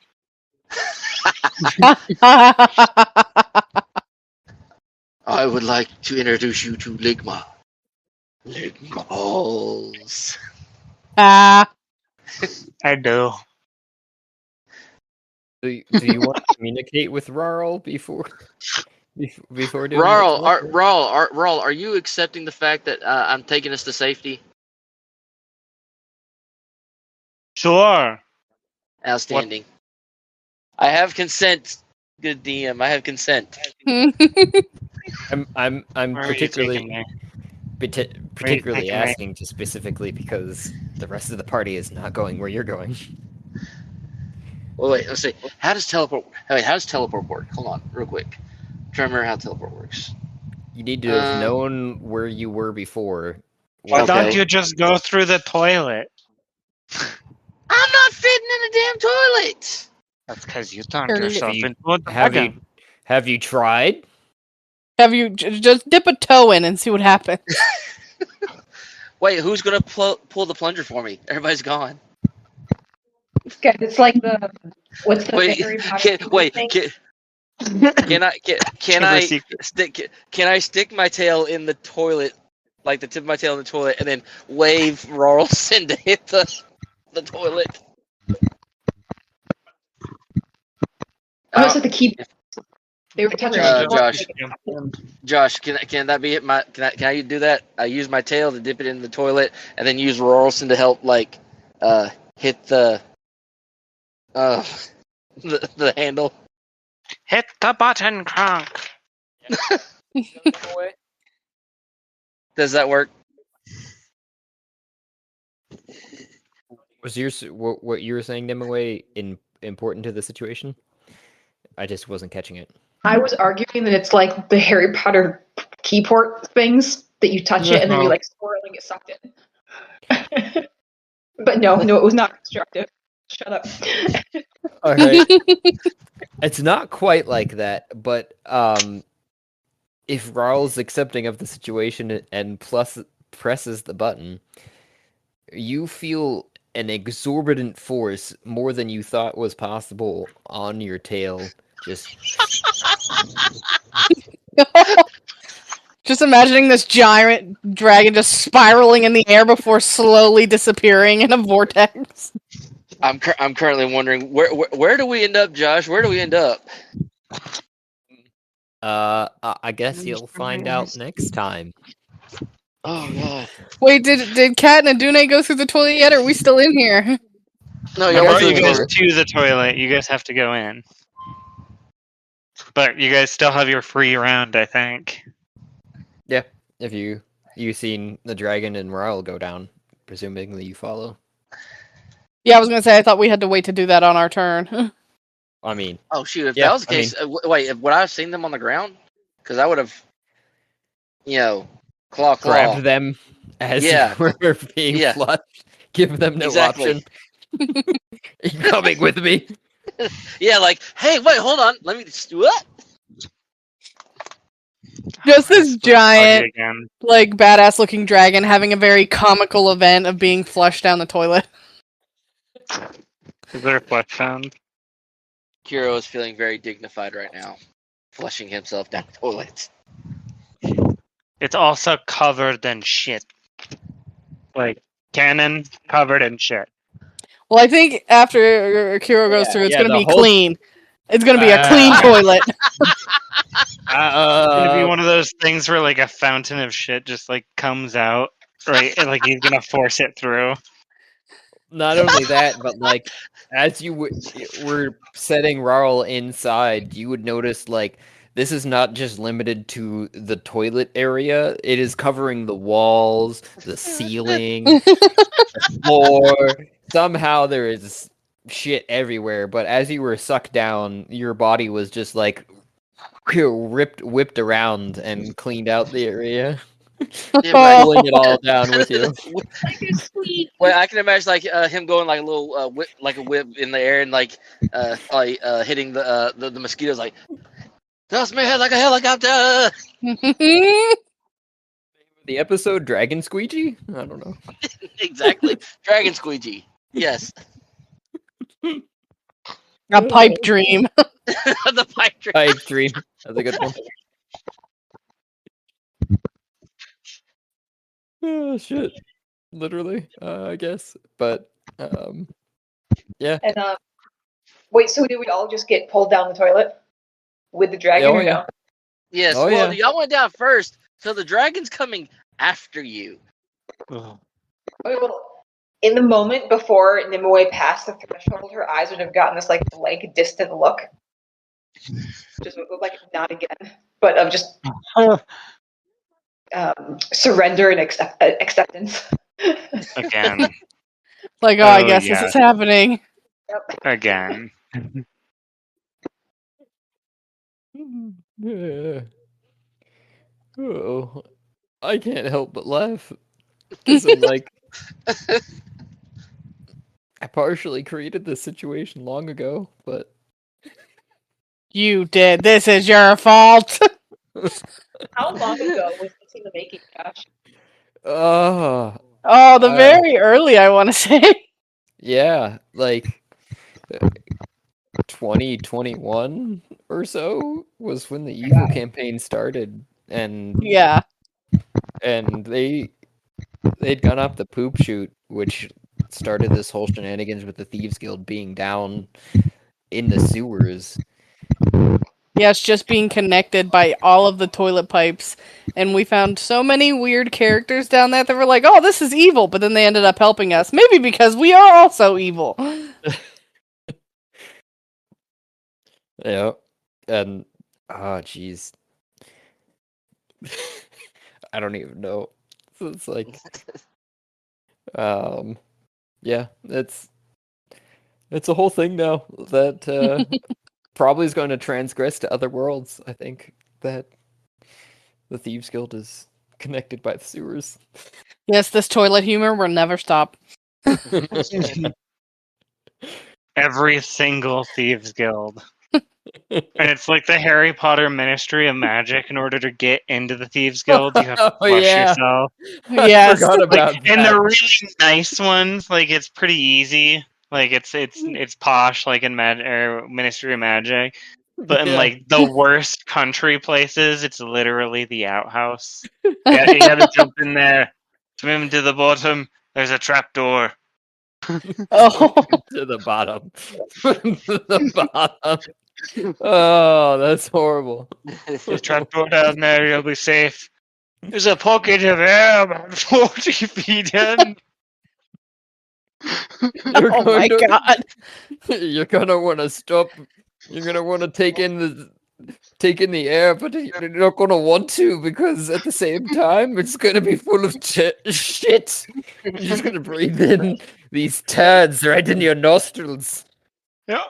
F: I would like to introduce you to Ligma. Ligma balls.
H: I do.
B: Do you want to communicate with Rarl before Before doing the
F: Rawl, are you accepting the fact that I'm taking us to safety?
H: Sure.
F: Outstanding. I have consent. Good DM. I have consent.
B: I'm
H: Where are you taking me?
B: particularly
H: taking me?
B: asking just specifically because the rest of the party is not going where you're going.
F: Well, wait. Let's see. How does teleport work? Hold on, real quick. I'm trying to remember how teleport works.
B: You need to have known where you were before.
H: Why
F: Okay.
H: don't you just go through the toilet?
F: I'm not fitting in a damn toilet.
H: That's because you turned
D: Have
H: yourself
B: you-
H: into a
B: Have
H: dragon.
B: you tried?
D: Have you just dip a toe in and see what happens?
F: Wait, who's gonna pull the plunger for me? Everybody's gone.
I: Okay, it's like the what's the
F: Wait,
I: Harry Potter thing?
F: Can I stick my tail in the toilet, like the tip of my tail in the toilet, and then wave Rorelson to hit the toilet?
I: Oh, it's like the key. They were touching
F: Josh, can that be can I do that? I use my tail to dip it in the toilet, and then use Rorelson to help hit the handle.
H: Hit the button, Kronk.
F: Does that work?
B: Was what you were saying, Nimue, important to the situation? I just wasn't catching it.
I: I was arguing that it's like the Harry Potter keyport things that you touch it and then you like swirl and get sucked in. But no, it was not constructive. Shut up.
B: All right. It's not quite like that, but if Raul's accepting of the situation and presses the button, you feel an exorbitant force more than you thought was possible on your tail.
D: Just imagining this giant dragon just spiraling in the air before slowly disappearing in a vortex.
F: I'm currently wondering where do we end up, Josh? Where do we end up?
B: I guess you'll find out next time.
F: Oh god.
D: Wait, did Kat and Adune go through the toilet yet, or are we still in here?
F: No,
H: I brought you
F: y'all
H: guys to the toilet. You guys have to go in. But you guys still have your free round, I think.
B: Yeah, if you seen the dragon and Raul go down, presumably you follow.
D: Yeah, I was gonna say I thought we had to wait to do that on our turn.
B: I mean,
F: Oh shoot! If that was the case, wait, would I have seen them on the ground? Because I would have, claw.
B: Grabbed them as you were being flushed. Give them no option. Are you coming with me?
F: Yeah, like, hey, wait, hold on. Let me what?
D: Just this giant, like, badass-looking dragon having a very comical event of being flushed down the toilet.
H: Is there a flush sound?
F: Kiro is feeling very dignified right now, flushing himself down the toilet.
H: It's also covered in shit. Like, cannon covered in shit.
D: Well, I think after Kiro goes through, it's going to be clean. It's going to be a clean toilet.
H: It's going to be one of those things where, like, a fountain of shit just, like, comes out, right? And, like, he's going to force it through.
B: Not only that, but, like, as you were setting Raul inside, you would notice, like, this is not just limited to the toilet area. It is covering the walls, the ceiling, the floor. Somehow there is shit everywhere, but as you were sucked down, your body was just, like, whipped around and cleaned out the area. Pulling it all down with you.
F: Well, I can imagine like him going like a little whip, like a whip in the air, and like hitting the mosquitoes, like toss me head like a helicopter.
B: The episode Dragon Squeegee? I don't know.
F: Exactly, Dragon Squeegee. Yes.
D: A pipe dream.
F: The pipe dream.
B: Pipe dream. That's a good one. Oh shit! Literally, I guess. But yeah.
I: And wait, so did we all just get pulled down the toilet with the dragon?
B: Oh,
I: or
B: yeah.
I: no?
F: Yes,
B: Oh,
F: well,
B: yeah.
F: y'all went down first, so the dragon's coming after you.
H: Ugh.
I: Okay, well, in the moment before Nimue passed the threshold, her eyes would have gotten this like blank, distant look. Just like not again, but of just surrender and acceptance.
H: Again.
D: Like, I
H: Oh,
D: guess this is
H: yes.
D: happening.
H: Again.
B: Yeah. Oh, I can't help but laugh. Because I'm like, I partially created this situation long ago, but
D: You did. This is your fault.
I: How long ago was this in the making, Josh?
B: uh,
D: Oh, the
B: uh
D: very early, I want to say.
B: yeah, like 2021 or so was when the evil campaign started, and
D: Yeah.
B: they'd gone up the poop chute, which started this whole shenanigans with the Thieves Guild being down in the sewers.
D: Yeah, it's just being connected by all of the toilet pipes. And we found so many weird characters down there that were like, oh, this is evil. But then they ended up helping us. Maybe because we are also evil.
B: Yeah, and jeez, I don't even know. So it's like, yeah, it's a whole thing now that probably is going to transgress to other worlds. I think that the Thieves Guild is connected by the sewers.
D: Yes, this toilet humor will never stop.
H: Every single Thieves Guild. And it's like the Harry Potter Ministry of Magic. In order to get into the Thieves Guild, you have to
B: Oh
H: flush
B: yeah,
H: yourself.
B: I
D: Yes.
B: forgot about
H: Like, and
B: that.
H: the really nice ones, like it's pretty easy. Like it's posh, like in Ministry of Magic. But in
B: Yeah.
H: like the worst country places, it's literally the outhouse. Yeah, you gotta jump in there, swim to the bottom. There's a trapdoor.
D: Oh.
B: To the bottom. To the bottom. Oh, that's horrible.
H: There's a trapdoor down there. You'll be safe. There's a pocket of air about 40 feet in.
B: You're
D: Oh my
B: going to,
D: god.
B: you're gonna want to stop. You're gonna want to take in the air, but you're not gonna want to because at the same time it's gonna be full of shit. You're just gonna breathe in these turds right in your nostrils.
H: Yeah.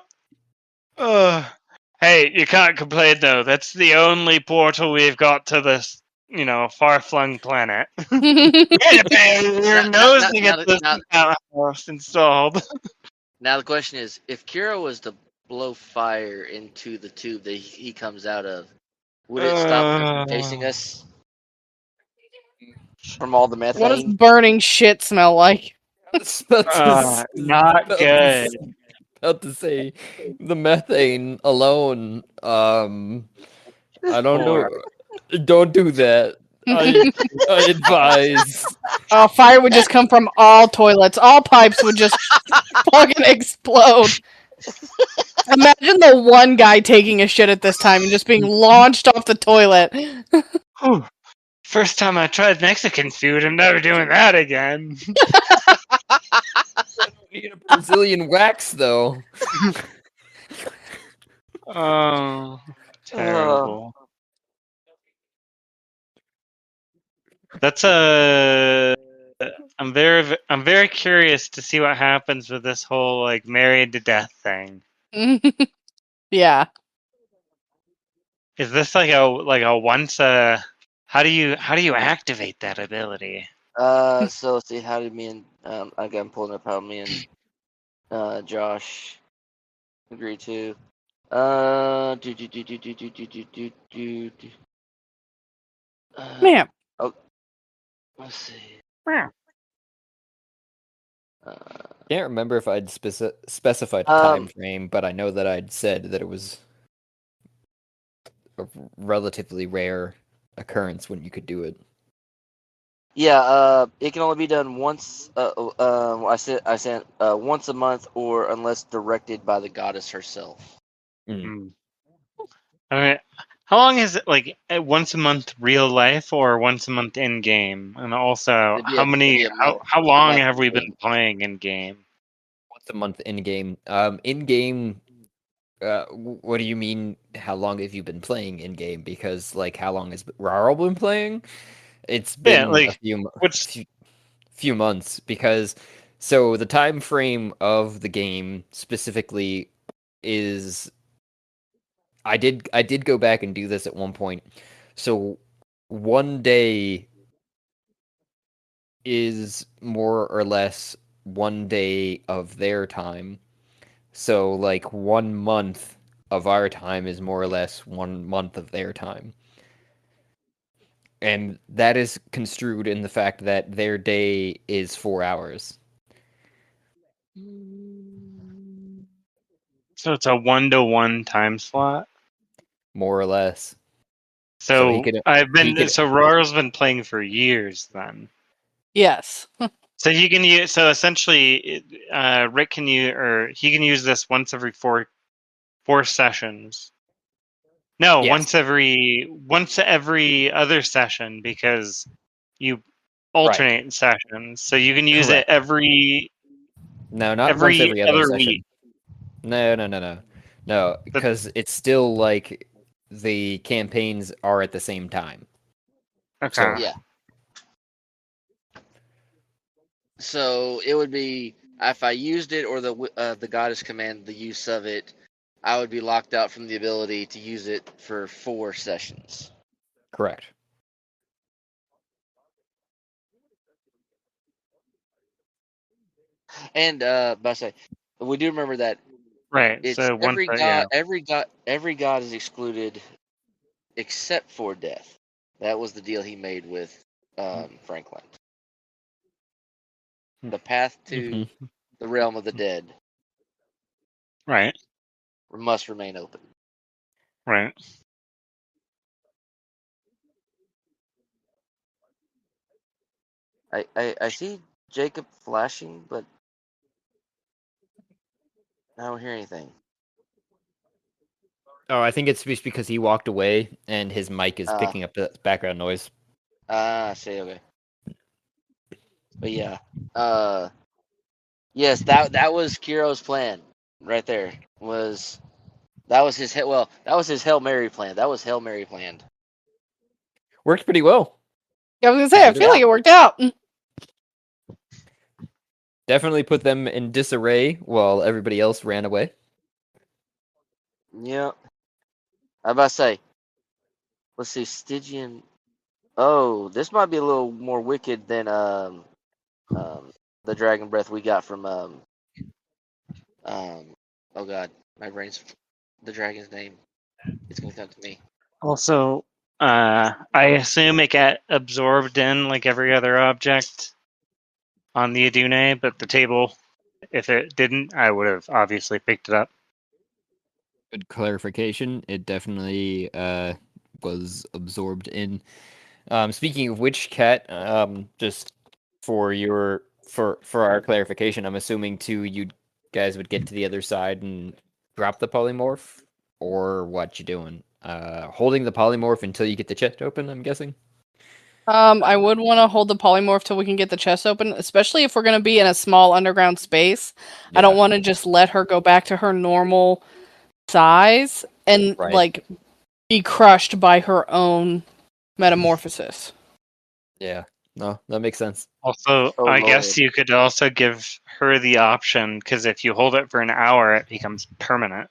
H: Hey, you can't complain though. That's the only portal we've got to this, far-flung planet. We had to pay your nose to get this outhouse installed.
F: Now the question is, if Kira was to blow fire into the tube that he comes out of, would it stop him from chasing us from all the
D: What does
F: methane?
D: burning shit smell like?
H: Not good.
B: About to say the methane alone. I don't know. Don't do that. I advise.
D: Oh, fire would just come from all toilets. All pipes would just fucking explode. Imagine the one guy taking a shit at this time and just being launched off the toilet.
H: Whew. First time I tried Mexican food, I'm never doing that again.
B: Need a Brazilian wax though.
H: Oh, terrible. That's I'm very curious to see what happens with this whole like married to death thing.
D: Yeah.
H: Is this like a once a how do you activate that ability?
F: So let's see, how did me and I'm pulling up how me and Josh agree to.
D: Man.
F: Oh, let's see.
B: Can't remember if I'd specified a time frame, but I know that I'd said that it was a relatively rare occurrence when you could do it.
F: Yeah, it can only be done once. I said once a month, or unless directed by the goddess herself.
H: I mean, How long is it? Like once a month, real life, or once a month in game? And also,
F: It'd be
H: how
F: a, it'd
H: many?
F: be a month.
H: How long
F: month
H: have we
F: in
H: been
F: game.
H: playing in game?
B: Once a month in game. In game. What do you mean? How long have you been playing in game? Because like, how long has Rarl been playing? It's
H: Yeah,
B: been a
H: like what's
B: few months because so the time frame of the game specifically is I did go back and do this at one point. So one day is more or less one day of their time. So like 1 month of our time is more or less 1 month of their time. And that is construed in the fact that their day is 4 hours.
H: so it's a 1-to-1 time slot.
B: More or less.
H: So
B: he could
H: so Ror's been playing for years then.
D: Yes.
H: So he can use so essentially, Rick can use or he can use this once every four sessions. No,
B: Yes.
H: once every other session because you alternate sessions. So you can use it
B: Correct.
H: every
B: No, not once every other session.
H: week.
B: No, because it's still like the campaigns are at the same time.
H: Okay.
B: So,
F: Yeah. So it would be if I used it or the goddess commanded the use of it, I would be locked out from the ability to use it for 4 sessions.
B: correct.
F: And but I say, we do remember that
H: Right.
F: it's
H: So one
F: every god is excluded except for death. That was the deal he made with Franklin. The path to the realm of the dead
H: Right.
F: must remain open.
H: Right.
F: I see Jacob flashing, but I don't hear anything.
B: Oh, I think it's just because he walked away and his mic is
F: Ah.
B: picking up the background noise.
F: I see. Okay. But yeah, yes, that was Kiro's plan right there. That was his Hail Mary plan. That was Hail Mary planned.
B: Worked pretty well.
D: Yeah, I was gonna say, I feel like it worked out.
B: Definitely put them in disarray while everybody else ran away.
F: Yeah. I about to say, let's see, Stygian. Oh, this might be a little more wicked than the dragon breath we got from oh god, my brain's the dragon's name. It's gonna come to me.
H: Also, I assume it got absorbed in like every other object on the Adune, but the table, if it didn't, I would have obviously picked it up.
B: Good clarification. It definitely was absorbed in. Speaking of which, Kat, just for our clarification, I'm assuming too you guys would get to the other side and drop the polymorph, or what you doing? Holding the polymorph until you get the chest open, I'm guessing.
D: I would want to hold the polymorph till we can get the chest open, especially if we're going to be in a small underground space. I don't want to just let her go back to her normal size and like be crushed by her own metamorphosis.
B: Yeah, no, that makes sense.
H: Also, I guess you could also give her the option because if you hold it for an hour, it becomes permanent.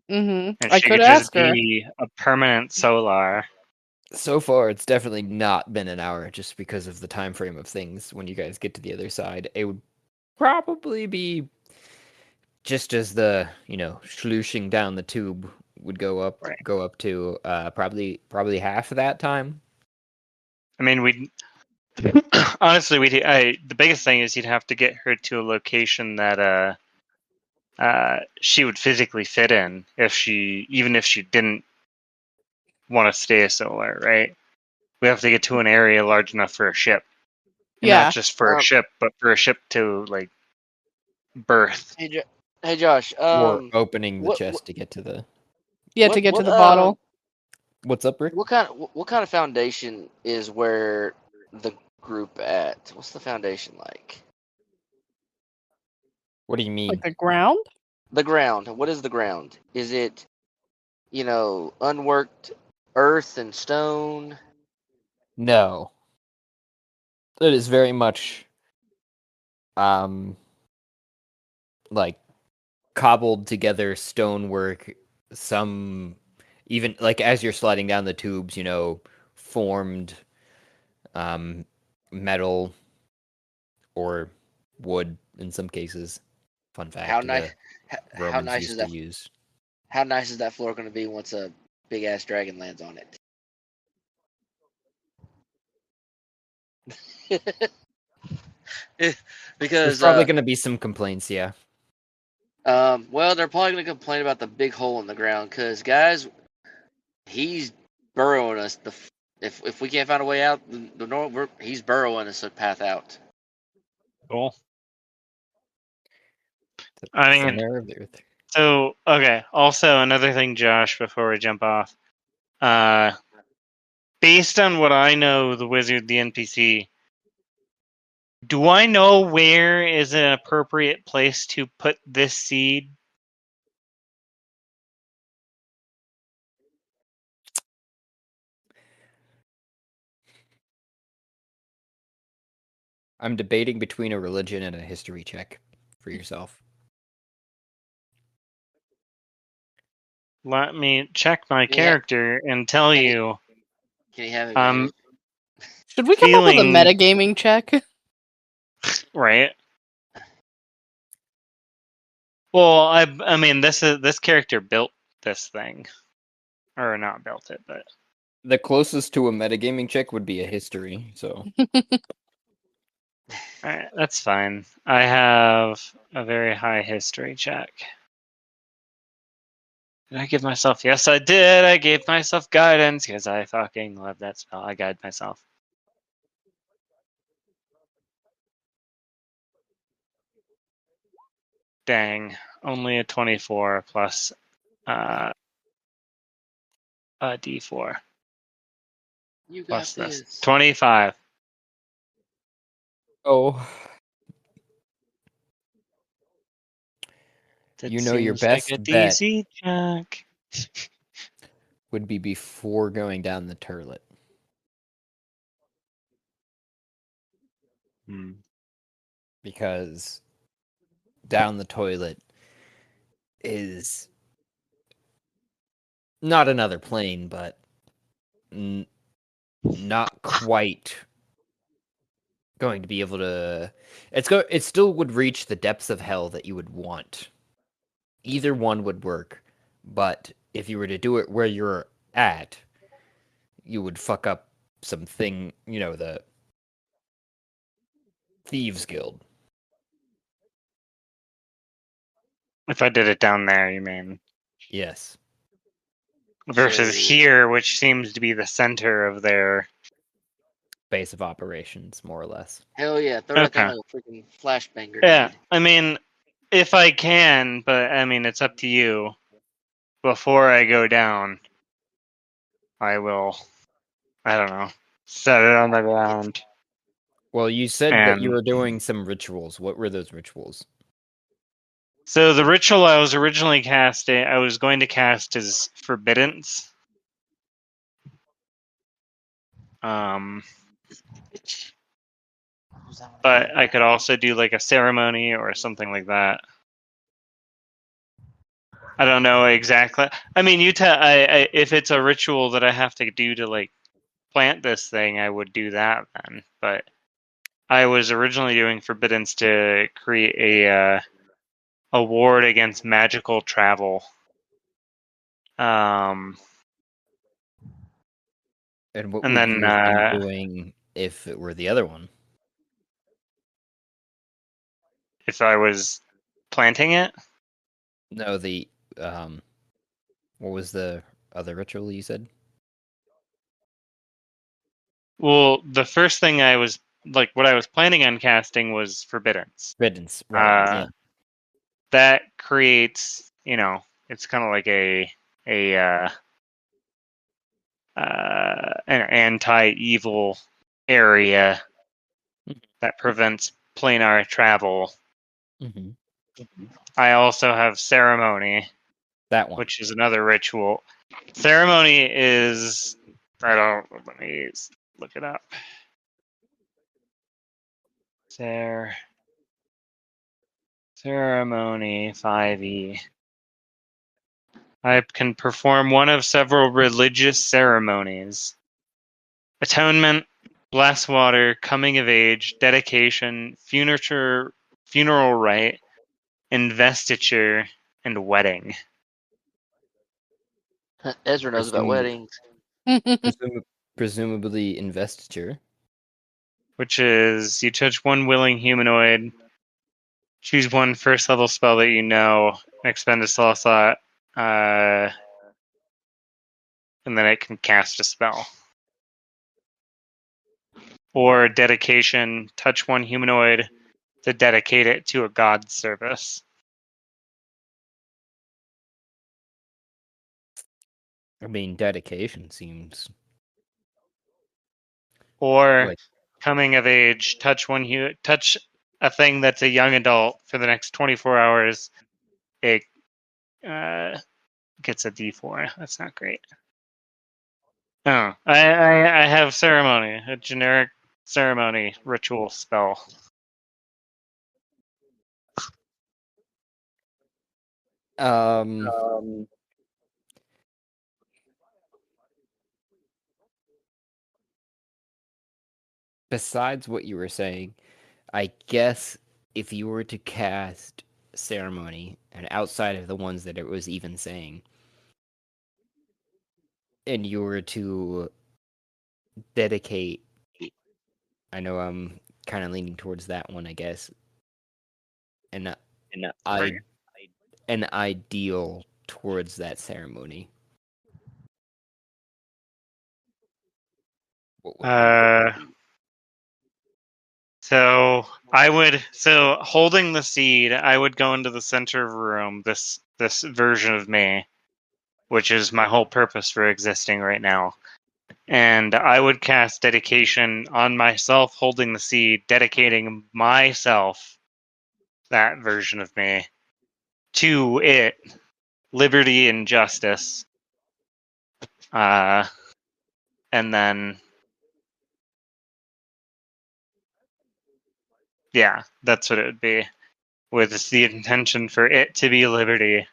D: Mm-hmm.
H: And
D: I
H: she
D: could
H: just
D: ask her.
H: be a permanent solar.
B: So far, it's definitely not been an hour, just because of the time frame of things. When you guys get to the other side, it would probably be just as the slooshing down the tube would go up to probably half of that time.
H: I mean, we honestly the biggest thing is you'd have to get her to a location that she would physically fit in even if she didn't want to stay a solar, right? We have to get to an area large enough for a ship. And not just for a ship, but for a ship to like birth.
F: Hey Josh,
B: or opening the chest to get to the
D: to get to the bottle.
B: What's up, Rick?
F: What kind of foundation is where the group at? What's the foundation like?
B: What do you mean?
D: Like the ground?
F: The ground. What is the ground? Is it, unworked earth and stone?
B: No. It is very much like cobbled together stonework, some even like as you're sliding down the tubes, formed metal or wood in some cases. Fun
F: How
B: fact,
F: nice?
B: the
F: How
B: Romans
F: nice is
B: used to
F: that?
B: use.
F: How nice is that floor going to be once a big ass dragon lands on it?
B: There's
F: Because
B: probably going to be some complaints, yeah.
F: well, they're probably going to complain about the big hole in the ground. Because guys, he's burrowing us. If we can't find a way out, he's burrowing us a path out.
H: Cool.
B: The
H: I mean,
B: center of the earth.
H: so okay. Also, another thing, Josh, before we jump off, based on what I know, the wizard, the NPC, do I know where is an appropriate place to put this seed?
B: I'm debating between a religion and a history check for yourself.
H: Let me check my
F: Can you ha-
H: character and tell
F: can
H: you.
F: Can you have
H: I'm
F: advantage?
D: Should we come up with a
H: feeling
D: metagaming check?
H: right. Well, I mean, this character built this thing, or not built it, but
B: The closest to a metagaming check would be a history, so
H: alright, that's fine. I have a very high history check. Did I give myself? Yes, I did. I gave myself guidance because I fucking love that spell. I guide myself. Dang, only a 24 plus a D4
F: You got
H: plus this
F: this.
H: 25.
B: oh,
H: That
B: your
H: seems like
B: best
H: a
B: bet
H: DC check.
B: would be before going down the turlet.
H: Hmm.
B: Because down the toilet is not another plane, but not quite going to be able to. It still would reach the depths of hell that you would want. Either one would work, but if you were to do it where you're at, you would fuck up something. The Thieves Guild.
H: If I did it down there, you mean?
B: Yes.
H: Versus
F: So-
H: here, which seems to be the center of their.
B: Base of operations, more or less.
F: Hell yeah, throw that thing
H: Okay.
F: like a freaking flashbang
H: Yeah,
F: grenade.
H: I mean, if I can, but I mean, it's up to you. Before I go down, I will, I don't know, set it on the ground.
B: Well, you said that you
H: And
B: were doing some rituals. What were those rituals?
H: so the ritual I was originally casting, I was going to cast is Forbiddance. But I could also do like a ceremony or something like that. I don't know exactly. I mean, if it's a ritual that I have to do to like plant this thing, I would do that then. But I was originally doing Forbiddance to create a ward against magical travel.
B: And what
H: And
B: would
H: then
B: you have been doing if it were the other one?
H: if I was planting it,
B: No, what was the other ritual you said?
H: well, the first thing I was like, what I was planning on casting was Forbiddance.
B: Riddance, right? Yeah.
H: That creates, it's kind of like a an anti-evil area that prevents planar travel.
B: Mm-hmm.
H: I also have ceremony,
B: That one.
H: which is another ritual. Ceremony is let me look it up. Ceremony 5e. I can perform one of several religious ceremonies. Atonement, bless water, coming of age, dedication, funeral rite, investiture, and wedding.
F: Ezra knows about weddings.
B: Presumably investiture.
H: Which is you touch one willing humanoid, choose one first level spell that you know, expend a spell slot, and then it can cast a spell. Or dedication, touch one humanoid to dedicate it to a god's service.
B: I mean, dedication seems
H: Or
B: like
H: coming of age, touch a thing that's a young adult for the next 24 hours. It gets a D4. That's not great. Oh, I have ceremony, a generic ceremony ritual spell.
B: Besides what you were saying, I guess if you were to cast ceremony and outside of the ones that it was even saying, and you were to dedicate, I know I'm kind of leaning towards that one, I guess, and an ideal towards that ceremony. What would it be?
H: So holding the seed, I would go into the center of the room, this version of me, which is my whole purpose for existing right now. And I would cast dedication on myself holding the seed, dedicating myself, that version of me, to it, liberty and justice. And then yeah, that's what it would be. With the intention for it to be liberty,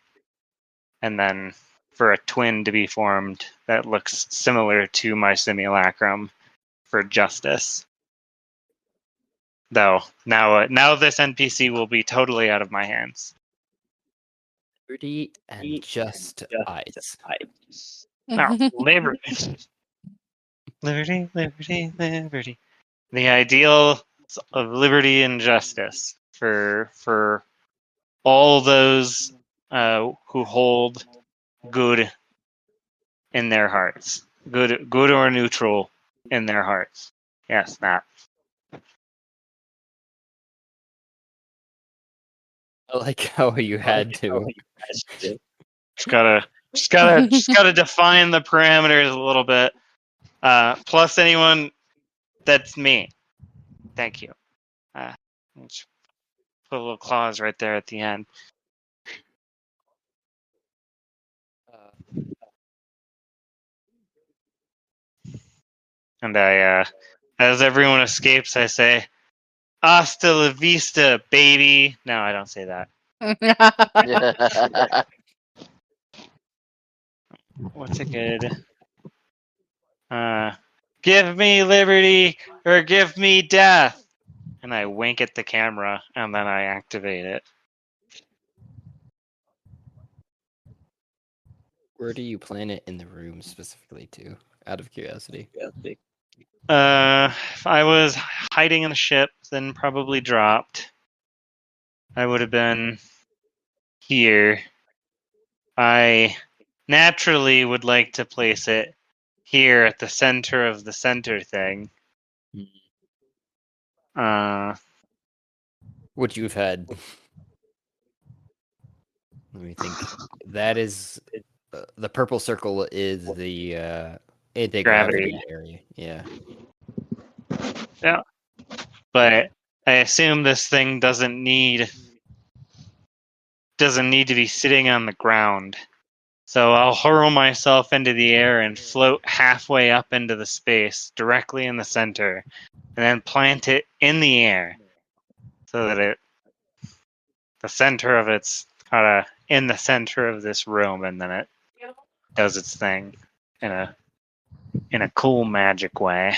H: and then for a twin to be formed that looks similar to my simulacrum for justice. Though now this NPC will be totally out of my hands.
B: Liberty and just eyes.
H: Now, liberty, liberty, liberty, liberty. The ideal of liberty and justice for all those who hold good in their hearts, good or neutral in their hearts. Yes, that.
B: I like how you had to.
H: Just gotta define the parameters a little bit. Plus anyone that's me. Thank you. Let's put a little clause right there at the end. And I, as everyone escapes, I say, "Hasta la vista, baby." No, I don't say that. What's a good? Give me liberty or give me death. And I wink at the camera and then I activate it.
B: Where do you plan it in the room specifically to? Out of curiosity.
H: If I was hiding in a ship, then probably dropped. I would have been here. I naturally would like to place it here at the center of the center thing.
B: What you've had. Let me think. That is the purple circle is the
H: Gravity.
B: area. Yeah.
H: Yeah. But I assume this thing doesn't need to be sitting on the ground. So I'll hurl myself into the air and float halfway up into the space, directly in the center, and then plant it in the air, so that the center of it's kind of in the center of this room, and then it does its thing in a cool magic way.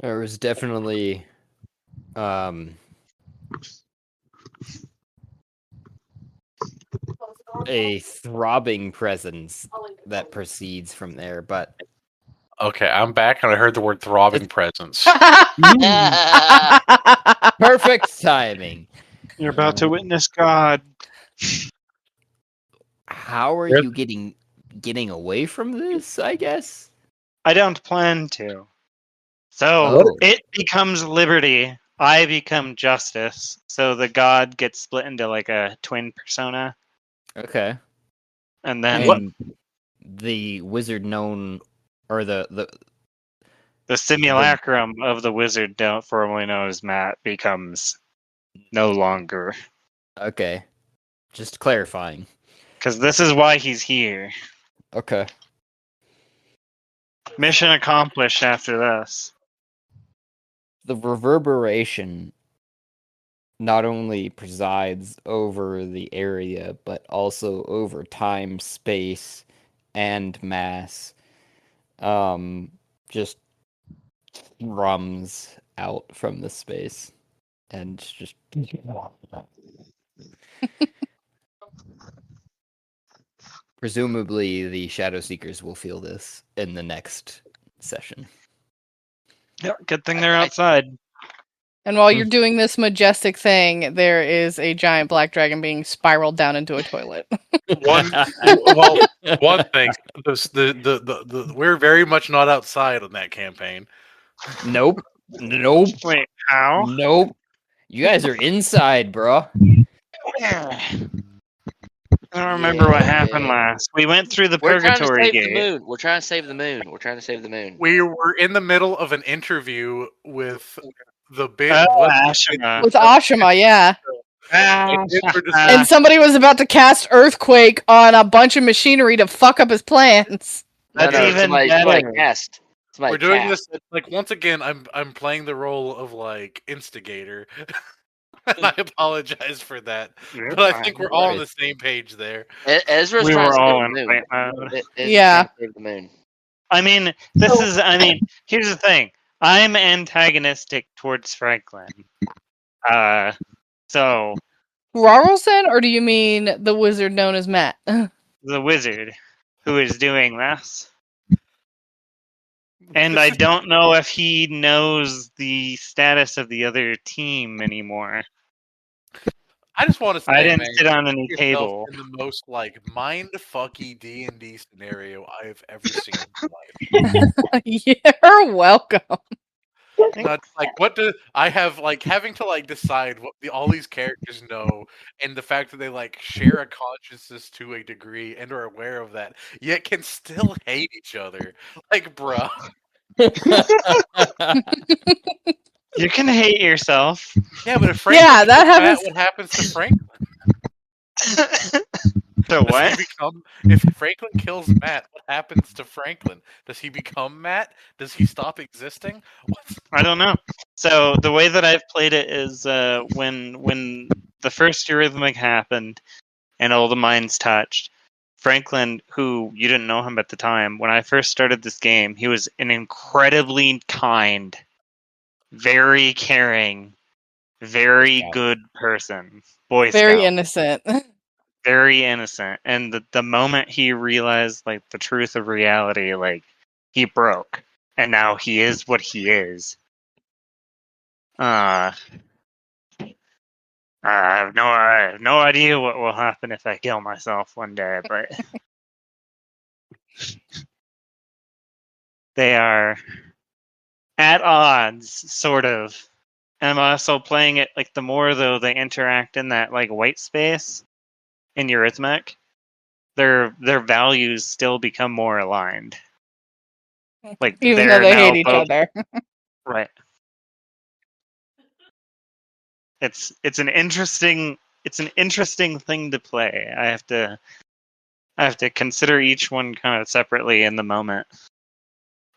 B: There was definitely a throbbing presence that proceeds from there, but
G: Okay, I'm back, and I heard the word throbbing presence.
B: perfect timing.
H: You're about to witness God.
B: How are
H: Yep.
B: you getting away from this, I guess?
H: I don't plan to. So
B: Oh.
H: it becomes liberty. I become justice. So the god gets split into like a twin persona,
B: Okay.
H: and then
B: And the wizard known or the
H: the simulacrum of the wizard, formerly known as Matt, becomes no longer.
B: okay. Just clarifying.
H: Because this is why he's here.
B: Okay.
H: Mission accomplished after this.
B: The reverberation not only presides over the area, but also over time, space, and mass. Just thrums out from the space and just presumably the Shadow Seekers will feel this in the next session.
H: Yep, good thing they're outside.
D: And while you're doing this majestic thing, there is a giant black dragon being spiraled down into a toilet.
G: One thing, we're very much not outside on that campaign.
B: Nope.
H: Wait, how?
B: Nope. You guys are inside, bro.
H: I don't remember what happened last. We went through the
F: We're trying to
H: purgatory
F: save
H: gate.
F: the moon. We're trying to save the moon. We're trying to save the moon.
G: We were in the middle of an interview with the bit.
H: Ashima.
D: With Ashima, yeah. And somebody was about to cast Earthquake on a bunch of machinery to fuck up his plans.
H: That's
F: no,
H: even
F: somebody
H: better.
F: cast. Somebody
G: We're doing
F: cast.
G: this like once again. I'm playing the role of like instigator, and I apologize for that.
H: You're
G: But I
H: fine.
G: think we're all on the same page there.
F: Ezra's
H: We
F: trying
H: were
F: to
H: all
F: save
H: in
F: the moon.
H: fight mode.
F: Ezra's
D: Yeah.
F: trying to save the moon.
H: I mean, here's the thing. I'm antagonistic towards Franklin. So
D: Rarlson, or do you mean the wizard known as Matt?
H: the wizard who is doing this. And I don't know if he knows the status of the other team anymore.
G: I just want to say,
H: I didn't
G: man,
H: sit on any
G: you put yourself
H: table.
G: in the most like mind-fucky D&D scenario I have ever seen in my life.
D: You're welcome.
G: Not like what do I have like having to like decide what all these characters know, and the fact that they like share a consciousness to a degree and are aware of that, yet can still hate each other. Like, bruh.
H: You can hate yourself.
G: Yeah, but if Franklin
D: Yeah, that
G: kills Matt,
D: happens.
G: what happens to Franklin?
H: So
G: Does
H: what?
G: he become? If Franklin kills Matt, what happens to Franklin? Does he become Matt? Does he stop existing?
H: I don't know. So the way that I've played it is when the first Eurythmic happened and all the minds touched, Franklin, who you didn't know him at the time, when I first started this game, he was an incredibly kind, very caring, very good person. Boy
D: Very
H: Scout.
D: innocent.
H: Very innocent. And the moment he realized like the truth of reality, like he broke. And now he is what he is. I have no idea what will happen if I kill myself one day, but they are at odds, sort of. And I'm also playing it like the more though they interact in that like white space in Eurythmic, their values still become more aligned. Like
D: Even though
H: they're
D: they
H: now
D: hate each
H: both
D: other.
H: right. It's an interesting thing to play. I have to consider each one kind of separately in the moment.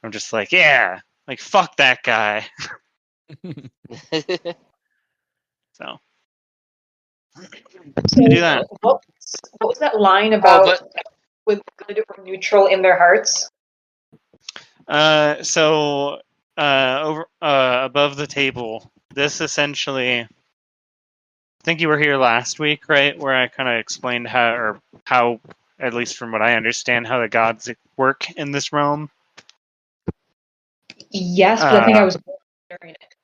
H: I'm just like, yeah, like fuck that guy. So
I: So,
H: do that.
I: what was that line
F: Oh,
I: about
F: but
I: with good or neutral in their hearts?
H: So over above the table, this essentially, I think you were here last week, right? Where I kind of explained how, at least from what I understand, how the gods work in this realm.
I: Yes, but I think I was during it.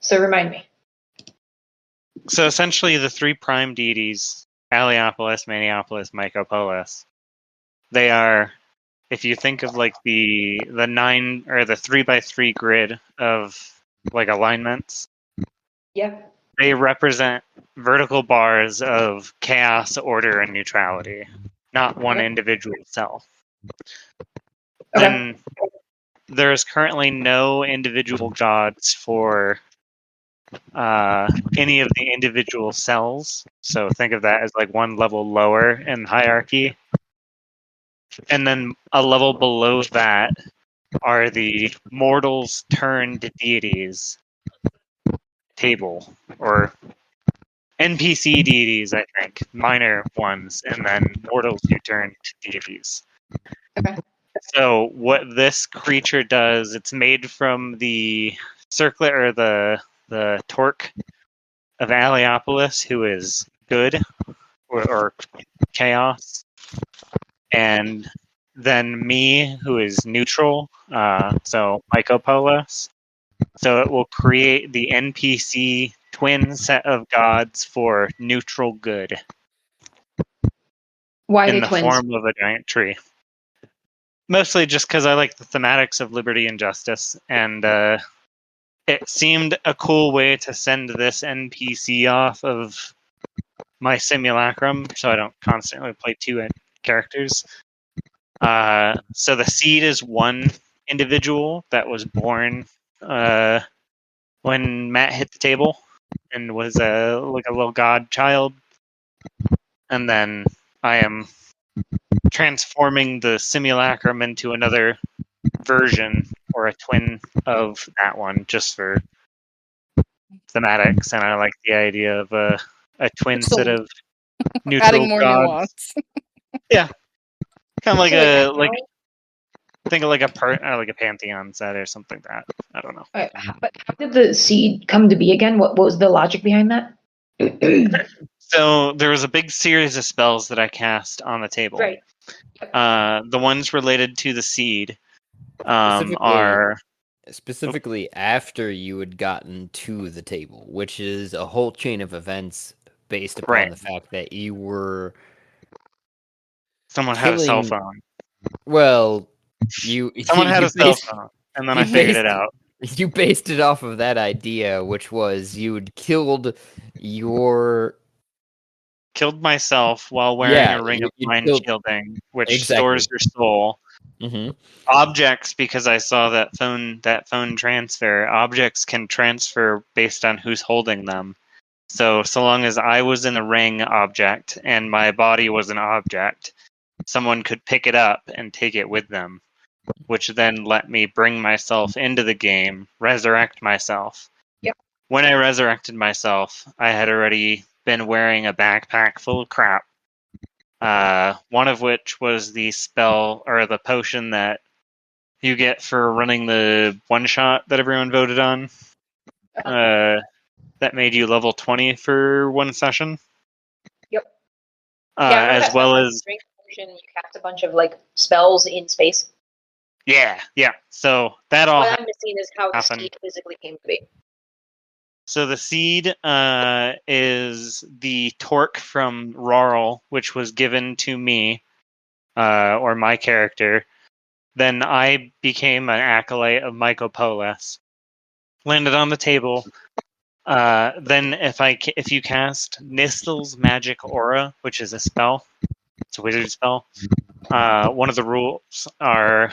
I: So remind me.
H: So essentially, the three prime deities, Aliopolis, Maniopolis, Mycopolis, they are, if you think of like the 9 or the 3x3 grid of like alignments,
I: Yeah.
H: they represent vertical bars of chaos, order, and neutrality, not one
I: Okay.
H: individual self.
I: Okay.
H: Then there is currently no individual gods for any of the individual cells. So think of that as like one level lower in hierarchy. And then a level below that are the mortals turned deities table, or NPC deities, I think, minor ones, and then mortals who turn to deities.
I: Okay.
H: So what this creature does, it's made from the circlet or the torque of Aliopolis, who is good or chaos, and then me, who is neutral. So Mycopolis. So it will create the NPC twin set of gods for neutral good
I: Why are
H: in
I: they
H: the
I: twins?
H: form of a giant tree. Mostly just because I like the thematics of liberty and justice, and it seemed a cool way to send this NPC off of my simulacrum, so I don't constantly play two characters. So the seed is one individual that was born when Matt hit the table and was like a little god child, and then I am transforming the simulacrum into another version or a twin of that one, just for thematics, and I like the idea of a twin set
D: Sold.
H: of neutral
D: Adding more
H: gods.
D: nuance.
H: Yeah, kind of like
I: So,
H: a
I: how-
H: like think of like a pantheon set or something like that. I don't know.
I: But how did the seed come to be again? What was the logic behind that?
H: So there was a big series of spells that I cast on the table.
I: Right.
H: The ones related to the seed
B: Specifically,
H: are
B: specifically after you had gotten to the table, which is a whole chain of events based upon
H: Right.
B: the fact that you were
H: someone had a cell
B: killing.
H: phone.
B: Well,
H: Someone had
B: you
H: a cell
B: based,
H: phone, and then
B: you
H: I figured it
B: based-
H: out.
B: You based it off of that idea, which was you'd killed your
H: Killed myself while wearing
B: yeah
H: a ring of
B: you
H: mind
B: killed
H: shielding, which
B: exactly.
H: stores your soul.
B: hmm
H: Objects, because I saw that phone transfer. Objects can transfer based on who's holding them. So long as I was in the ring object and my body was an object, someone could pick it up and take it with them, which then let me bring myself into the game, resurrect myself.
I: Yep.
H: When I resurrected myself, I had already been wearing a backpack full of crap. One of which was the spell or the potion that you get for running the one shot that everyone voted on. That made you level 20 for one session.
I: Yep. Yeah, I remember
H: As
I: that
H: well
I: spell,
H: as
I: drink potion, you cast a bunch of like spells in space.
H: yeah. So that all
I: What I'm missing is how the
H: happened.
I: seed physically came to be.
H: So the seed is the torque from Rarl, which was given to me, or my character. Then I became an acolyte of Mycopolis. Landed on the table. Then if you cast Nistel's Magic Aura, which is a spell, It's a wizard spell. One of the rules are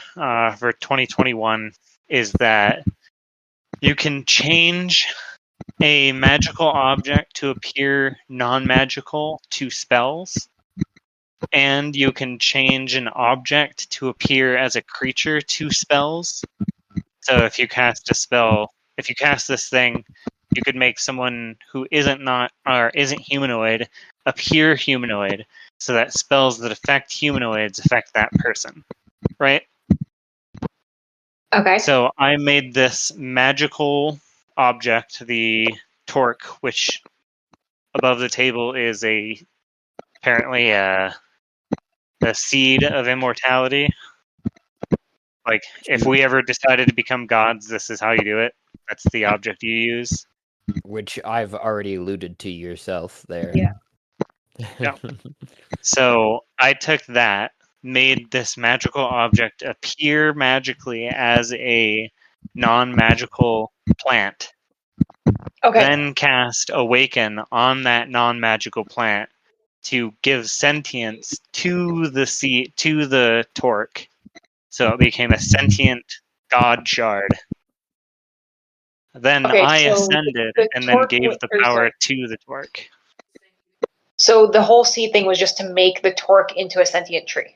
H: for 2021 is that you can change a magical object to appear non-magical to spells, and you can change an object to appear as a creature to spells. So if you cast this thing, you could make someone who isn't humanoid appear humanoid, so that spells that affect humanoids affect that person, right?
I: Okay.
H: So I made this magical object, the torque, which above the table is apparently a seed of immortality. Like, if we ever decided to become gods, this is how you do it. That's the object you use.
B: Which I've already alluded to yourself there.
I: Yeah.
H: Yeah. So I took that, made this magical object appear magically as a non-magical plant,
I: Okay.
H: then cast Awaken on that non-magical plant to give sentience to the torque. So it became a sentient god shard. Then
I: Okay,
H: I
I: so
H: ascended
I: the
H: and then
I: torque
H: gave the
I: or
H: power
I: sorry.
H: to the torque.
I: So the whole seed thing was just to make the torque into a sentient tree.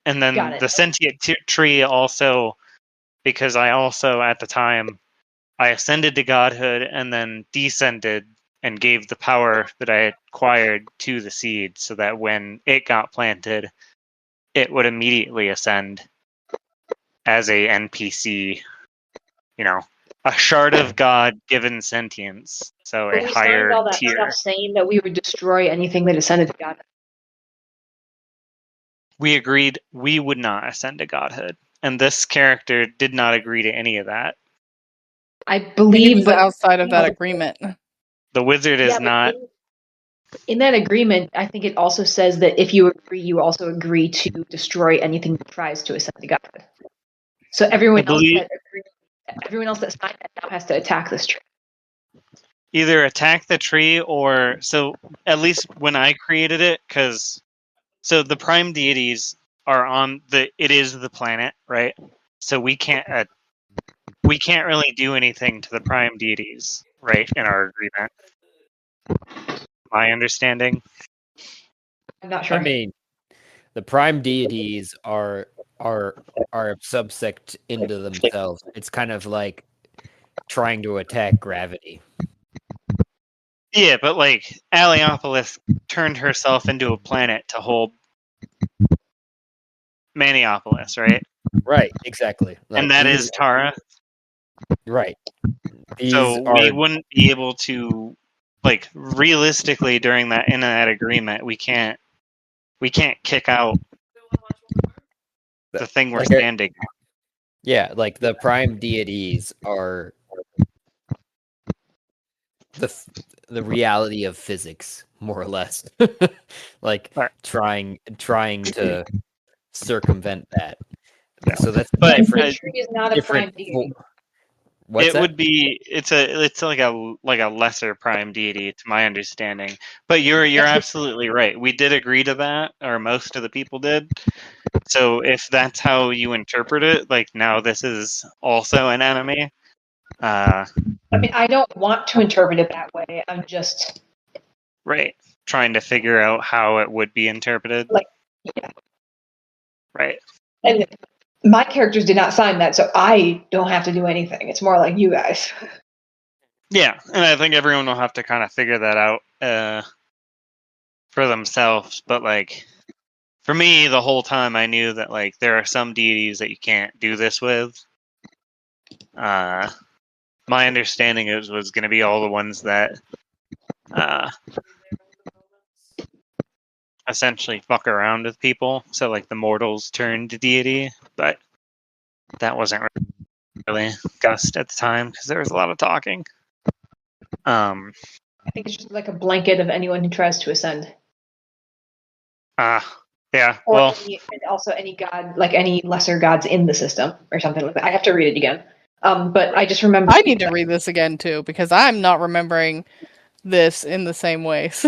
H: And
I: Got
H: then
I: it.
H: the sentient tree also, because I also at the time I ascended to godhood and then descended and gave the power that I acquired to the seed, so that when it got planted, it would immediately ascend as a NPC, a shard of God given sentience, so
I: But
H: a
I: we signed
H: higher
I: all that
H: tier.
I: stuff saying that we would destroy anything that ascended to God.
H: We agreed we would not ascend to godhood, and this character did not agree to any of that.
I: I
D: He
I: believe,
D: was
I: but
D: outside of that agreement.
H: The wizard is
I: yeah, but
H: not.
I: in that agreement, I think it also says that if you agree, you also agree to destroy anything that tries to ascend to God. So everyone else that signed that now has to attack this tree.
H: Either attack the tree or, so at least when I created it, so the prime deities are it is the planet, right? So we can't really do anything to the prime deities, right, in our agreement. My understanding.
I: I'm not sure.
B: I mean, the prime deities are a subsect into themselves. It's kind of like trying to attack gravity.
H: Yeah, but like Aliopolis turned herself into a planet to hold Maniopolis, right?
B: Right, exactly.
H: And that is Tara.
B: Right.
H: So we wouldn't be able to, like, realistically in that agreement, we can't kick out the thing we're standing on.
B: Yeah, like the prime deities are the reality of physics, more or less. Like trying to circumvent that.
H: Yeah.
B: So that's
H: But
I: the tree is not a prime deity.
B: What's that?
H: Would be it's like a lesser prime deity to my understanding. But you're absolutely right. We did agree to that, or most of the people did. So if that's how you interpret it, like now this is also an enemy.
I: I mean, I don't want to interpret it that way. I'm just
H: trying to figure out how it would be interpreted. Right.
I: And my characters did not sign that, so I don't have to do anything. It's more like you guys.
H: Yeah, and I think everyone will have to kind of figure that out for themselves. But like, for me, the whole time I knew that like there are some deities that you can't do this with. My understanding was going to be all the ones that essentially fuck around with people. So like the mortals turned to deity, but that wasn't really discussed at the time because there was a lot of talking.
I: I think it's just like a blanket of anyone who tries to ascend.
H: Yeah.
I: Or and also any god, like any lesser gods in the system or something like that. I have to read it again. But I just remember.
D: I need to read this again too because I'm not remembering this in the same ways.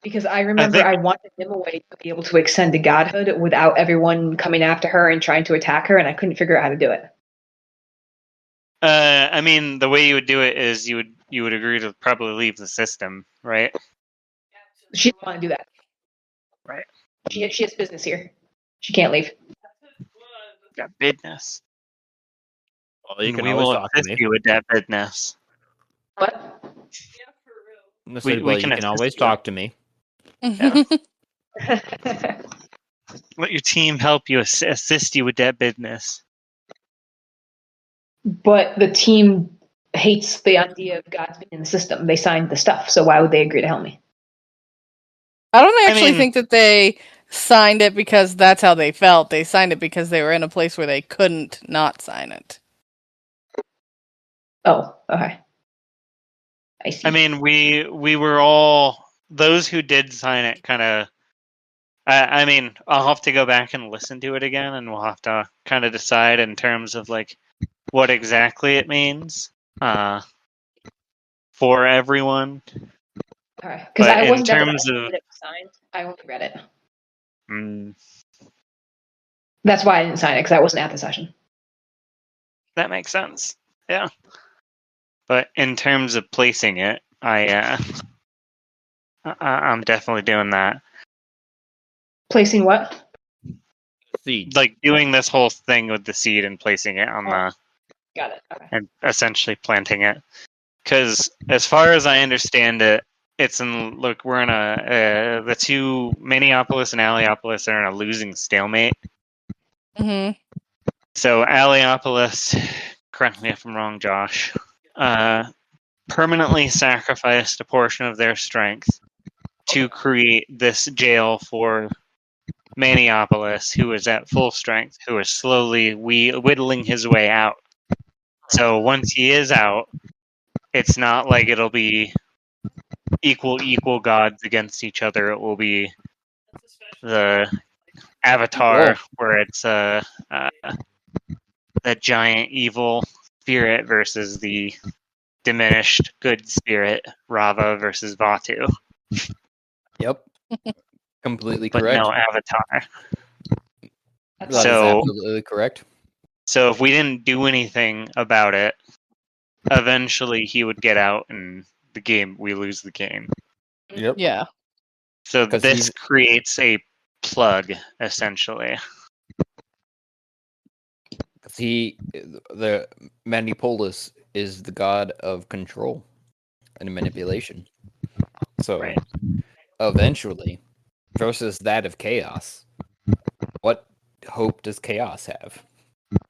I: Because I remember
H: think-
I: I wanted Nimue to be able to extend to godhood without everyone coming after her and trying to attack her, and I couldn't figure out how to do it.
H: I mean, the way you would do it is you would agree to probably leave the system, right?
I: She didn't want to do that.
H: Right.
I: She has business here. She can't leave.
H: Got business.
B: Well, you can
H: We
B: always
H: will
B: talk to
H: assist
B: me.
H: you with that business.
I: What?
J: Yeah, for real.
B: Well,
H: we
B: you
H: can
B: can
H: assist
B: always
H: you.
B: talk to me.
H: Yeah. Let your team help you assist you with that business.
I: But the team hates the idea of gods being in the system. They signed the stuff, so why would they agree to help me?
D: I don't actually
H: mean-
D: think that they signed it because that's how they felt. They signed it because they were in a place where they couldn't not sign it.
I: Oh, okay. I see.
H: I mean, we were all those who did sign it. Kind of. I mean, I'll have to go back and listen to it again, and we'll have to kind of decide in terms of like what exactly it means for everyone.
I: Okay, because
H: But
I: I
H: in
I: wasn't at the
H: terms
I: point
H: of
I: when it was signed. I only read it.
H: mm,
I: That's why I didn't sign it, because I wasn't at the session.
H: that makes sense, yeah. But in terms of placing it, I'm definitely doing that.
I: Placing what?
B: Seed.
H: Like doing this whole thing with the seed and placing it on the
I: Got it. Okay.
H: and essentially planting it. Because as far as I understand it, it's in look we're in the two Minneapolis and Alliopolis are in a losing stalemate.
D: Hmm.
H: So Alliopolis, correct me if I'm wrong, Josh, permanently sacrificed a portion of their strength to create this jail for Minneapolis, who is at full strength, who is slowly whittling his way out. So once he is out, it's not like it'll be equal gods against each other. It will be the Avatar,
B: Whoa.
H: where it's the giant evil spirit versus the diminished good spirit, Rava versus Vatu.
B: Yep. Completely
H: But
B: correct.
H: no Avatar.
B: That is
H: So-
B: absolutely correct.
H: So if we didn't do anything about it, eventually he would get out and we lose the game.
B: Yep.
D: Yeah.
H: So
B: 'Cause
H: this
B: he's-
H: creates a plug, essentially.
B: The Manipolis is the god of control and manipulation. So
H: Right.
B: eventually, versus that of chaos, what hope does chaos have?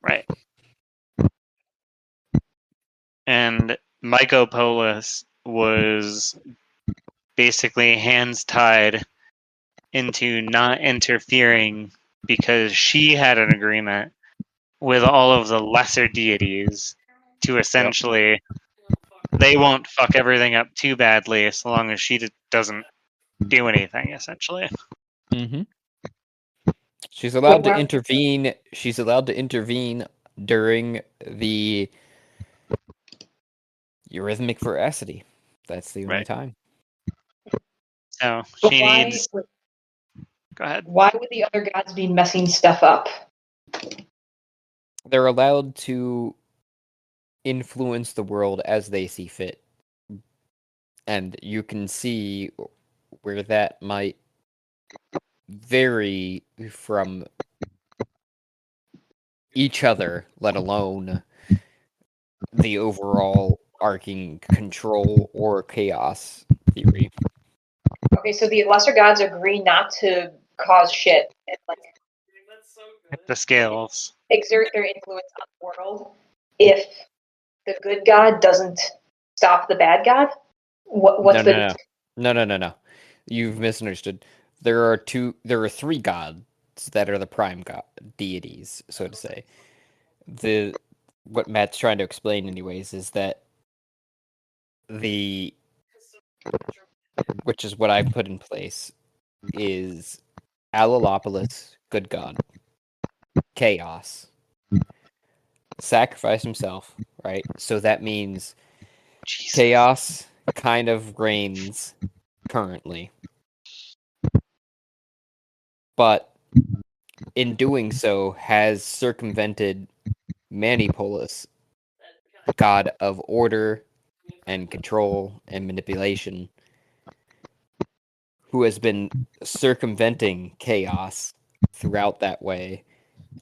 H: Right. And Mycopolis was basically hands tied into not interfering because she had an agreement with all of the lesser deities to essentially they won't fuck everything up too badly as long as she doesn't do anything, essentially.
B: Mm-hmm. She's allowed to
I: wow.
B: intervene. She's allowed to intervene during the Eurythmic Veracity. That's the only
H: Right.
B: time.
H: So
I: But
H: she
I: why,
H: needs. Go ahead.
I: why would the other gods be messing stuff up?
B: They're allowed to influence the world as they see fit. And you can see where that might vary from each other, let alone the overall arcing control or chaos theory.
I: Okay, so the lesser gods agree not to cause shit and like
J: That's so good.
H: The scales.
I: exert their influence on the world if the good god doesn't stop the bad god. What's
B: No. You've misunderstood. There are three gods that are the prime god deities, so to say. What Matt's trying to explain, anyways, is that which is what I've put in place, is Alalopolis, good god, chaos, sacrifice himself, right? So that means
H: Jesus.
B: chaos kind of reigns currently, but in doing so has circumvented Manipulus, god of order and control and manipulation, who has been circumventing chaos throughout that way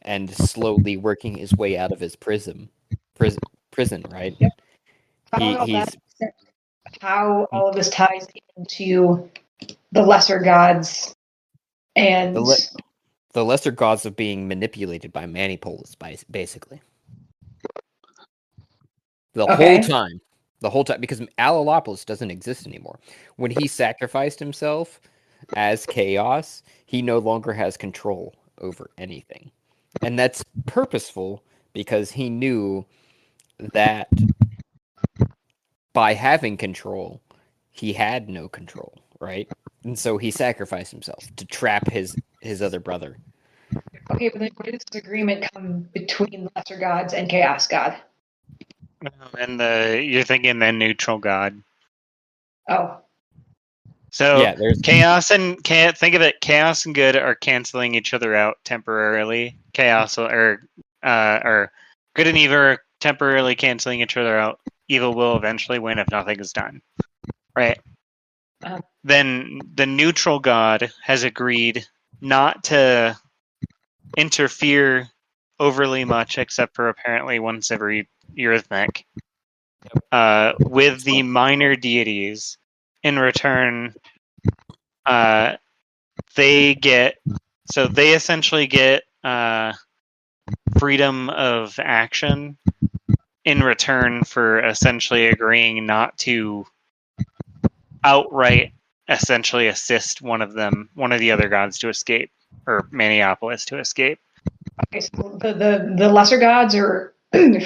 B: and slowly working his way out of his prison, right?
I: Yep.
B: He's
I: How all of this ties into the lesser gods and
B: the lesser gods of being manipulated by Manipulus, basically. The whole time, because Alalopolis doesn't exist anymore. When he sacrificed himself as chaos, he no longer has control over anything. And that's purposeful because he knew that by having control, he had no control, right? And so he sacrificed himself to trap his other brother.
I: Okay, but then where does this agreement come between the lesser gods and chaos god?
H: And you're thinking the neutral god.
I: Oh,
H: So
B: Yeah, there's
H: chaos and think of it. Chaos and good are canceling each other out temporarily. Chaos or good and evil are temporarily canceling each other out. Evil will eventually win if nothing is done. Right. Then the neutral god has agreed not to interfere overly much, except for apparently once every Eurythmic, with the minor deities. In return, they essentially get freedom of action in return for essentially agreeing not to outright essentially assist one of the other gods to escape, or Maniopolis to escape.
I: okay. So the lesser gods are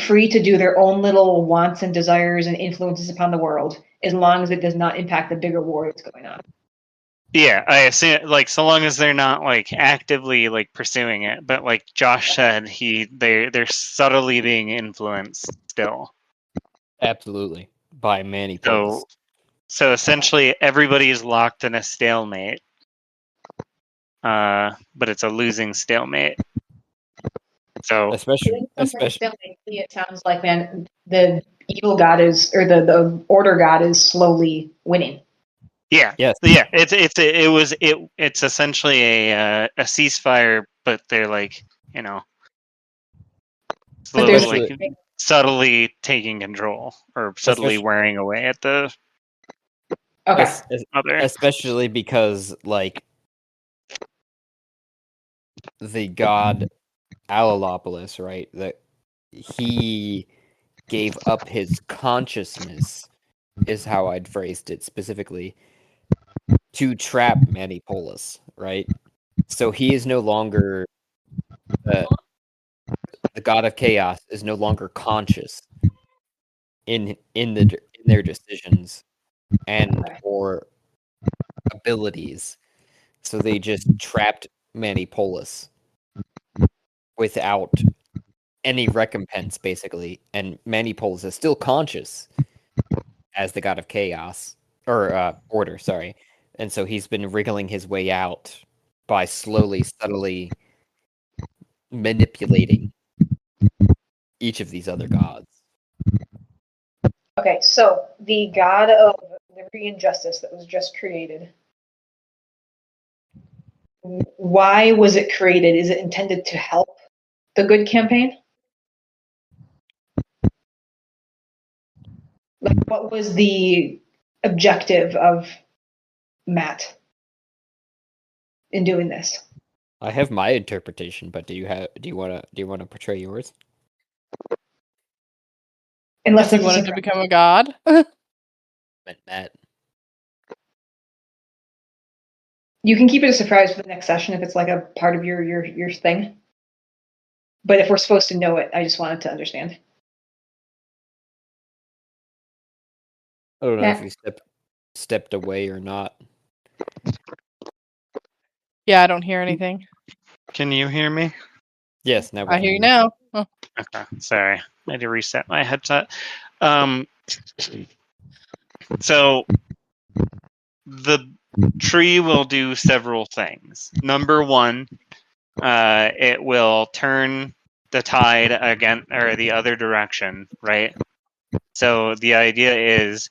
I: free to do their own little wants and desires and influences upon the world, as long as it does not impact the bigger war that's going on.
H: Yeah, I assume, like, so long as they're not like actively like pursuing it, but like Josh said, they're subtly being influenced still.
B: absolutely by Manipulus.
H: So essentially, everybody is locked in a stalemate, but it's a losing stalemate. So
B: Especially
I: It sounds like, man, the evil god is, or the order god is slowly winning.
H: yeah,
B: yes,
H: yeah, it's essentially a ceasefire, but they're like, slowly,
B: Especially-
H: like, subtly taking control or subtly wearing away at the
I: Okay.
H: other.
B: Especially because, like, the god Alalopolis, right? That he gave up his consciousness, is how I'd phrased it specifically, to trap Manipulus, right? So he is no longer the god of chaos is no longer conscious in their decisions and or abilities. So they just trapped Manipulus without any recompense, basically. And Manipulus is still conscious as the god of chaos or order, sorry. And so he's been wriggling his way out by slowly, subtly manipulating each of these other gods.
I: Okay, so the god of liberty and justice that was just created, why was it created? Is it intended to help the good campaign? Like, what was the objective of Matt in doing this?
B: I have my interpretation, but do you want to portray yours?
I: Unless
D: He
I: it's a
D: wanted to
I: surprise.
D: become a god.
B: Matt.
I: You can keep it a surprise for the next session if it's like a part of your thing. But if we're supposed to know it, I just wanted to understand.
B: I don't know
I: Matt?
B: if you stepped away or not.
D: Yeah, I don't hear anything.
H: Can you hear me?
B: Yes, now we
D: I
B: can
D: hear you now. Oh.
H: Okay, sorry. I had to reset my headset. So the tree will do several things. Number one, it will turn the tide again or the other direction, right? So the idea is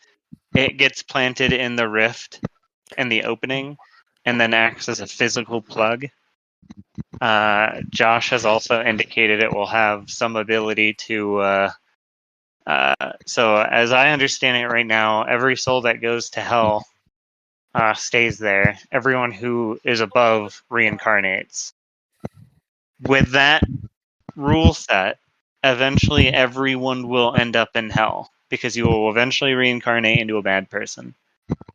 H: it gets planted in the rift and the opening, and then acts as a physical plug. Josh has also indicated it will have some ability to. So as I understand it right now, every soul that goes to hell stays there. Everyone who is above reincarnates. With that rule set, eventually everyone will end up in hell because you will eventually reincarnate into a bad person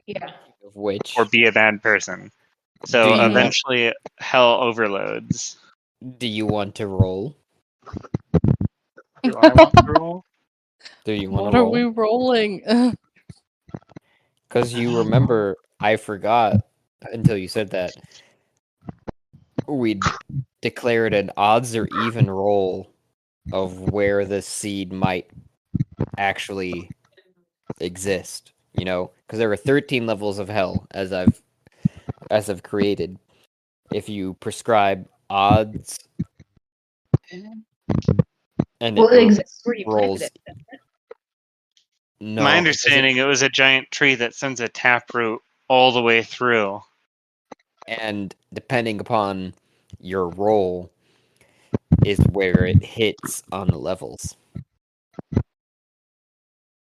I: Yeah.
B: Of which,
H: or be a bad person.
B: do
H: So
B: you,
H: eventually hell overloads.
B: do you want to roll?
H: Do I want to roll?
B: Do you want
D: What
B: to
D: are
B: roll?
D: we rolling?
B: Because you remember, I forgot until you said that we declared an odds or even roll of where this seed might actually exist. You know, because there are 13 levels of hell as I've created. If you prescribe odds and
I: Well,
B: it
I: it exists where you planted
B: rolls,
I: it.
B: no,
H: My
B: it doesn't-
H: understanding, it was a giant tree that sends a taproot all the way through.
B: and depending upon your roll is where it hits on the levels.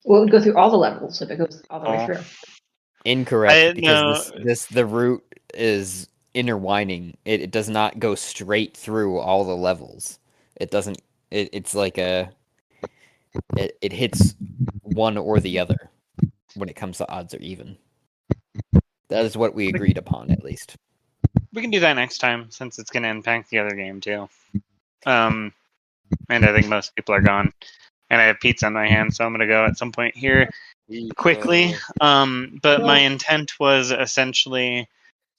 I: Well, it would go through all the levels if it goes all the way
H: Oh.
I: through.
B: Incorrect,
H: I
B: because
H: know.
B: the root is intertwining. It does not go straight through all the levels. It doesn't. It's like it hits one or the other when it comes to odds or even. That is what we agreed upon, at least.
H: We can do that next time since it's going to impact the other game too. And I think most people are gone. And I have pizza in my hand, so I'm going to go at some point here quickly. But my intent was essentially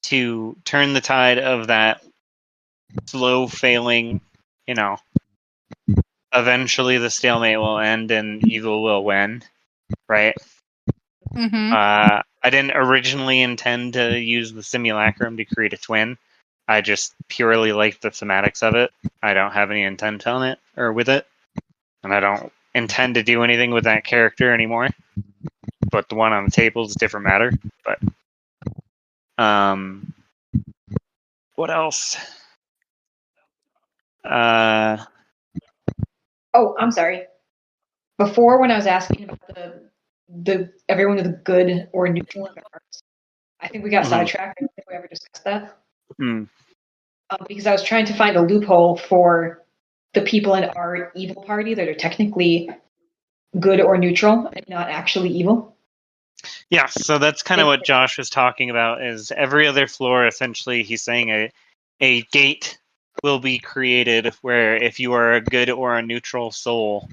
H: to turn the tide of that slow failing, eventually the stalemate will end and evil will win, right?
D: Mm-hmm.
H: I didn't originally intend to use the simulacrum to create a twin. I just purely like the thematics of it. I don't have any intent on it or with it, and I don't intend to do anything with that character anymore. But the one on the table is a different matter. But what else?
I: Oh, I'm sorry. Before, when I was asking about the everyone with a good or neutral in their hearts, I think we got sidetracked. I don't think we ever discussed that. Because I was trying to find a loophole for the people in our evil party that are technically good or neutral and not actually evil.
H: Yeah, so that's kind of what Josh was talking about. Is every other floor essentially? He's saying a gate will be created where if you are a good or a neutral soul,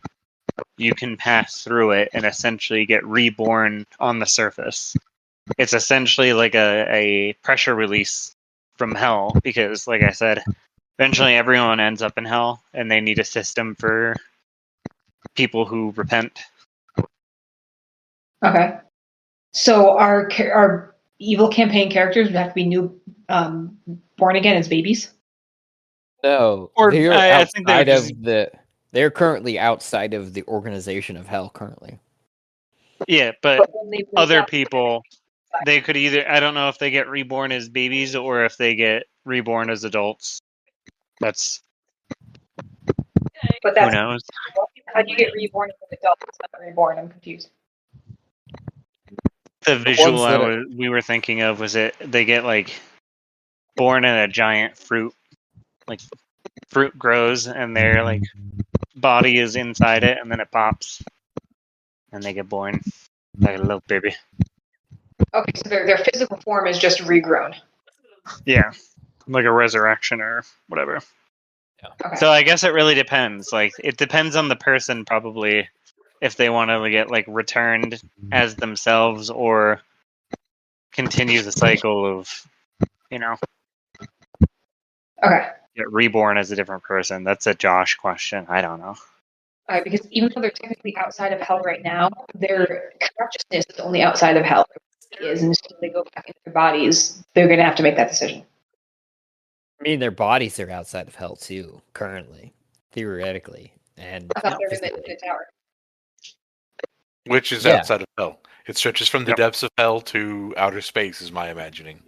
H: you can pass through it and essentially get reborn on the surface. It's essentially like a pressure release from hell because, like I said, eventually everyone ends up in hell and they need a system for people who repent.
I: Okay. So our evil campaign characters would have to be new, born again as babies.
B: No,
H: Or
B: they're
H: I think they would
B: outside
H: just,
B: of the. They're currently outside of the organization of hell. Currently,
H: yeah, but
I: when they wake
H: other
I: up,
H: people, they could either, I don't know if they get reborn as babies or if they get reborn as adults. That's,
I: but
H: who
I: that's
H: knows?
I: how do you get reborn as an adult? It's not reborn. I'm confused.
H: The visual
B: ones that are-
H: we were thinking of was they get like born in a giant fruit, like fruit grows and their like body is inside it and then it pops and they get born like a little baby.
I: Okay, so their physical form is just regrown.
H: Yeah, like a resurrection or whatever.
I: Okay.
H: So I guess it really depends. Like it depends on the person probably if they want to get like returned as themselves or continue the cycle of,
I: Okay.
H: get reborn as a different person. That's a Josh question. I don't know.
I: All right, because even though they're technically outside of hell right now, their consciousness is only outside of hell. is, and as soon as they go back into their bodies, they're going to have to make that decision.
B: I mean, their bodies are outside of hell too, currently, theoretically, and
I: I thought they were in
B: physically.
I: the tower.
E: Which is
B: Yeah.
E: outside of hell. It stretches from the depths of hell to outer space, is my imagining.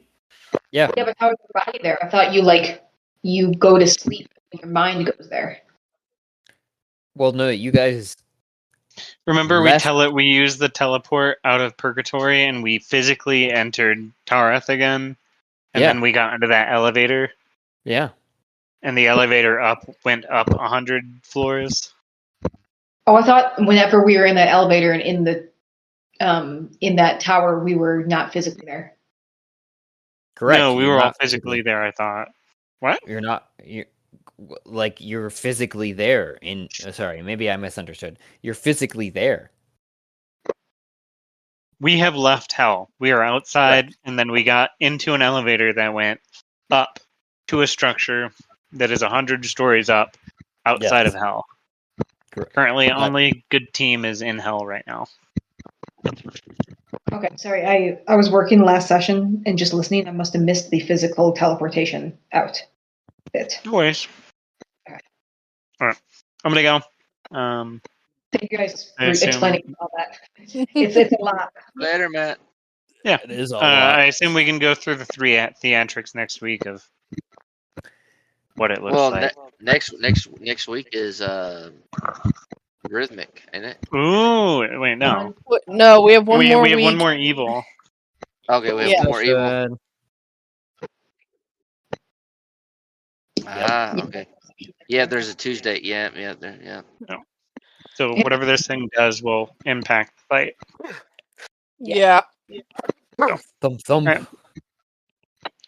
B: Yeah.
I: Yeah, but how is your body there? I thought you go to sleep and your mind goes there.
B: Well, no, you guys.
H: Remember,
B: Left-
H: we used the teleport out of purgatory, and we physically entered Tareth again, and
B: Yeah.
H: then we got into that elevator,
B: Yeah.
H: and the elevator went up 100 floors.
I: Oh, I thought whenever we were in that elevator and in that tower, we were not physically there.
B: Correct.
H: No, we
B: you're
H: were all
B: not
H: physically there. I thought. What?
B: You're not. You're physically there. Sorry, maybe I misunderstood. You're physically there.
H: We have left hell. We are outside, and then we got into an elevator that went up to a structure that is 100 stories up outside
B: Yes.
H: of hell.
B: Correct.
H: Currently, only good team is in hell right now.
I: Okay, sorry. I was working last session and just listening. I must have missed the physical teleportation out bit.
H: No worries.
I: Okay.
H: All right, I'm gonna go.
I: Thank you guys
H: I
I: for
H: assume-
I: explaining all that. It's a lot.
F: Later, Matt.
H: Yeah,
B: It is a lot.
H: I assume we can go through the three theatrics next week of what it looks
F: Well,
H: like.
F: next week is Eurythmic, ain't it?
H: Ooh, wait, no.
D: No, we have one more
H: we have
D: week.
H: one more evil.
F: Okay, we have
D: Yeah.
F: one more evil.
B: Good.
F: Okay. Yeah, there's a Tuesday. Yeah.
H: So whatever this thing does will impact the fight.
D: Yeah.
B: Thump.
H: Alright.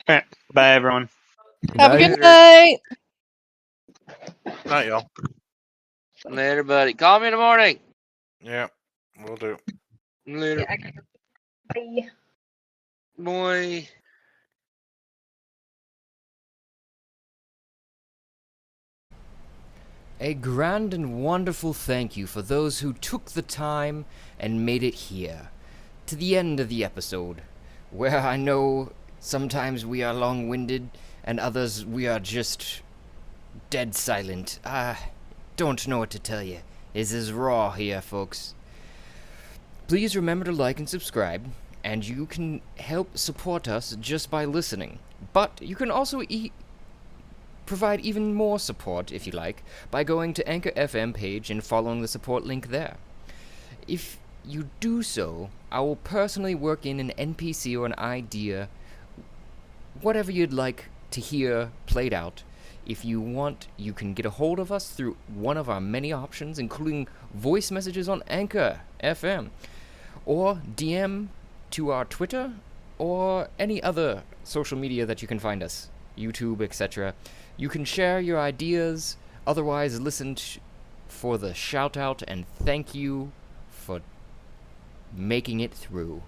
H: Alright, bye everyone.
D: Have a
F: Later.
D: good night.
E: Not y'all.
F: Later, buddy. Call me in the morning.
E: Yeah, we'll do.
F: Later.
I: Bye.
F: Boy.
A: A grand and wonderful thank you for those who took the time and made it here, to the end of the episode, where I know sometimes we are long-winded and others we are just dead silent. I don't know what to tell you. This is raw here, folks. Please remember to like and subscribe, and you can help support us just by listening. But you can also provide even more support, if you like, by going to Anchor FM page and following the support link there. If you do so, I will personally work in an NPC or an idea, whatever you'd like to hear played out. If you want, you can get a hold of us through one of our many options, including voice messages on Anchor FM, or DM to our Twitter, or any other social media that you can find us, YouTube, etc. You can share your ideas, otherwise listen for the shout out and thank you for making it through.